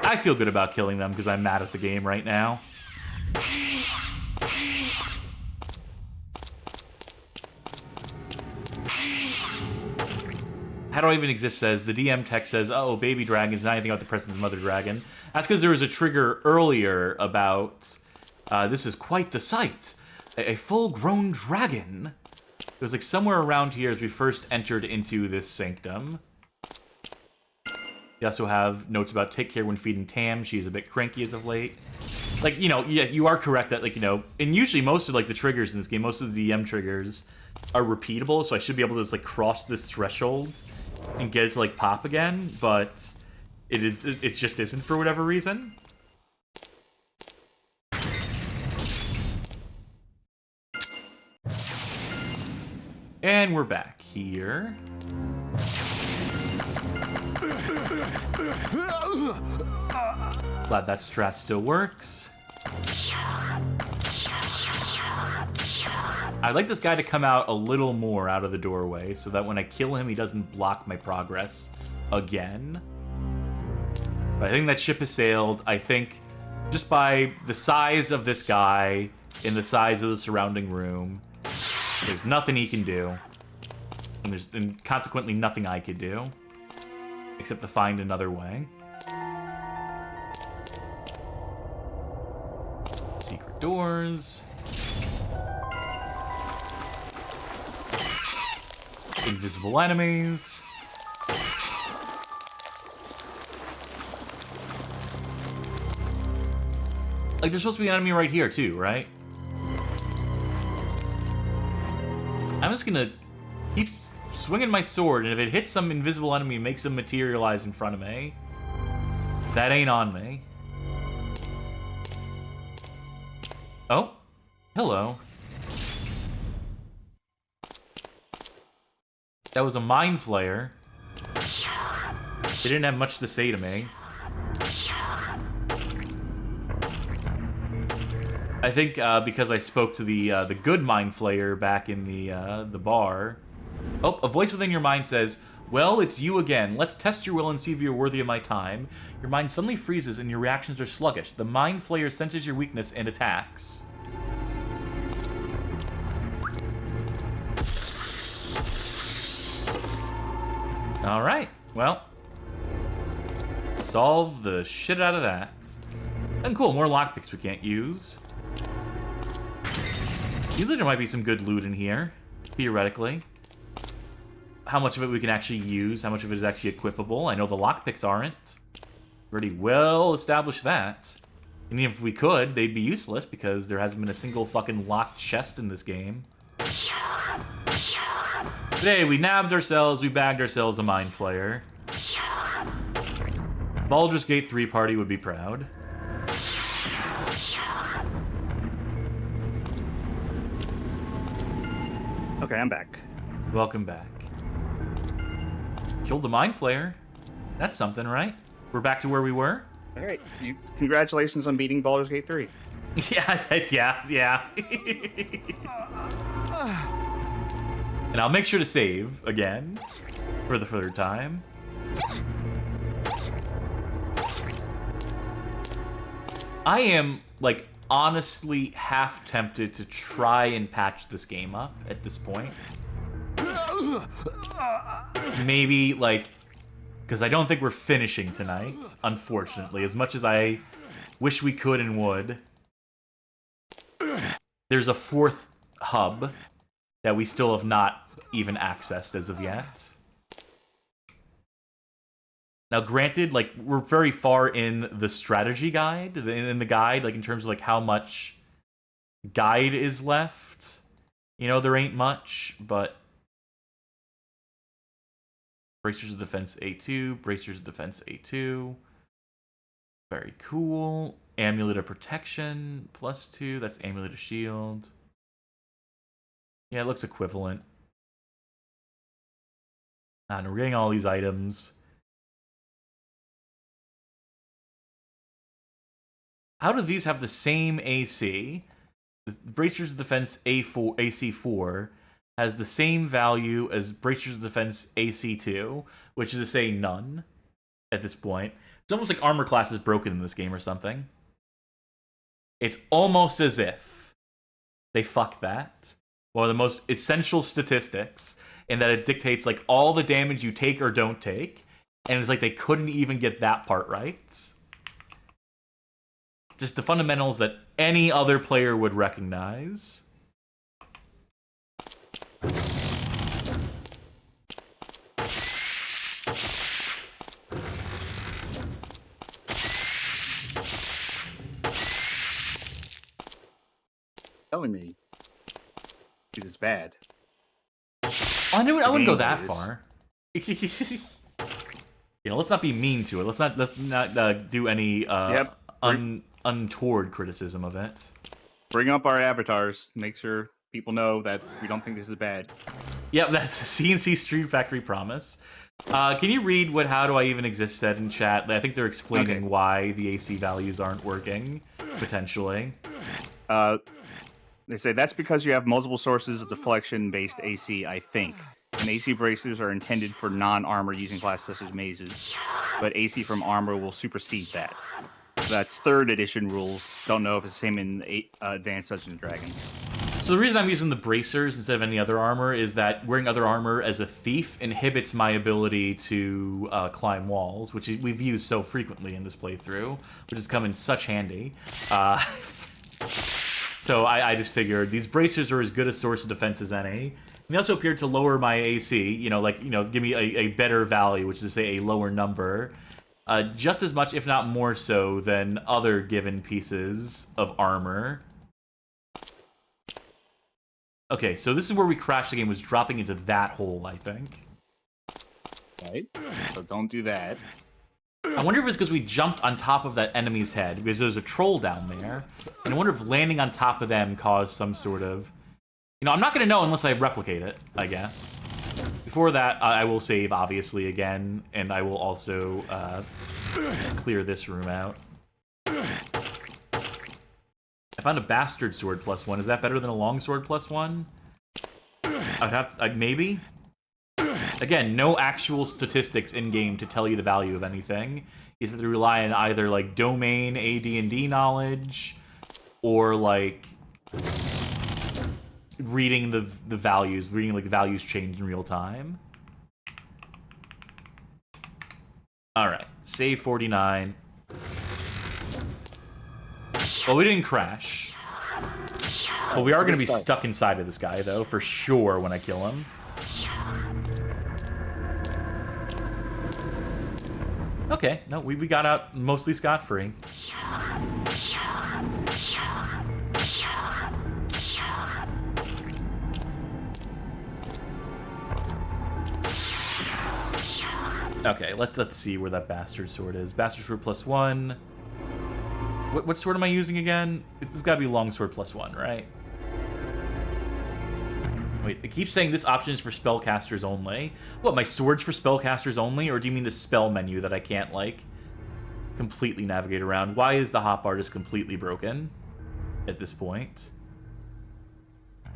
S1: I feel good about killing them because I'm mad at the game right now. How Do I Even Exist says, the DM text says, oh, baby dragons, not anything about the presence of mother dragon. That's because there was a trigger earlier about, this is quite the sight. A full-grown dragon. It was like somewhere around here as we first entered into this sanctum. We also have notes about take care when feeding Tam. She is a bit cranky as of late. Like, you know, yeah, you are correct that, like, you know, and usually most of, like, the triggers in this game, most of the DM triggers are repeatable, so I should be able to just, like, cross this threshold and get it to, like, pop again, but it just isn't for whatever reason. And we're back here. Glad that strat still works. I'd like this guy to come out a little more out of the doorway so that when I kill him, he doesn't block my progress again. But I think that ship has sailed. I think just by the size of this guy and the size of the surrounding room, there's nothing he can do. And consequently nothing I could do. Except to find another way. Secret doors. Invisible enemies. Like, there's supposed to be an enemy right here, too, right? I'm just gonna keep swinging my sword, and if it hits some invisible enemy and makes them materialize in front of me, that ain't on me. Oh, hello. That was a mind flayer. They didn't have much to say to me. I think because I spoke to the good mind flayer back in the bar. Oh, a voice within your mind says, "Well, it's you again. Let's test your will and see if you're worthy of my time." Your mind suddenly freezes and your reactions are sluggish. The mind flayer senses your weakness and attacks. Alright, well. Solve the shit out of that. And cool, more lockpicks we can't use. Usually there might be some good loot in here, theoretically. How much of it we can actually use, how much of it is actually equipable. I know the lockpicks aren't. Already well established that. And even if we could, they'd be useless because there hasn't been a single fucking locked chest in this game. Today, we nabbed ourselves, we bagged ourselves a mind flayer. Baldur's Gate 3 party would be proud.
S2: Okay, I'm back.
S1: Welcome back. Killed the mind flayer. That's something, right? We're back to where we were?
S2: Alright, congratulations on beating Baldur's Gate 3.
S1: yeah. And I'll make sure to save again for the third time. I am, like, honestly half tempted to try and patch this game up at this point. Maybe, like, because I don't think we're finishing tonight, unfortunately, as much as I wish we could and would. There's a fourth hub that we still have not even accessed as of yet. Now, granted, like, we're very far in the strategy guide, in the guide, like, in terms of, like, how much guide is left. You know, there ain't much, but... Bracers of Defense A2, Bracers of Defense A2. Very cool. Amulet of Protection, +2, that's Amulet of Shield. Yeah, it looks equivalent. And we're getting all these items. How do these have the same AC? The Bracers of Defense A4, AC4 has the same value as Bracers of Defense AC2, which is to say none at this point. It's almost like armor class is broken in this game or something. It's almost as if they fucked that. One of the most essential statistics, in that it dictates like all the damage you take or don't take, and it's like they couldn't even get that part right. Just the fundamentals that any other player would recognize.
S2: Telling me because it's bad.
S1: I wouldn't go that far. You know, let's not be mean to it. Let's not do any untoward criticism of it.
S2: Bring up our avatars. Make sure people know that we don't think this is bad.
S1: Yep, that's a CNC Stream Factory promise. Can you read what "How Do I Even Exist" said in chat? I think they're explaining why the AC values aren't working, potentially.
S2: They say that's because you have multiple sources of deflection-based AC, I think. And AC bracers are intended for non-armor using classes such as mazes, but AC from armor will supersede that. That's 3rd edition rules. Don't know if it's the same in Advanced Dungeons and Dragons.
S1: So the reason I'm using the bracers instead of any other armor is that wearing other armor as a thief inhibits my ability to climb walls, which we've used so frequently in this playthrough, which has come in such handy. So I just figured these bracers are as good a source of defense as any. And they also appeared to lower my AC, give me a better value, which is to say a lower number. Just as much, if not more so, than other given pieces of armor. Okay, so this is where we crashed the game, was dropping into that hole, I think.
S2: Right? So don't do that.
S1: I wonder if it's because we jumped on top of that enemy's head, because there's a troll down there. And I wonder if landing on top of them caused some sort of... I'm not going to know unless I replicate it, I guess. Before that, I will save, obviously, again, and I will also clear this room out. I found a bastard sword +1. Is that better than a longsword +1? I'd have to, maybe? Again, no actual statistics in-game to tell you the value of anything. You have to rely on either, like, domain AD&D knowledge, or, like... reading the values, the values change in real time. Alright, save 49. Well, we didn't crash. But we are going to be stuck inside of this guy, though, for sure, when I kill him. Okay, no, we got out mostly scot-free. Okay, let's see where that bastard sword is. Bastard sword +1. What sword am I using again? It's got to be longsword +1, right? Wait, it keeps saying this option is for spellcasters only. What, my sword's for spellcasters only? Or do you mean the spell menu that I can't, like, completely navigate around? Why is the hotbar just completely broken at this point?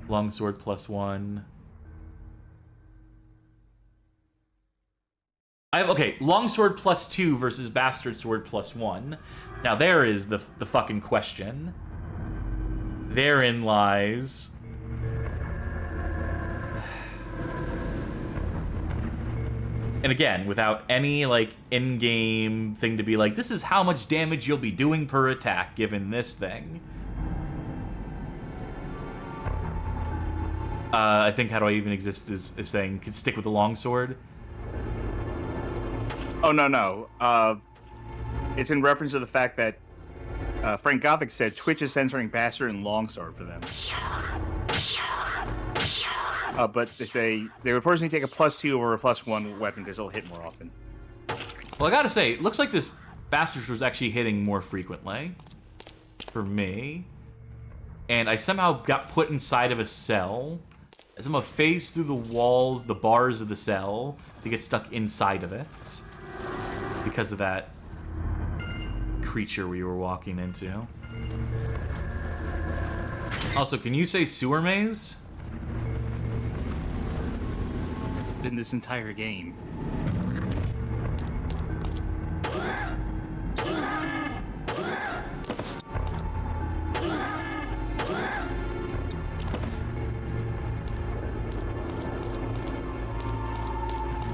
S1: Longsword +1. Okay, longsword +2 versus bastard sword +1. Now there is the fucking question. Therein lies... And again, without any, like, in-game thing to be like, this is how much damage you'll be doing per attack, given this thing. I think How Do I Even Exist is saying, could stick with the longsword.
S2: Oh, no. It's in reference to the fact that Frank Gothic said Twitch is censoring Bastard and Longsword for them. But they say they would personally take a +2 over a +1 weapon because it'll hit more often.
S1: Well, I gotta say, it looks like this Bastard was actually hitting more frequently. For me. And I somehow got put inside of a cell. I somehow phased through the walls, the bars of the cell, to get stuck inside of it. Because of that creature we were walking into. Also, can you say sewer maze?
S2: It's been this entire game.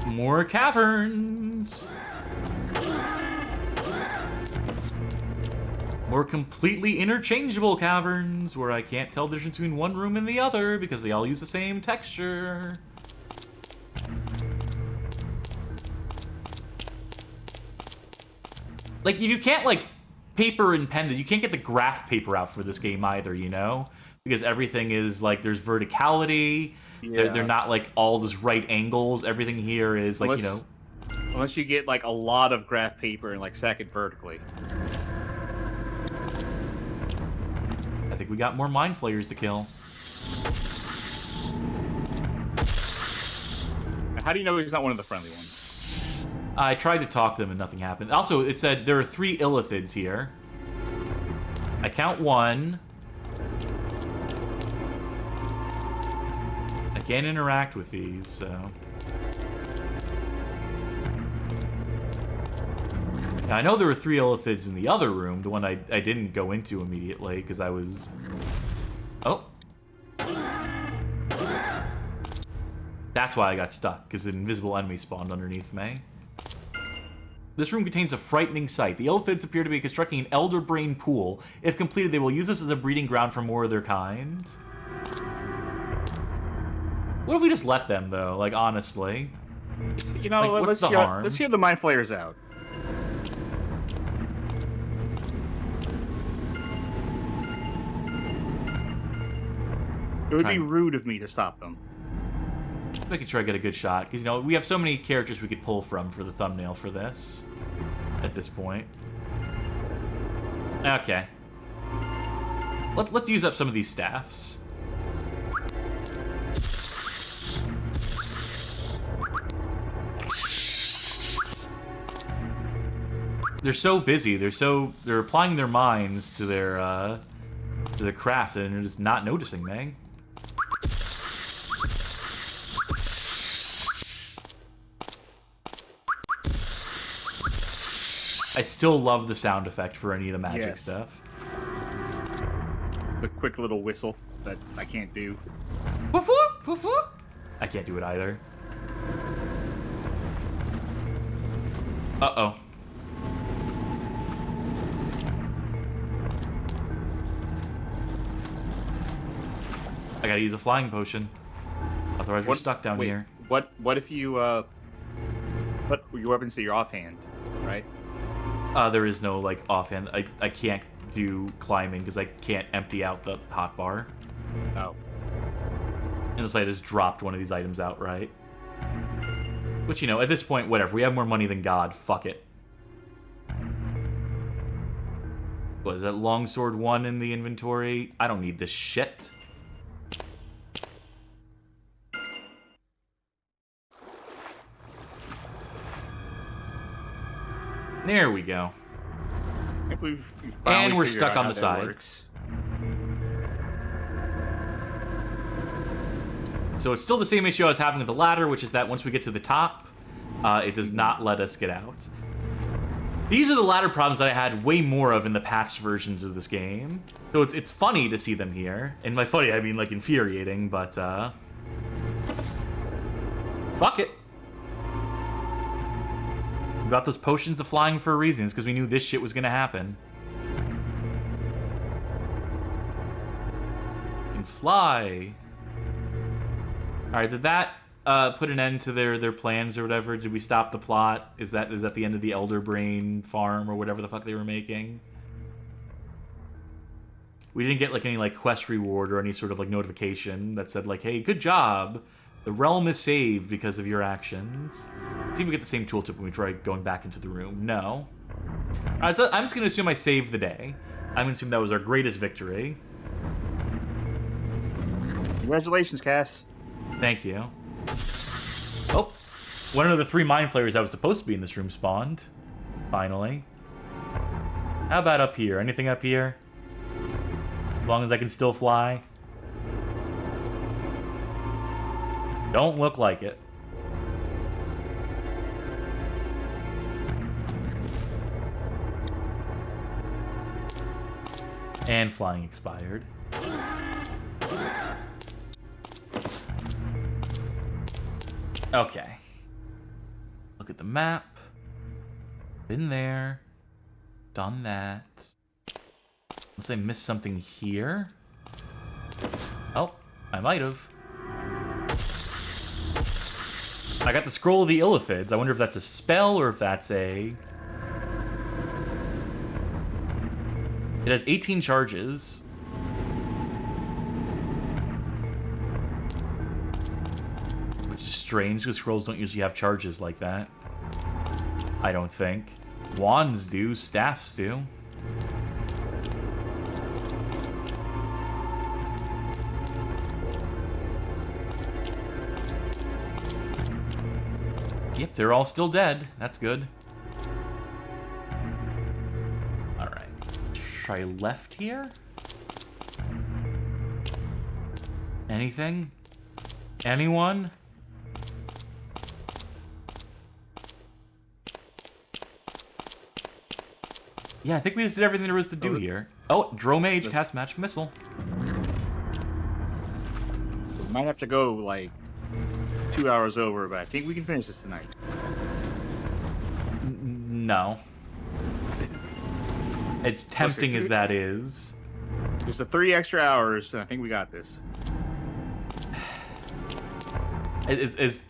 S1: More caverns! More completely interchangeable caverns, where I can't tell the difference between one room and the other, because they all use the same texture. Like, you can't, like, paper and pen, you can't get the graph paper out for this game either, you know? Because everything is, like, there's verticality,
S2: Yeah.
S1: they're not, like, all those right angles, everything here is, like,
S2: Unless you get, like, a lot of graph paper and, like, stack it vertically.
S1: I think we got more mind flayers to kill.
S2: How do you know he's not one of the friendly ones?
S1: I tried to talk to them and nothing happened. Also, it said there are 3 illithids here. I count 1. can't interact with these, so... Now, I know there were 3 illithids in the other room, the one I didn't go into immediately, because I was... Oh. That's why I got stuck, because an invisible enemy spawned underneath me. This room contains a frightening sight. The illithids appear to be constructing an elder brain pool. If completed, they will use this as a breeding ground for more of their kind. What if we just let them, though? Like, honestly.
S2: You know,
S1: like, what's the harm?
S2: Let's hear the mind flayers out. It would be rude of me to stop them.
S1: Making sure I get a good shot, because, you know, we have so many characters we could pull from for the thumbnail for this, at this point. Okay. Let's use up some of these staffs. They're so busy, they're applying their minds to their craft, and they're just not noticing me. I still love the sound effect for any of the magic stuff.
S2: The quick little whistle that I can't do.
S1: I can't do it either. Uh-oh. I gotta use a flying potion. Otherwise we're stuck down here.
S2: What if you, put your weapons to your offhand, right?
S1: There is no, like, offhand. I can't do climbing because I can't empty out the hotbar.
S2: Oh.
S1: Unless I just dropped one of these items outright. Which, you know, at this point, whatever. We have more money than God. Fuck it. What, is that longsword 1 in the inventory? I don't need this shit. There we go.
S2: I think we've
S1: and we're
S2: figured
S1: stuck
S2: out
S1: on
S2: how
S1: the
S2: that
S1: side.
S2: works.
S1: So it's still the same issue I was having with the ladder, which is that once we get to the top, it does not let us get out. These are the ladder problems that I had way more of in the patched versions of this game. So it's funny to see them here. And by funny, I mean, like, infuriating, but, fuck it. We got those potions of flying for a reason, because we knew this shit was gonna happen. We can fly. Alright, did that put an end to their plans or whatever? Did we stop the plot? Is that the end of the Elder Brain farm or whatever the fuck they were making? We didn't get, like, any, like, quest reward or any sort of, like, notification that said, like, hey, good job. The realm is saved because of your actions. Let's see if we get the same tooltip when we try going back into the room. No. Alright, so I'm just gonna assume I saved the day. I'm gonna assume that was our greatest victory.
S2: Congratulations, Cass.
S1: Thank you. Oh, one of the 3 mind flayers that was supposed to be in this room spawned. Finally. How about up here? Anything up here? As long as I can still fly. Don't look like it. And flying expired. Okay. Look at the map. Been there. Done that. Unless I missed something here. Oh, I might have. I got the Scroll of the Illithids. I wonder if that's a spell or if that's a... It has 18 charges. Which is strange, because scrolls don't usually have charges like that. I don't think. Wands do, staffs do. Yep, they're all still dead. That's good. Alright. Try left here? Anything? Anyone? Yeah, I think we just did everything there was to do here. Oh, Drow Mage casts Magic Missile.
S2: We might have to go, like, 2 hours over, but I think we can finish this tonight.
S1: No. As tempting as that is.
S2: Just the 3 extra hours, and I think we got this.
S1: As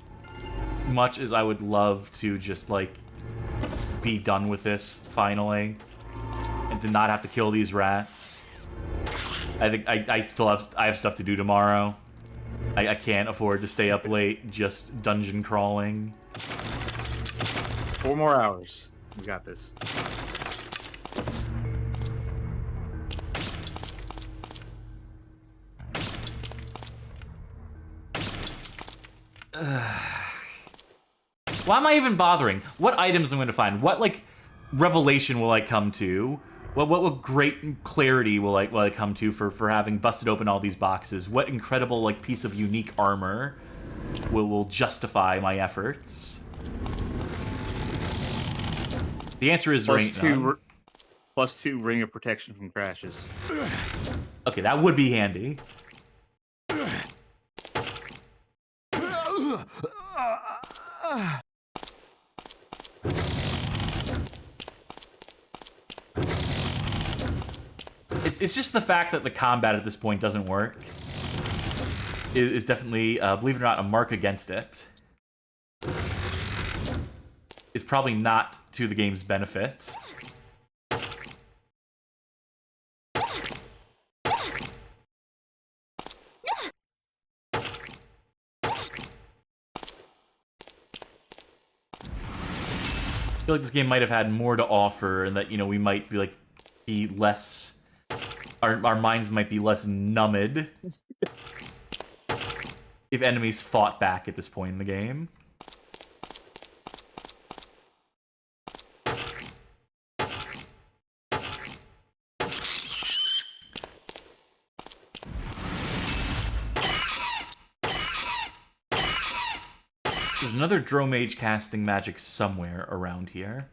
S1: much as I would love to just, like, be done with this, finally, and to not have to kill these rats, I think I have stuff to do tomorrow. I can't afford to stay up late just dungeon crawling.
S2: 4 more hours. We got this.
S1: Why am I even bothering? What items am I going to find? What, like, revelation will I come to? What great clarity will I come to for having busted open all these boxes? What incredible, like, piece of unique armor will justify my efforts? The answer is there ain't none.
S2: +2 ring of protection from crashes.
S1: Okay, that would be handy. It's just the fact that the combat at this point doesn't work is definitely, believe it or not, a mark against it. It's probably not to the game's benefit. I feel like this game might have had more to offer, and that, you know, we might be, like, be less... Our minds might be less numbed if enemies fought back at this point in the game. There's another Drow Mage casting magic somewhere around here.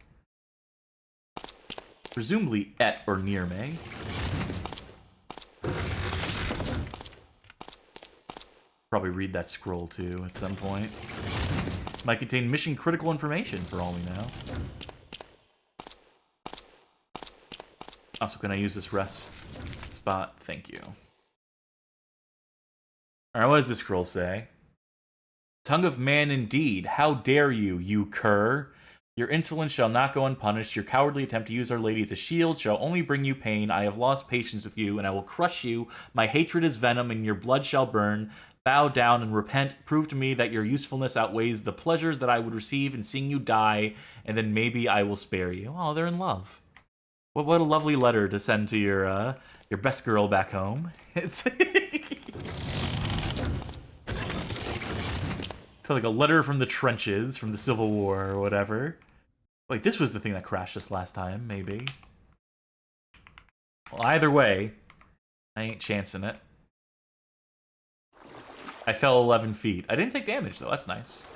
S1: Presumably at or near me. Probably read that scroll too at some point. Might contain mission critical information for all we know. Also, can I use this rest spot? Thank you. Alright, what does this scroll say? Tongue of man indeed, how dare you, you cur! Your insolence shall not go unpunished. Your cowardly attempt to use Our Lady as a shield shall only bring you pain. I have lost patience with you, and I will crush you. My hatred is venom, and your blood shall burn. Bow down and repent. Prove to me that your usefulness outweighs the pleasure that I would receive in seeing you die, and then maybe I will spare you. Oh, they're in love. What a lovely letter to send to your best girl back home. It's feel like a letter from the trenches, from the Civil War or whatever. Wait, this was the thing that crashed us last time, maybe. Well, either way, I ain't chancing it. I fell 11 feet. I didn't take damage, though. That's nice.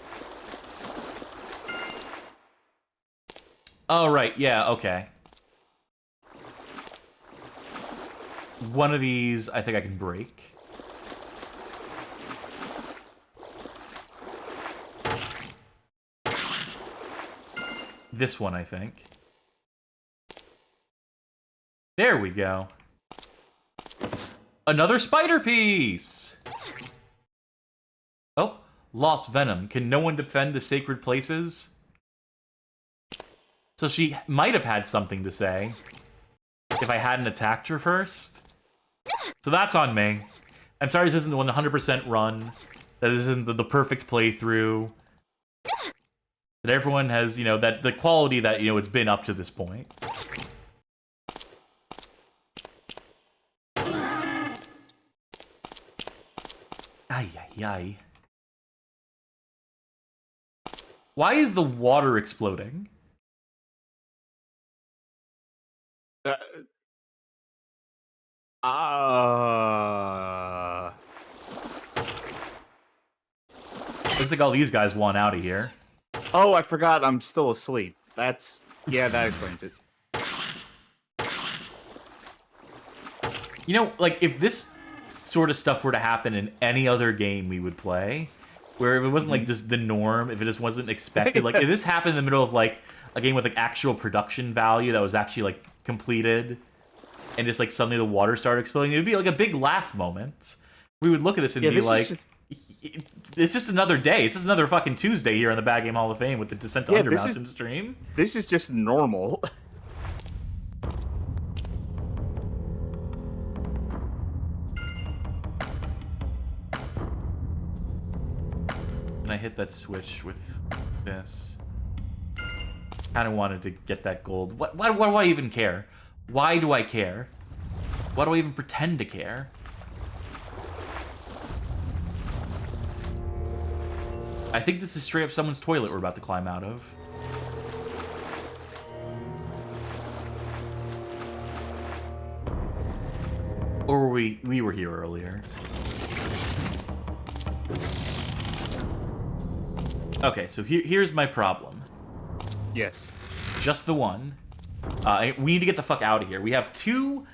S1: Oh, right. Yeah, okay. One of these, I think I can break. This one, I think. There we go. Another spider piece! Oh, lost venom. Can no one defend the sacred places? So she might have had something to say if I hadn't attacked her first. So that's on me. I'm sorry this isn't the 100% run. That this isn't the perfect playthrough. That everyone has, you know, that the quality that, you know, it's been up to this point. Ay, ay, ay. Why is the water exploding? Looks like all these guys want out of here.
S2: Oh, I forgot I'm still asleep. That explains it.
S1: You know, like, if this sort of stuff were to happen in any other game we would play, where if it wasn't, like, just the norm, if it just wasn't expected, like, if this happened in the middle of, like, a game with, like, actual production value that was actually, like, completed, and just, like, suddenly the water started exploding, it would be, like, a big laugh moment. We would look at this and be like, it's just another day. It's just another fucking Tuesday here on the Bad Game Hall of Fame with the Descent to Undermountain stream.
S2: This is just normal.
S1: And I hit that switch with this. Kind of wanted to get that gold. Why do I even care? Why do I care? Why do I even pretend to care? I think this is straight up someone's toilet we're about to climb out of. Or we were here earlier. Okay, so here's my problem.
S2: Yes.
S1: Just the one. We need to get the fuck out of here. We have 2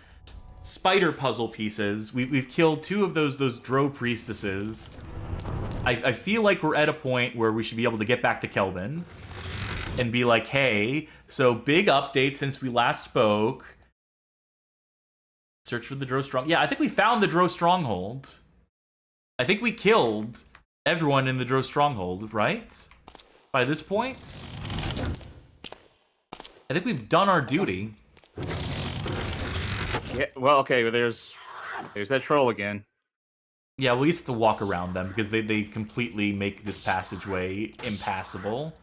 S1: spider puzzle pieces. We've killed 2 of those Drow priestesses. I feel like we're at a point where we should be able to get back to Kelvin and be like, hey, so big update since we last spoke. Search for the Drow Stronghold. Yeah, I think we found the Drow Stronghold. I think we killed everyone in the Drow Stronghold, right? By this point? I think we've done our duty.
S2: Yeah, well, okay, but there's that troll again.
S1: Yeah, we used to walk around them because they completely make this passageway impassable.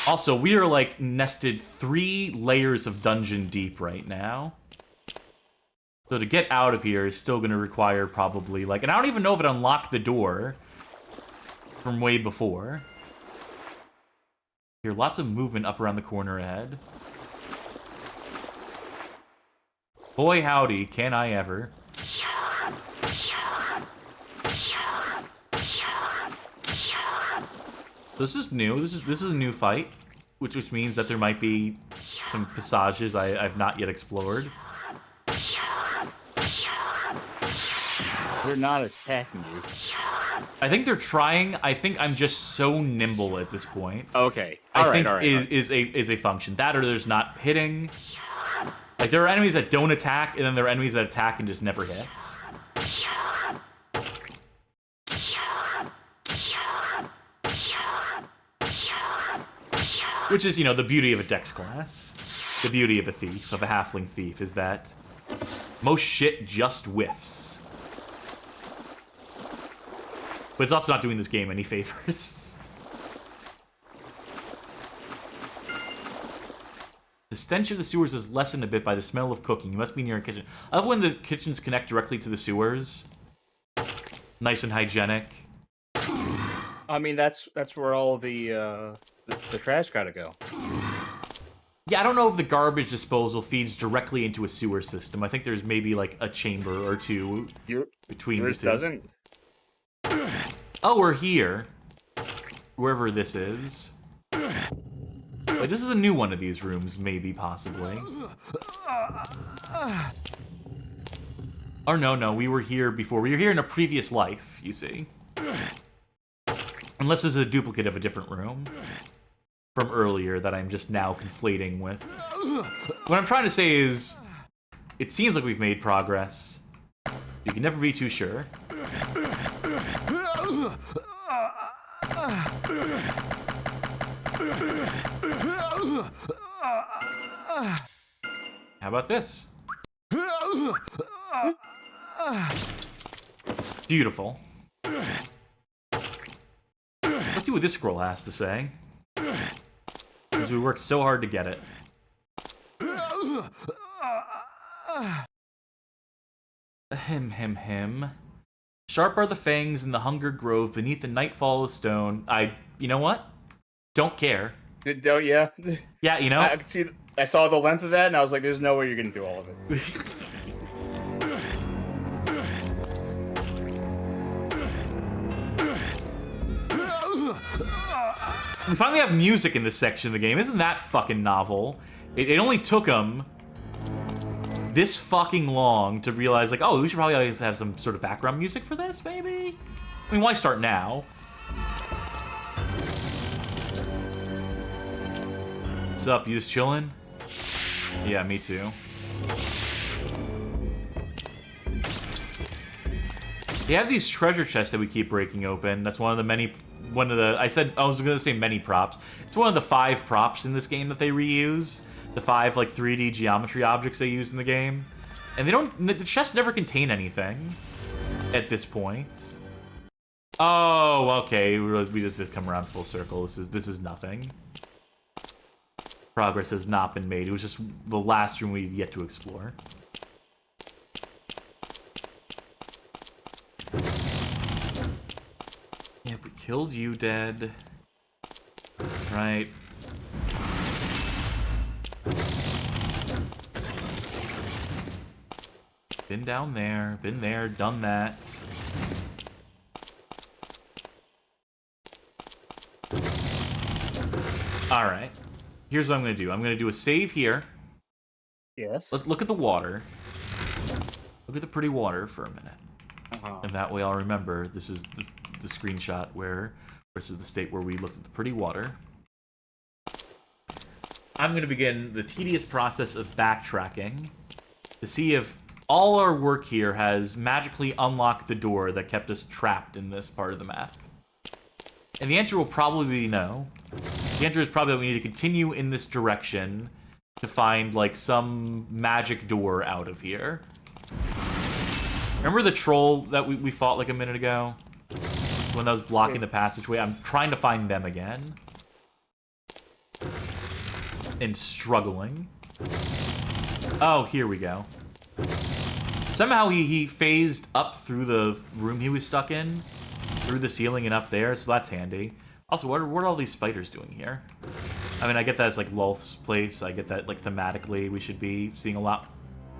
S1: Also, we are like nested 3 layers of dungeon deep right now. So to get out of here is still going to require probably like... And I don't even know if it unlocked the door from way before. Here, lots of movement up around the corner ahead. Boy howdy, can I ever. This is new. This is a new fight, which means that there might be some passages I've not yet explored.
S2: They're not attacking you.
S1: I think they're trying. I think I'm just so nimble at this point.
S2: Okay.
S1: I think is a function. That or there's not hitting. Like, there are enemies that don't attack, and then there are enemies that attack and just never hit. Which is, you know, the beauty of a Dex class. The beauty of a thief, of a halfling thief, is that most shit just whiffs. But it's also not doing this game any favors. The stench of the sewers is lessened a bit by the smell of cooking. You must be near a kitchen. I love when the kitchens connect directly to the sewers. Nice and hygienic.
S2: I mean, that's where all the trash gotta go.
S1: Yeah, I don't know if the garbage disposal feeds directly into a sewer system. I think there's maybe like a chamber or two between the two.
S2: Yours doesn't?
S1: Oh, we're here. Wherever this is. Like, this is a new one of these rooms, maybe, possibly. Or no, we were here before. We were here in a previous life, you see. Unless this is a duplicate of a different room from earlier that I'm just now conflating with. What I'm trying to say is, it seems like we've made progress. You can never be too sure. How about this? Beautiful. Let's see what this scroll has to say. Because we worked so hard to get it. Him. Sharp are the fangs in the hunger grove beneath the nightfall of stone. You know what? Don't care.
S2: Yeah.
S1: Yeah, you know?
S2: I saw the length of that, and I was like, there's no way you're gonna do all of it.
S1: We finally have music in this section of the game. Isn't that fucking novel? It only took them this fucking long to realize, like, oh, we should probably always have some sort of background music for this, maybe? I mean, why start now? What's up? You just chilling? Yeah, me too. They have these treasure chests that we keep breaking open. That's one of the I was gonna say many props. It's one of the 5 props in this game that they reuse. The 5, like, 3D geometry objects they use in the game. And the chests never contain anything at this point. Oh, okay, we just come around full circle. This is nothing. Progress has not been made. It was just the last room we'd yet to explore. Yeah, we killed you, dead. Right. Been down there, been there, done that. Alright. Here's what I'm gonna do. I'm gonna do a save here.
S2: Yes.
S1: Let's look at the water. Look at the pretty water for a minute. And that way I'll remember this is the screenshot where this is the state where we looked at the pretty water. I'm going to begin the tedious process of backtracking to see if all our work here has magically unlocked the door that kept us trapped in this part of the map. And the answer will probably be no. The answer is probably that we need to continue in this direction to find, like, some magic door out of here. Remember the troll that we fought like a minute ago? When that was blocking the passageway? I'm trying to find them again. And struggling. Oh, here we go. Somehow he phased up through the room he was stuck in. Through the ceiling and up there, so that's handy. Also, what are all these spiders doing here? I mean, I get that it's like Lulth's place. I get that, like, thematically we should be seeing a lot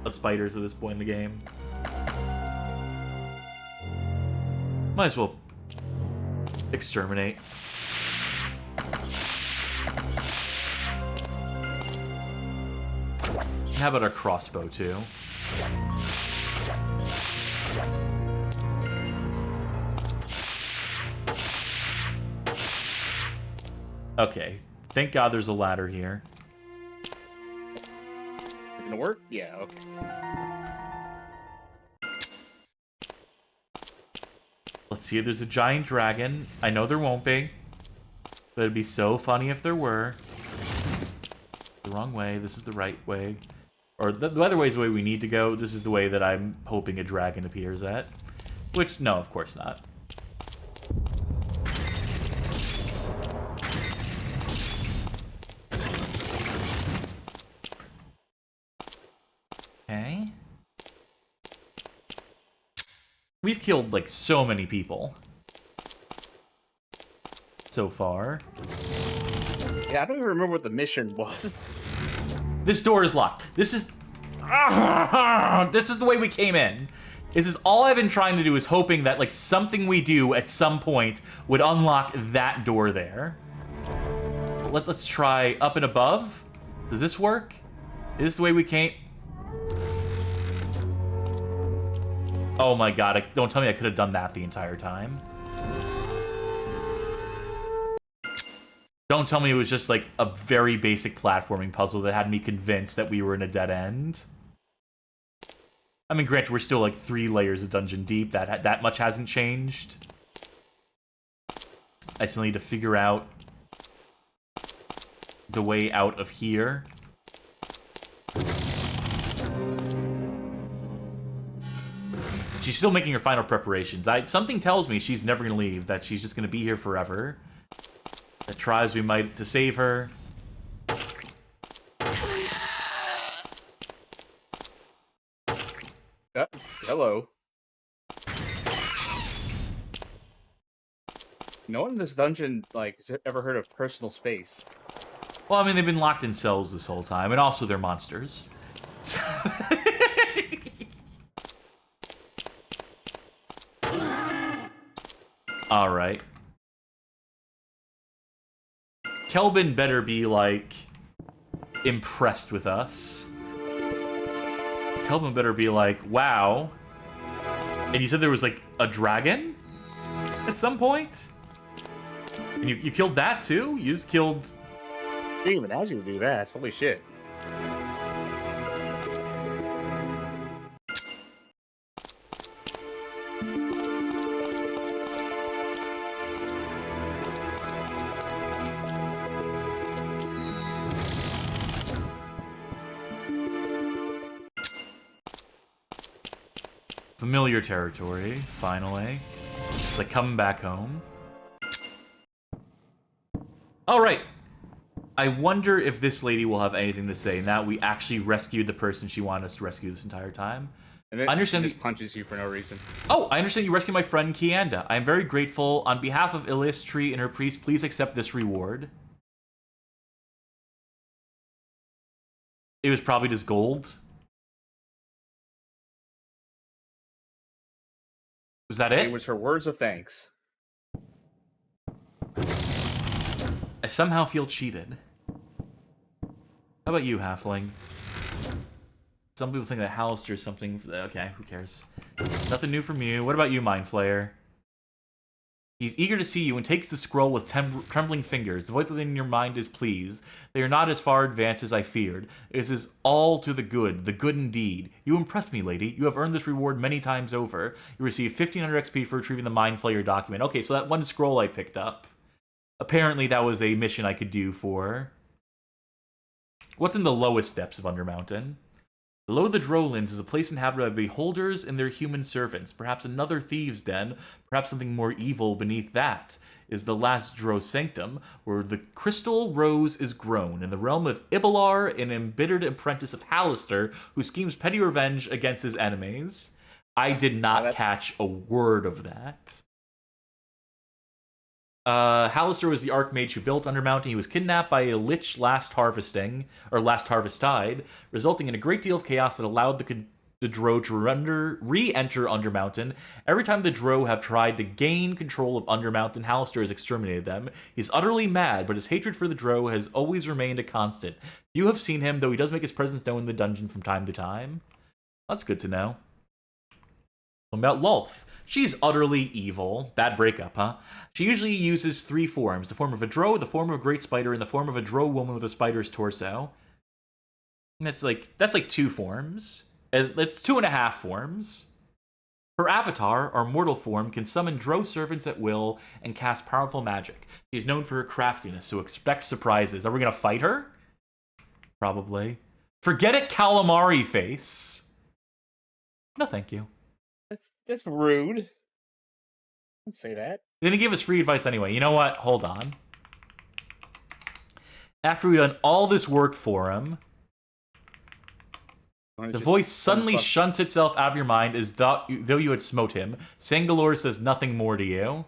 S1: of spiders at this point in the game. Might as well exterminate. How about our crossbow, too? Okay. Thank God there's a ladder here.
S2: Is it gonna work? Yeah, okay.
S1: Let's see if there's a giant dragon. I know there won't be. But it'd be so funny if there were. The wrong way. This is the right way. Or the other way is the way we need to go. This is the way that I'm hoping a dragon appears at. Which, no, of course not. Okay. We've killed, like, so many people. So far.
S2: Yeah, I don't even remember what the mission was.
S1: This door is locked. This is... This is the way we came in. This is all I've been trying to do, is hoping that, like, something we do at some point would unlock that door there. Let's try up and above. Does this work? Is this the way we came... Oh my god, don't tell me I could have done that the entire time. Don't tell me it was just, like, a very basic platforming puzzle that had me convinced that we were in a dead end. I mean, granted, we're still, like, 3 layers of dungeon deep. That much hasn't changed. I still need to figure out the way out of here. She's still making her final preparations. Something tells me she's never going to leave, that she's just going to be here forever. That tries we might to save her.
S2: Hello. No one in this dungeon, like, has ever heard of personal space.
S1: Well, I mean, they've been locked in cells this whole time, and also they're monsters. Alright. Kelvin better be, like, impressed with us. Kelvin better be like, wow. And you said there was, like, a dragon? At some point? And you killed that, too? You just killed...
S2: I didn't even ask you to do that. Holy shit.
S1: Familiar territory, finally. It's like coming back home. Alright. I wonder if this lady will have anything to say now we actually rescued the person she wanted us to rescue this entire time.
S2: And then
S1: I understand
S2: she just punches you for no reason.
S1: Oh, I understand you rescued my friend Kianda. I am very grateful. On behalf of Illistri and her priest, please accept this reward. It was probably just gold. Was that it?
S2: It was her words of thanks.
S1: I somehow feel cheated. How about you, Halfling? Some people think that Hallister is something... Okay, who cares? Nothing new from you. What about you, Mind Flayer? He's eager to see you and takes the scroll with trembling fingers. The voice within your mind is pleased. They are not as far advanced as I feared. This is all to the good indeed. You impress me, lady. You have earned this reward many times over. You receive 1500 XP for retrieving the Mind Flayer document. Okay, so that one scroll I picked up. Apparently that was a mission I could do for... What's in the lowest depths of Undermountain? Below the Drowlands is a place inhabited by beholders and their human servants. Perhaps another thieves' den, perhaps something more evil beneath that, is the last Drow sanctum, where the crystal rose is grown. In the realm of Ibalar, an embittered apprentice of Hallister, who schemes petty revenge against his enemies. I did not catch a word of that. Hallister was the Archmage who built Undermountain. He was kidnapped by a lich last harvesttide, resulting in a great deal of chaos that allowed the Drow to re-enter Undermountain. Every time the Drow have tried to gain control of Undermountain, Hallister has exterminated them. He's utterly mad, but his hatred for the Drow has always remained a constant. You have seen him, though he does make his presence known in the dungeon from time to time. That's good to know. What about Lolth? She's utterly evil. Bad breakup, huh? She usually uses 3 forms. The form of a Drow, the form of a great spider, and the form of a Drow woman with a spider's torso. And that's like 2 forms. It's 2.5 forms. Her avatar, our mortal form, can summon Drow servants at will and cast powerful magic. She is known for her craftiness, so expect surprises. Are we gonna fight her? Probably. Forget it, calamari face. No, thank you.
S2: That's rude. Don't say that.
S1: Then he gave us free advice anyway. You know what? Hold on. After we've done all this work for him, the voice suddenly shunts itself out of your mind as though you had smote him. Sangalore says nothing more to you.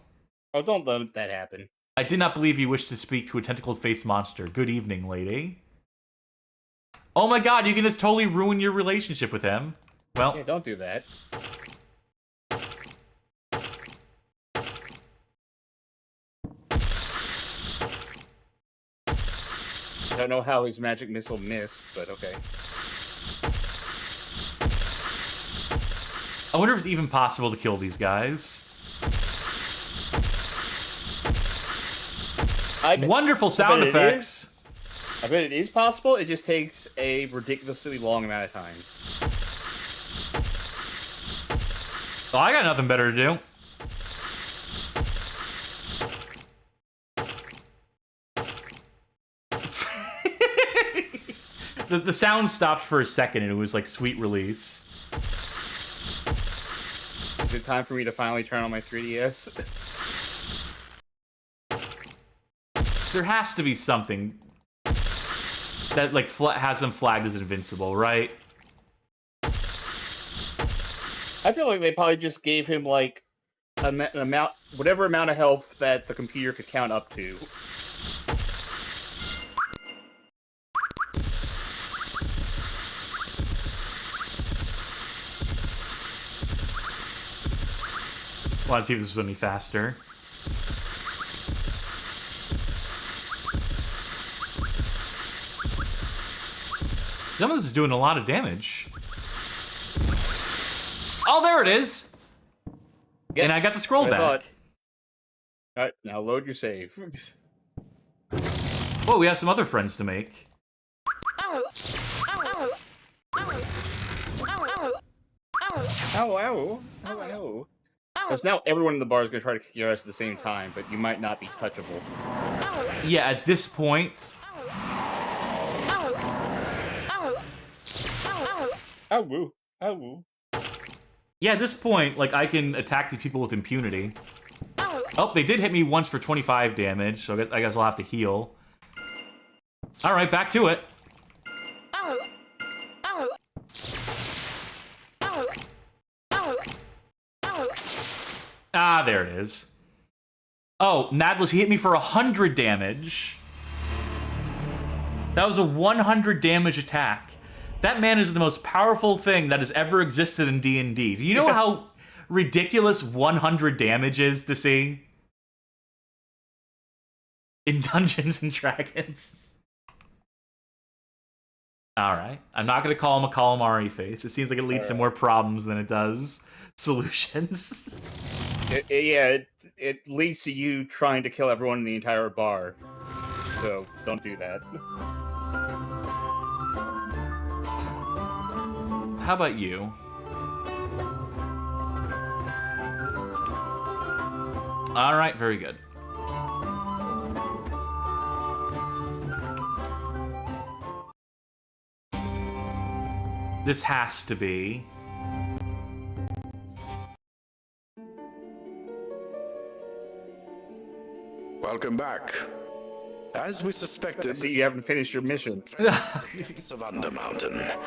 S2: Oh, don't let that happen.
S1: I did not believe you wished to speak to a tentacled-faced monster. Good evening, lady. Oh my god, you can just totally ruin your relationship with him. Well,
S2: yeah, don't do that. I don't know how his magic missile missed, but okay.
S1: I wonder if it's even possible to kill these guys. Wonderful sound effects.
S2: I bet it is possible. It just takes a ridiculously long amount of time.
S1: Oh, I got nothing better to do. The sound stopped for a second and it was like sweet release.
S2: Is it time for me to finally turn on my 3DS?
S1: There has to be something that like has them flagged as invincible, right?
S2: I feel like they probably just gave him like whatever amount of health that the computer could count up to.
S1: Want to see if this is any faster. Some of this is doing a lot of damage. Oh, there it is!
S2: Yep,
S1: And I got the scroll back.
S2: Alright, now load your save.
S1: Whoa, we have some other friends to make.
S2: Ow. Because now everyone in the bar is going to try to kick your ass at the same time, but you might not be touchable.
S1: Yeah, at this point...
S2: Ow.
S1: Yeah, at this point, like, I can attack these people with impunity. Oh, they did hit me once for 25 damage, so I guess I'll have to heal. Alright, back to it. Ah, there it is. Oh, Nadless, he hit me for 100 damage. That was a 100 damage attack. That man is the most powerful thing that has ever existed in D&D. Do you know how ridiculous 100 damage is to see? In Dungeons and Dragons. Alright. I'm not going to call him a calamari face. It seems like it leads to more problems than it does solutions.
S2: It leads to you trying to kill everyone in the entire bar. So, don't do that.
S1: How about you? Alright, very good. This has to be...
S3: Welcome back. As we suspected,
S2: See, you haven't finished your mission.
S3: of Undermountain,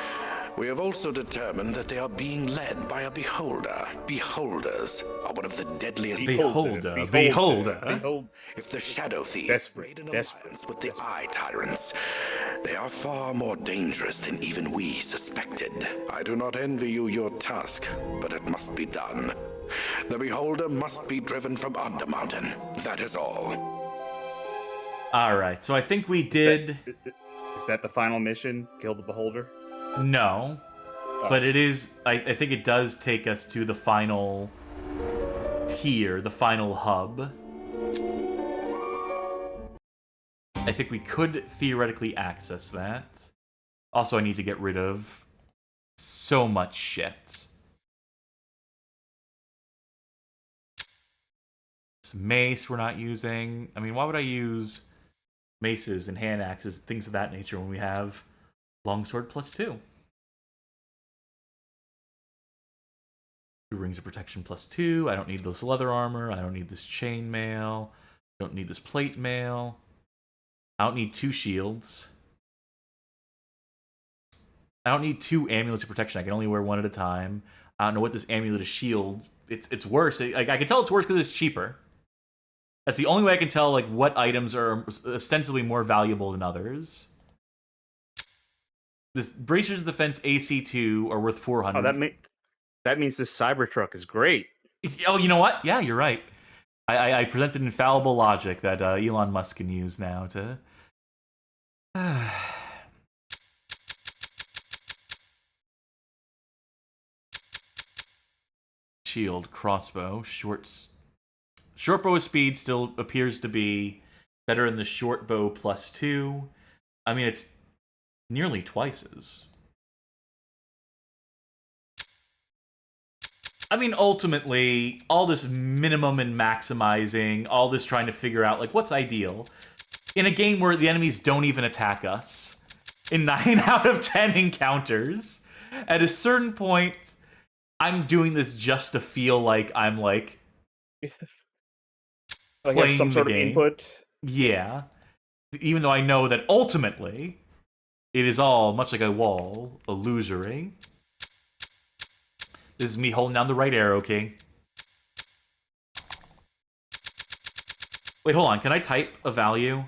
S3: we have also determined that they are being led by a beholder. Beholders are one of the deadliest.
S1: Beholder.
S3: If the Shadow Thieves
S2: Desperate,
S3: made an
S2: desperate,
S3: alliance with the Eye Tyrants, they are far more dangerous than even we suspected. I do not envy you your task, but it must be done. The Beholder must be driven from Undermountain. That is all.
S1: Alright, so I think we did...
S2: Is that the final mission? Kill the Beholder?
S1: No. But it is... I think it does take us to the final tier, the final hub. I think we could theoretically access that. Also, I need to get rid of so much shit. This mace we're not using. I mean, why would I use maces and hand axes, things of that nature, when we have longsword +2? 2 rings of protection +2. I don't need this leather armor. I don't need this chainmail. I don't need this plate mail. I don't need 2 shields. I don't need 2 amulets of protection. I can only wear 1 at a time. I don't know what this amulet of shield... It's worse. I can tell it's worse because it's cheaper. That's the only way I can tell, like, what items are ostensibly more valuable than others. This Bracers Defense AC2 are worth 400.
S2: Oh, that means this Cybertruck is great.
S1: Oh, you know what? Yeah, you're right. I presented infallible logic that Elon Musk can use now to... Shield, crossbow, short bow speed still appears to be better in the short bow +2. I mean, it's nearly twice as. I mean, ultimately, all this minimum and maximizing, all this trying to figure out, like, what's ideal? In a game where the enemies don't even attack us, in 9 out of 10 encounters, at a certain point, I'm doing this just to feel like I'm, like
S2: Have some sort of input.
S1: Yeah. Even though I know that ultimately, it is all, much like a wall, illusory. This is me holding down the right arrow key. Wait, hold on. Can I type a value?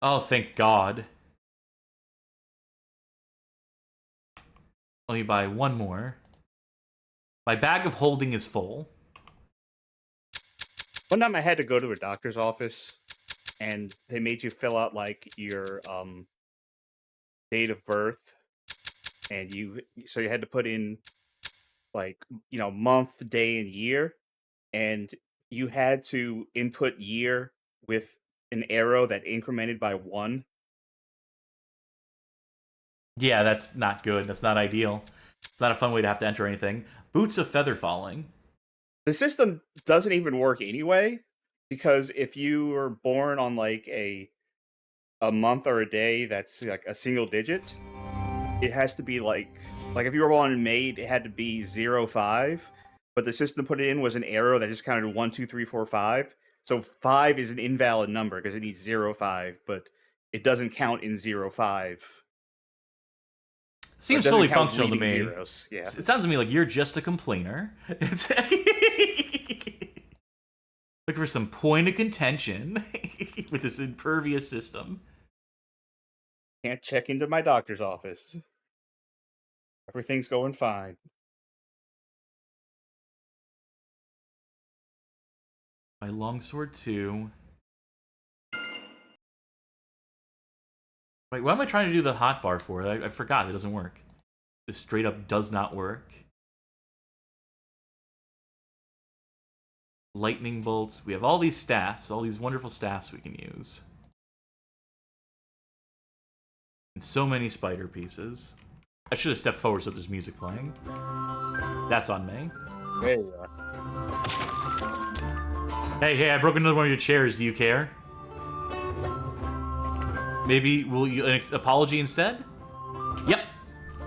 S1: Oh, thank God. Let me buy 1 more. My bag of holding is full.
S2: One time I had to go to a doctor's office, and they made you fill out like your date of birth, and you had to put in like month, day, and year, and you had to input year with an arrow that incremented by 1.
S1: Yeah, that's not good. That's not ideal. It's not a fun way to have to enter anything. Boots of feather falling.
S2: The system doesn't even work anyway, because if you were born on like a month or a day that's like a single digit, it has to be like if you were born in May, it had to be 05, but the system put it in was an arrow that just counted 1, 2, 3, 4, 5. So 5 is an invalid number because it needs 05, but it doesn't count in 05. Or it
S1: Seems
S2: doesn't
S1: fully
S2: count
S1: functional to
S2: bleeding
S1: me.
S2: zeros. Yeah.
S1: It sounds to me like you're just a complainer. It's looking for some point of contention with this impervious system.
S2: Can't check into my doctor's office. Everything's going fine.
S1: My longsword 2. Wait, what am I trying to do the hotbar for? I forgot. It doesn't work. This straight up does not work. Lightning bolts. We have all these staffs, all these wonderful staffs we can use. And so many spider pieces. I should have stepped forward so there's music playing. That's on me.
S2: There you are.
S1: Hey, I broke another one of your chairs. Do you care? Maybe will you an apology instead? Yep.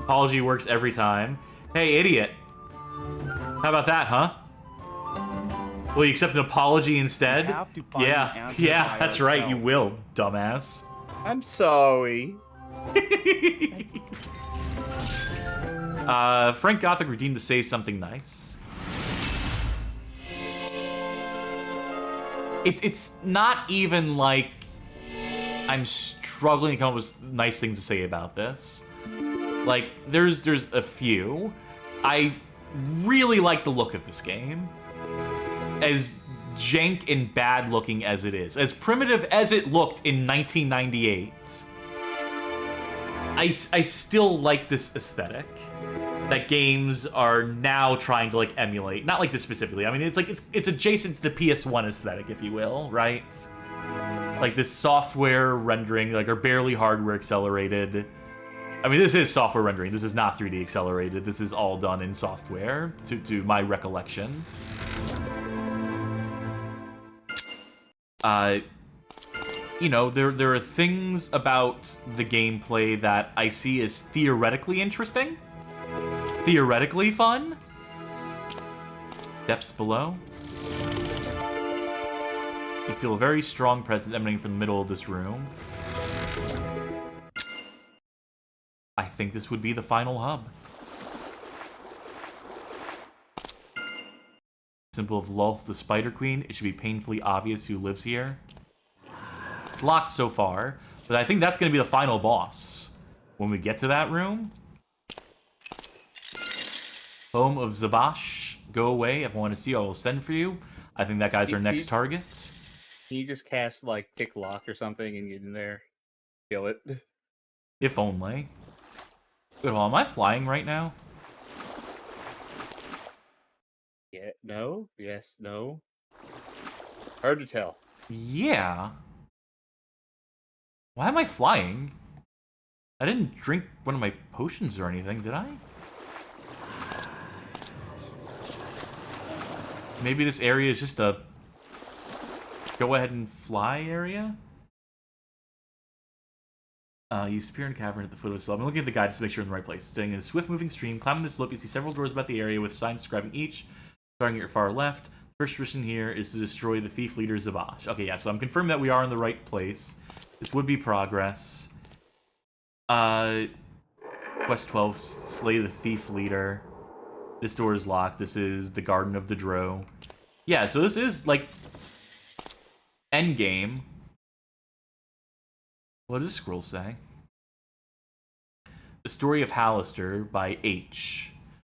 S1: Apology works every time. Hey, idiot. How about that, huh? Will you accept an apology instead?
S4: We have to find the answer
S1: Yeah,
S4: by
S1: that's right. You
S4: ourselves.
S1: will, dumbass.
S2: I'm sorry.
S1: Frank Gothic redeemed to say something nice. It's not even like I'm struggling to come up with nice things to say about this. Like, there's a few. I really like the look of this game. As jank and bad looking as it is, as primitive as it looked in 1998, I still like this aesthetic that games are now trying to like emulate. Not like this specifically. I mean, it's like it's adjacent to the PS1 aesthetic, if you will, right? Like this software rendering, like, or barely hardware accelerated. I mean, this is software rendering. This is not 3D accelerated. This is all done in software, to my recollection. You know, there are things about the gameplay that I see as theoretically interesting, theoretically fun. Depths below. You feel a very strong presence emanating from the middle of this room. I think this would be the final hub. Symbol of Lulth, the Spider Queen. It should be painfully obvious who lives here. It's locked so far, but I think that's going to be the final boss. When we get to that room. Home of Zabash. Go away. If I want to see you, I will send for you. I think that guy's our next target.
S2: Can you just cast like pick lock or something and get in there? Kill it.
S1: If only. Wait, hold on. Am I flying right now?
S2: Yeah, no, yes, no. Hard to tell.
S1: Yeah. Why am I flying? I didn't drink one of my potions or anything, did I? Maybe this area is just a go ahead and fly area? You disappear in a cavern at the foot of the slope. I'm looking at the guide just to make sure you're in the right place. Staying in a swift-moving stream, climbing the slope, you see several doors about the area with signs describing each. Starting at your far left. First mission here is to destroy the thief leader Zabash. Okay, yeah, so I'm confirming that we are in the right place. This would be progress. Quest 12, slay the thief leader. This door is locked. This is the Garden of the Drow. Yeah, so this is, like, endgame. What does this scroll say? The Story of Hallister by H.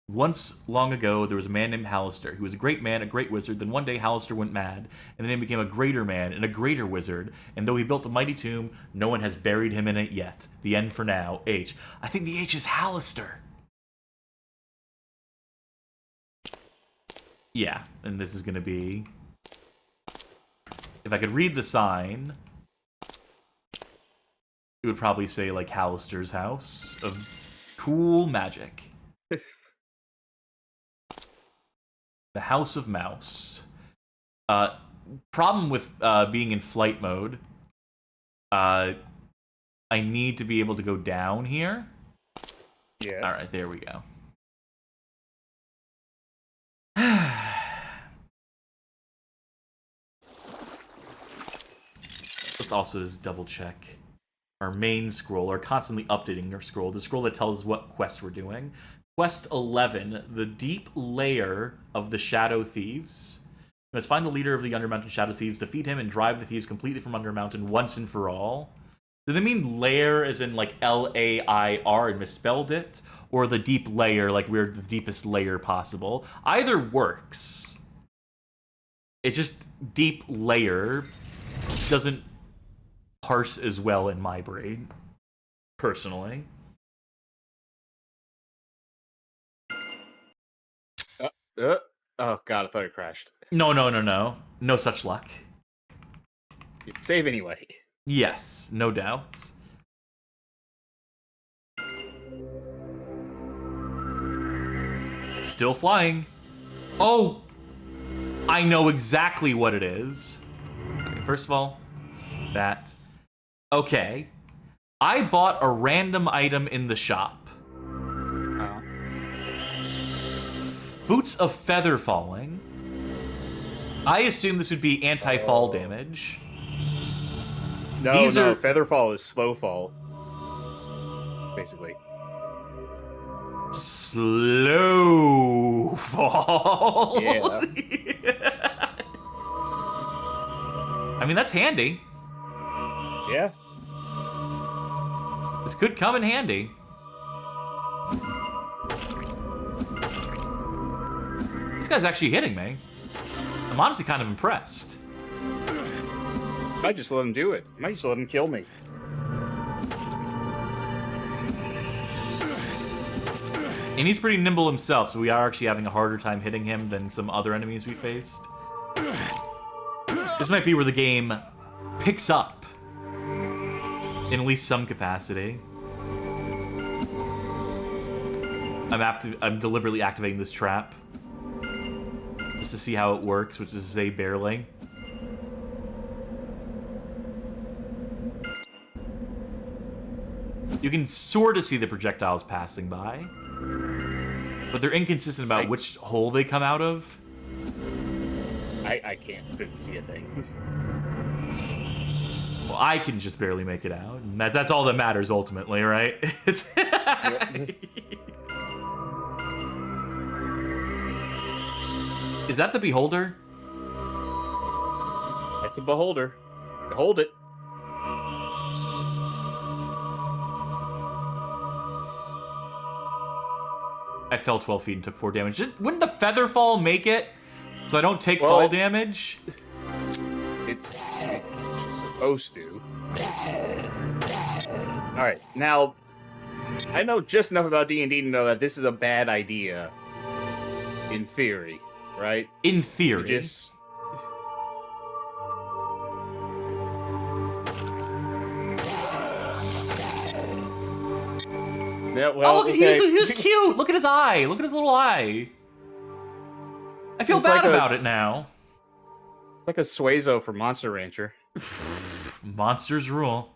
S1: Once long ago, there was a man named Hallister. He was a great man, a great wizard. Then one day, Hallister went mad, and then he became a greater man and a greater wizard. And though he built a mighty tomb, no one has buried him in it yet. The end for now. H. I think the H is Hallister. Yeah, and this is going to be... If I could read the sign, it would probably say, like, Hallister's house of cool magic. The House of Mouse. Problem with being in flight mode. I need to be able to go down here.
S2: Yes.
S1: Alright, there we go. Let's also just double check our main scroll, or constantly updating our scroll. The scroll that tells us what quest we're doing. Quest 11, the deep lair of the Shadow Thieves. You must find the leader of the Undermountain Shadow Thieves, defeat him, and drive the thieves completely from Undermountain once and for all. Do they mean lair as in like L-A-I-R and misspelled it? Or the deep layer, like we're the deepest layer possible? Either works. It's just deep layer doesn't parse as well in my brain, personally.
S2: Oh god, I thought it crashed.
S1: No. No such luck.
S2: Save anyway.
S1: Yes, no doubt. Still flying. Oh! I know exactly what it is. Okay, first of all, that. Okay. I bought a random item in the shop. Boots of Feather Falling. I assume this would be anti-fall damage.
S2: No, Featherfall is slow fall. Basically.
S1: Slow fall.
S2: Yeah.
S1: I mean, that's handy.
S2: Yeah.
S1: This could come in handy. This guy's actually hitting me. I'm honestly kind of impressed.
S2: Might just let him do it. Might just let him kill me.
S1: And he's pretty nimble himself, so we are actually having a harder time hitting him than some other enemies we faced. This might be where the game picks up. In at least some capacity. I'm deliberately activating this trap. Just to see how it works, which is to say barely. You can sort of see the projectiles passing by. But they're inconsistent about which hole they come out of.
S2: I couldn't see a thing.
S1: Well, I can just barely make it out. And that's all that matters ultimately, right? It's Is that the beholder?
S2: That's a beholder. Behold it.
S1: I fell 12 feet and took 4 damage. Wouldn't the feather fall make it? So I don't take fall damage?
S2: It's supposed to. Alright, now, I know just enough about D&D to know that this is a bad idea. In theory, right?
S1: In theory.
S2: Just... Yeah, well,
S1: oh, look,
S2: okay.
S1: he was cute! Look at his eye! Look at his little eye! I feel bad about it now.
S2: Like a Suezo for Monster Rancher.
S1: Monsters rule.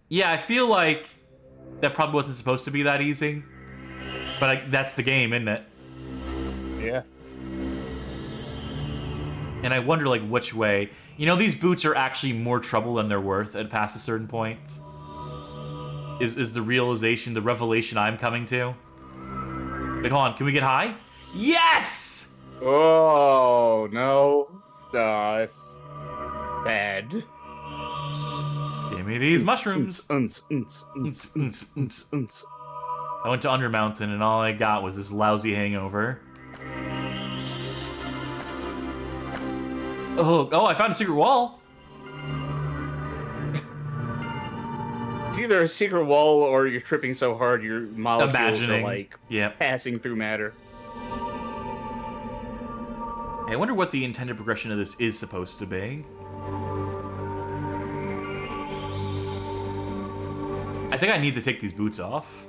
S1: Yeah, I feel like that probably wasn't supposed to be that easy. But that's the game, isn't it?
S2: Yeah.
S1: And I wonder, like, which way. You know, these boots are actually more trouble than they're worth at past a certain point. Is the realization, the revelation I'm coming to. Wait, hold on. Can we get high? Yes!
S2: Oh, no. That's bad.
S1: Give me these mushrooms. I went to Undermountain and all I got was this lousy hangover. Oh, I found a secret wall.
S2: It's either a secret wall or you're tripping so hard your molecules are like passing through matter.
S1: I wonder what the intended progression of this is supposed to be. I think I need to take these boots off.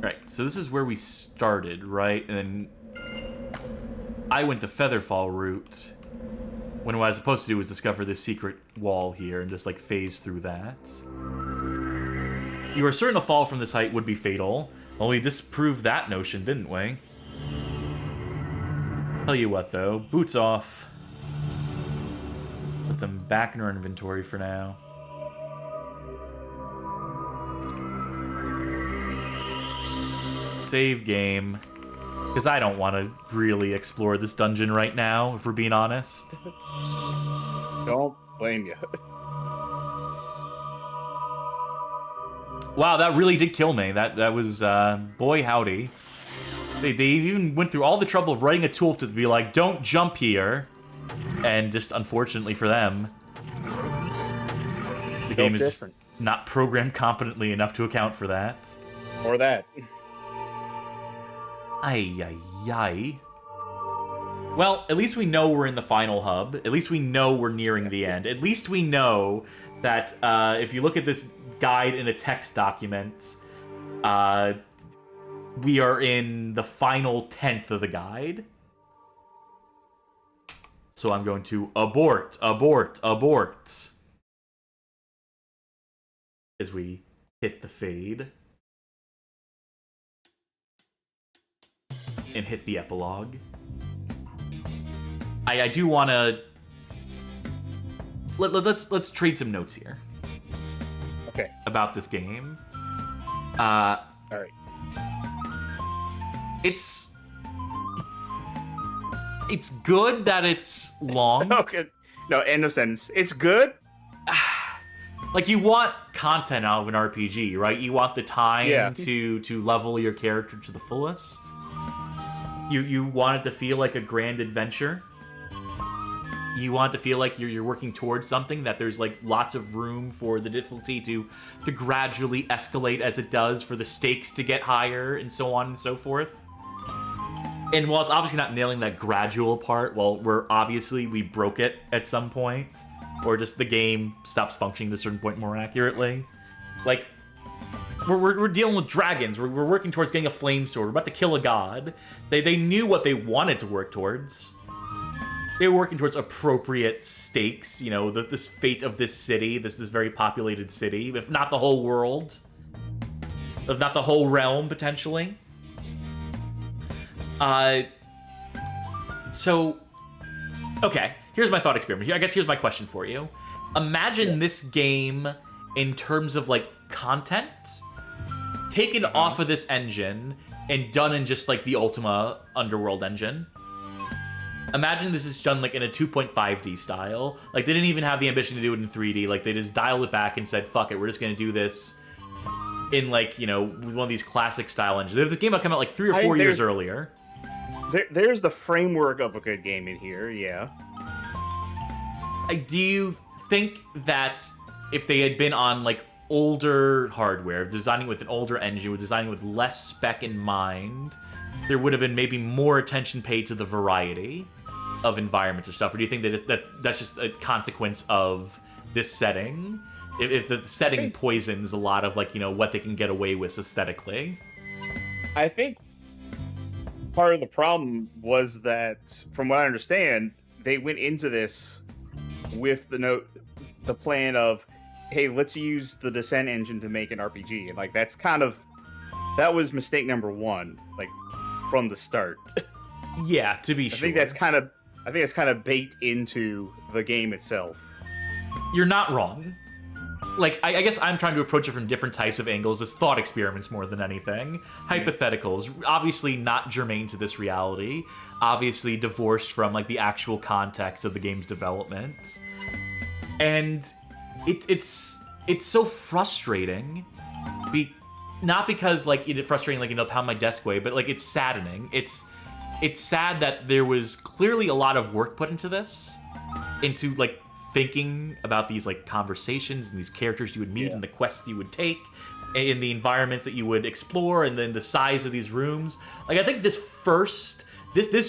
S1: Right, so this is where we started, right? And then I went the Featherfall route when what I was supposed to do was discover this secret wall here and just, like, phase through that. You were certain a fall from this height would be fatal. Well, we disproved that notion, didn't we? Tell you what, though. Boots off. Put them back in our inventory for now. Save game. Because I don't want to really explore this dungeon right now, if we're being honest.
S2: Don't blame you.
S1: Wow, that really did kill me. That was, boy howdy. They even went through all the trouble of writing a tooltip to be like, don't jump here. And just, unfortunately for them, the game is just not programmed competently enough to account for that.
S2: Or that.
S1: Ay, ay, ay. Well, at least we know we're in the final hub. At least we know we're nearing the end. At least we know that if you look at this guide in a text document, we are in the final 10th of the guide. So I'm going to abort, abort, abort. As we hit the fade. And hit the epilogue. I do want to... Let's trade some notes here.
S2: Okay.
S1: About this game.
S2: Alright.
S1: It's good that it's long.
S2: Okay. No, end of sentence. It's good.
S1: Like, you want content out of an RPG, right? You want the time to level your character to the fullest. You want it to feel like a grand adventure. You want it to feel like you're working towards something, that there's like lots of room for the difficulty to gradually escalate as it does, for the stakes to get higher, and so on and so forth. And while it's obviously not nailing that gradual part, well, we broke it at some point, or just the game stops functioning at a certain point more accurately. Like, we're dealing with dragons. We're working towards getting a flame sword. We're about to kill a god. They knew what they wanted to work towards. They were working towards appropriate stakes. You know, this fate of this city, this very populated city, if not the whole world, if not the whole realm potentially. So, okay. Here's my thought experiment. I guess here's my question for you. Imagine this game in terms of like content taken off of this engine and done in just like the Ultima Underworld engine. Imagine this is done like in a 2.5D style. Like, they didn't even have the ambition to do it in 3D. Like, they just dialed it back and said, fuck it, we're just gonna do this in like, you know, with one of these classic style engines. If this game had come out like 3 or 4 years earlier.
S2: There's the framework of a good game in here, yeah.
S1: Do you think that if they had been on like older hardware, designing with an older engine, designing with less spec in mind, there would have been maybe more attention paid to the variety of environments or stuff? Or do you think that that's just a consequence of this setting? If the setting poisons a lot of, like, you know, what they can get away with aesthetically?
S2: I think part of the problem was that, from what I understand, they went into this with the plan of, hey, let's use the Descent engine to make an RPG. And like, that was mistake number one, like, from the start.
S1: Yeah, to be sure.
S2: I think that's kind of baked into the game itself.
S1: You're not wrong. Like, I guess I'm trying to approach it from different types of angles, as thought experiments more than anything. Hypotheticals, obviously not germane to this reality, obviously divorced from, like, the actual context of the game's development. And it's so frustrating. Not because like it's frustrating, like, you know, pound my desk away, but like it's saddening. It's sad that there was clearly a lot of work put into this, into like thinking about these like conversations and these characters you would meet and the quests you would take, in the environments that you would explore, and then the size of these rooms. Like, I think this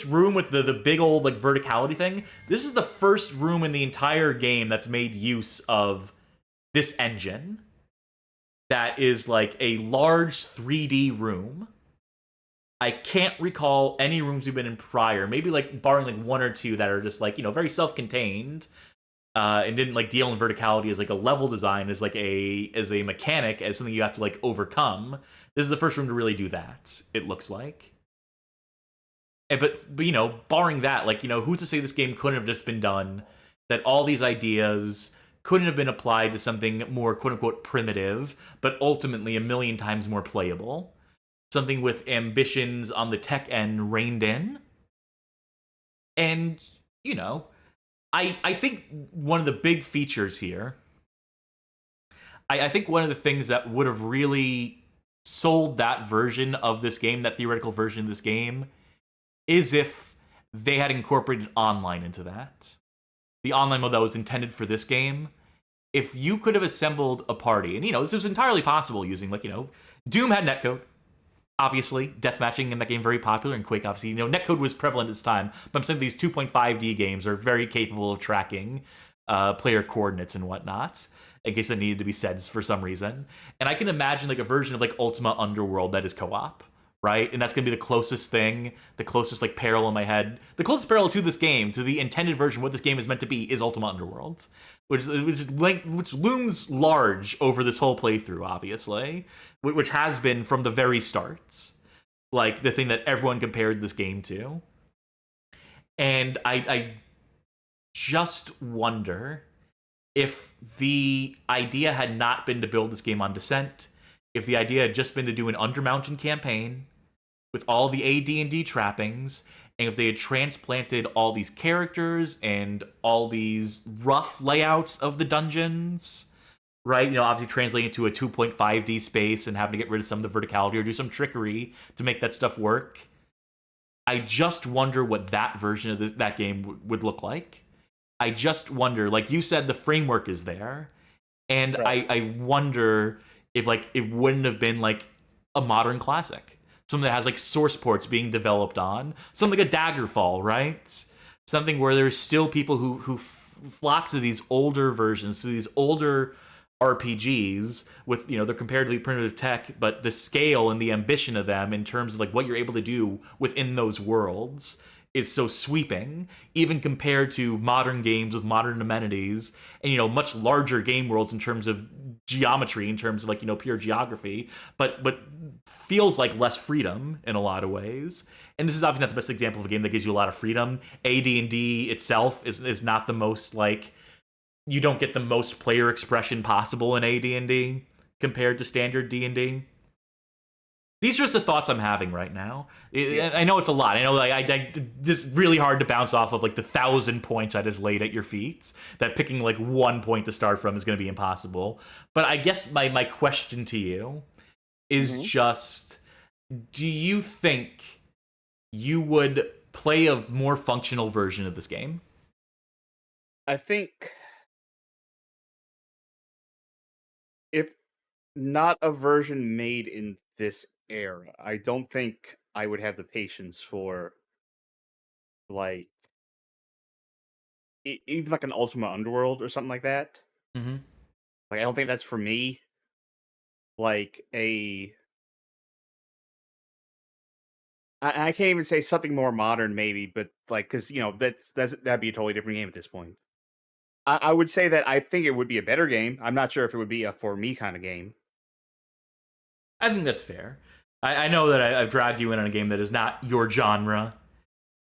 S1: room with the big old like verticality thing, this is the first room in the entire game that's made use of this engine. That is like a large 3D room. I can't recall any rooms we've been in prior, maybe like barring like one or two that are just like, you know, very self-contained, and didn't like deal in verticality as like a level design, as like as a mechanic, as something you have to like overcome. This is the first room to really do that, it looks like. But you know, barring that, like, you know, who's to say this game couldn't have just been done, that all these ideas couldn't have been applied to something more quote-unquote primitive, but ultimately a million times more playable. Something with ambitions on the tech end reined in. And, you know, I think one of the big features here, I think one of the things that would have really sold that version of this game, that theoretical version of this game, is if they had incorporated online into that. The online mode that was intended for this game. If you could have assembled a party, and, you know, this was entirely possible using, like, you know, Doom had netcode. Obviously, deathmatching in that game very popular, and Quake, obviously, you know, netcode was prevalent at this time, but I'm saying these 2.5D games are very capable of tracking player coordinates and whatnot, in case it needed to be said for some reason. And I can imagine, like, a version of, like, Ultima Underworld that is co-op, right? And that's going to be the closest thing, the closest, like, parallel in my head. The closest parallel to this game, to the intended version of what this game is meant to be, is Ultima Underworld. Which looms large over this whole playthrough, obviously, which has been from the very start, like, the thing that everyone compared this game to. And I just wonder if the idea had not been to build this game on Descent, if the idea had just been to do an Undermountain campaign with all the AD&D trappings, and if they had transplanted all these characters and all these rough layouts of the dungeons, right? You know, obviously translating it to a 2.5D space and having to get rid of some of the verticality or do some trickery to make that stuff work. I just wonder what that version of that game would look like. I just wonder, like you said, the framework is there. And right. I wonder if, like, it wouldn't have been like a modern classic. Something that has like source ports being developed on. Something like a Daggerfall, right? Something where there's still people who flock to these older versions, to these older RPGs with, you know, their comparatively primitive tech, but the scale and the ambition of them in terms of like what you're able to do within those worlds is so sweeping, even compared to modern games with modern amenities and, you know, much larger game worlds in terms of geometry, in terms of like, you know, pure geography, but feels like less freedom in a lot of ways. And this is obviously not the best example of a game that gives you a lot of freedom. AD&D itself is not the most, like, you don't get the most player expression possible in AD&D compared to standard D&D. These are just the thoughts I'm having right now. I know it's a lot. I know, like, this is really hard to bounce off of, like, the 1,000 points I just laid at your feet. That picking, like, one point to start from is going to be impossible. But I guess my question to you is just, do you think you would play a more functional version of this game?
S2: I think if not a version made in this era, I don't think I would have the patience for, like, even like an Ultima Underworld or something like that.
S1: Mm-hmm.
S2: Like, I don't think that's for me. Like I can't even say something more modern, maybe, but like, because, you know, that'd be a totally different game at this point. I would say that I think it would be a better game. I'm not sure if it would be a for me kind of game.
S1: I think that's fair. I know that I've dragged you in on a game that is not your genre,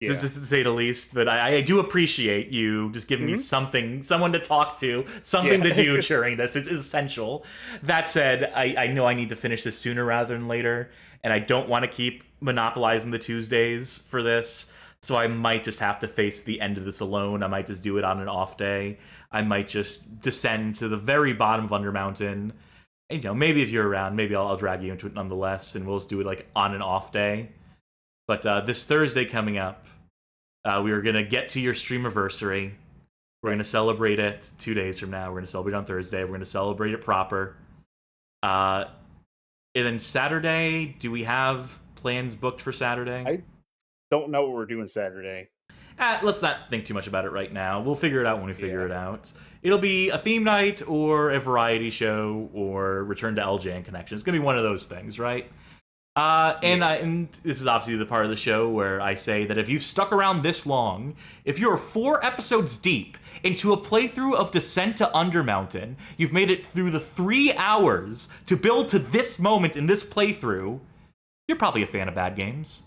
S1: to say the least, but I do appreciate you just giving me someone to talk to, something to do during this. It's essential. That said, I know I need to finish this sooner rather than later, and I don't want to keep monopolizing the Tuesdays for this. So I might just have to face the end of this alone. I might just do it on an off day. I might just descend to the very bottom of Undermountain. And, maybe if you're around, maybe I'll drag you into it nonetheless, and we'll just do it like on an off day. But this Thursday coming up, we are going to get to your streamiversary. We're going to celebrate it 2 days from now. We're going to celebrate on Thursday. We're going to celebrate it proper. And then Saturday, do we have plans booked for Saturday?
S2: I don't know what we're doing Saturday.
S1: Let's not think too much about it right now. We'll figure it out when we figure it out. It'll be a theme night or a variety show or Return to LJN Connection. It's going to be one of those things, right? And this is obviously the part of the show where I say that if you've stuck around this long, if you're 4 episodes deep into a playthrough of Descent to Undermountain, you've made it through the 3 hours to build to this moment in this playthrough, you're probably a fan of bad games.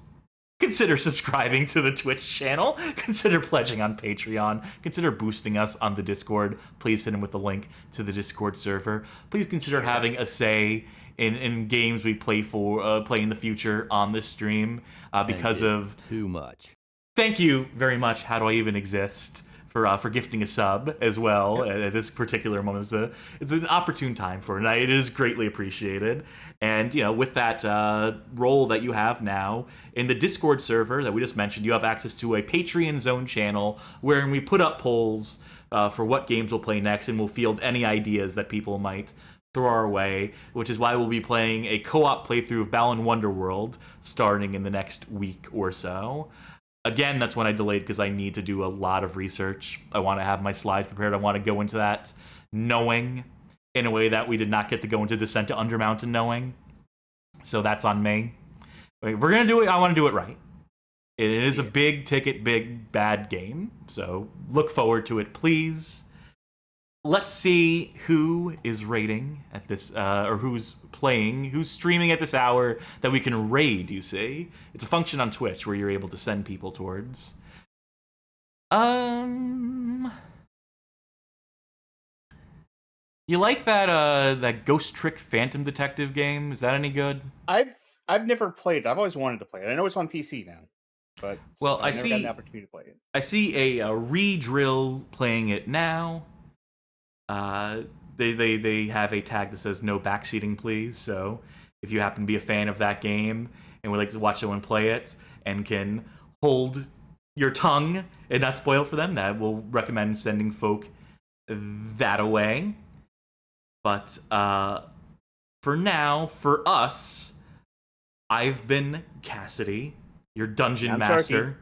S1: Consider subscribing to the Twitch channel. Consider pledging on Patreon. Consider boosting us on the Discord. Please send him with the link to the Discord server. Please consider having a say in games we play in the future on this stream because of
S4: too much.
S1: Thank you very much. How do I even exist? For gifting a sub as well at this particular moment. It's an opportune time for it, and it is greatly appreciated. And, with that role that you have now in the Discord server that we just mentioned, you have access to a Patreon Zone channel wherein we put up polls for what games we'll play next, and we'll field any ideas that people might throw our way, which is why we'll be playing a co-op playthrough of Balan Wonderworld starting in the next week or so. Again, that's when I delayed because I need to do a lot of research. I want to have my slides prepared. I want to go into that knowing in a way that we did not get to go into Descent to Undermountain knowing. So that's on me. If we're going to do it, I want to do it right. It is a big ticket, big, bad game. So look forward to it, please. Let's see who is raiding at this, or who's playing, who's streaming at this hour that we can raid, you see. It's a function on Twitch where you're able to send people towards. You like that Ghost Trick Phantom Detective game? Is that any good?
S2: I've never played it. I've always wanted to play it. I know it's on PC now, but I've never had an opportunity to play it.
S1: I see a Redrill playing it now. They have a tag that says no backseating, please. So if you happen to be a fan of that game and would like to watch someone play it and can hold your tongue and not spoil for them, that will recommend sending folk that away. But for now, for us, I've been Cassidy, your dungeon master.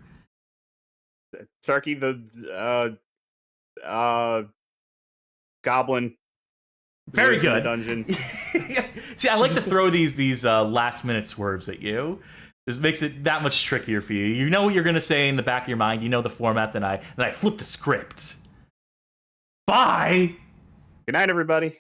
S2: Charkie, the goblin.
S1: Very good.
S2: Dungeon.
S1: See, I like to throw these last minute swerves at you. This makes it that much trickier for you. You know what you're gonna say in the back of your mind. You know the format. Then I flip the script. Bye.
S2: Good night, everybody.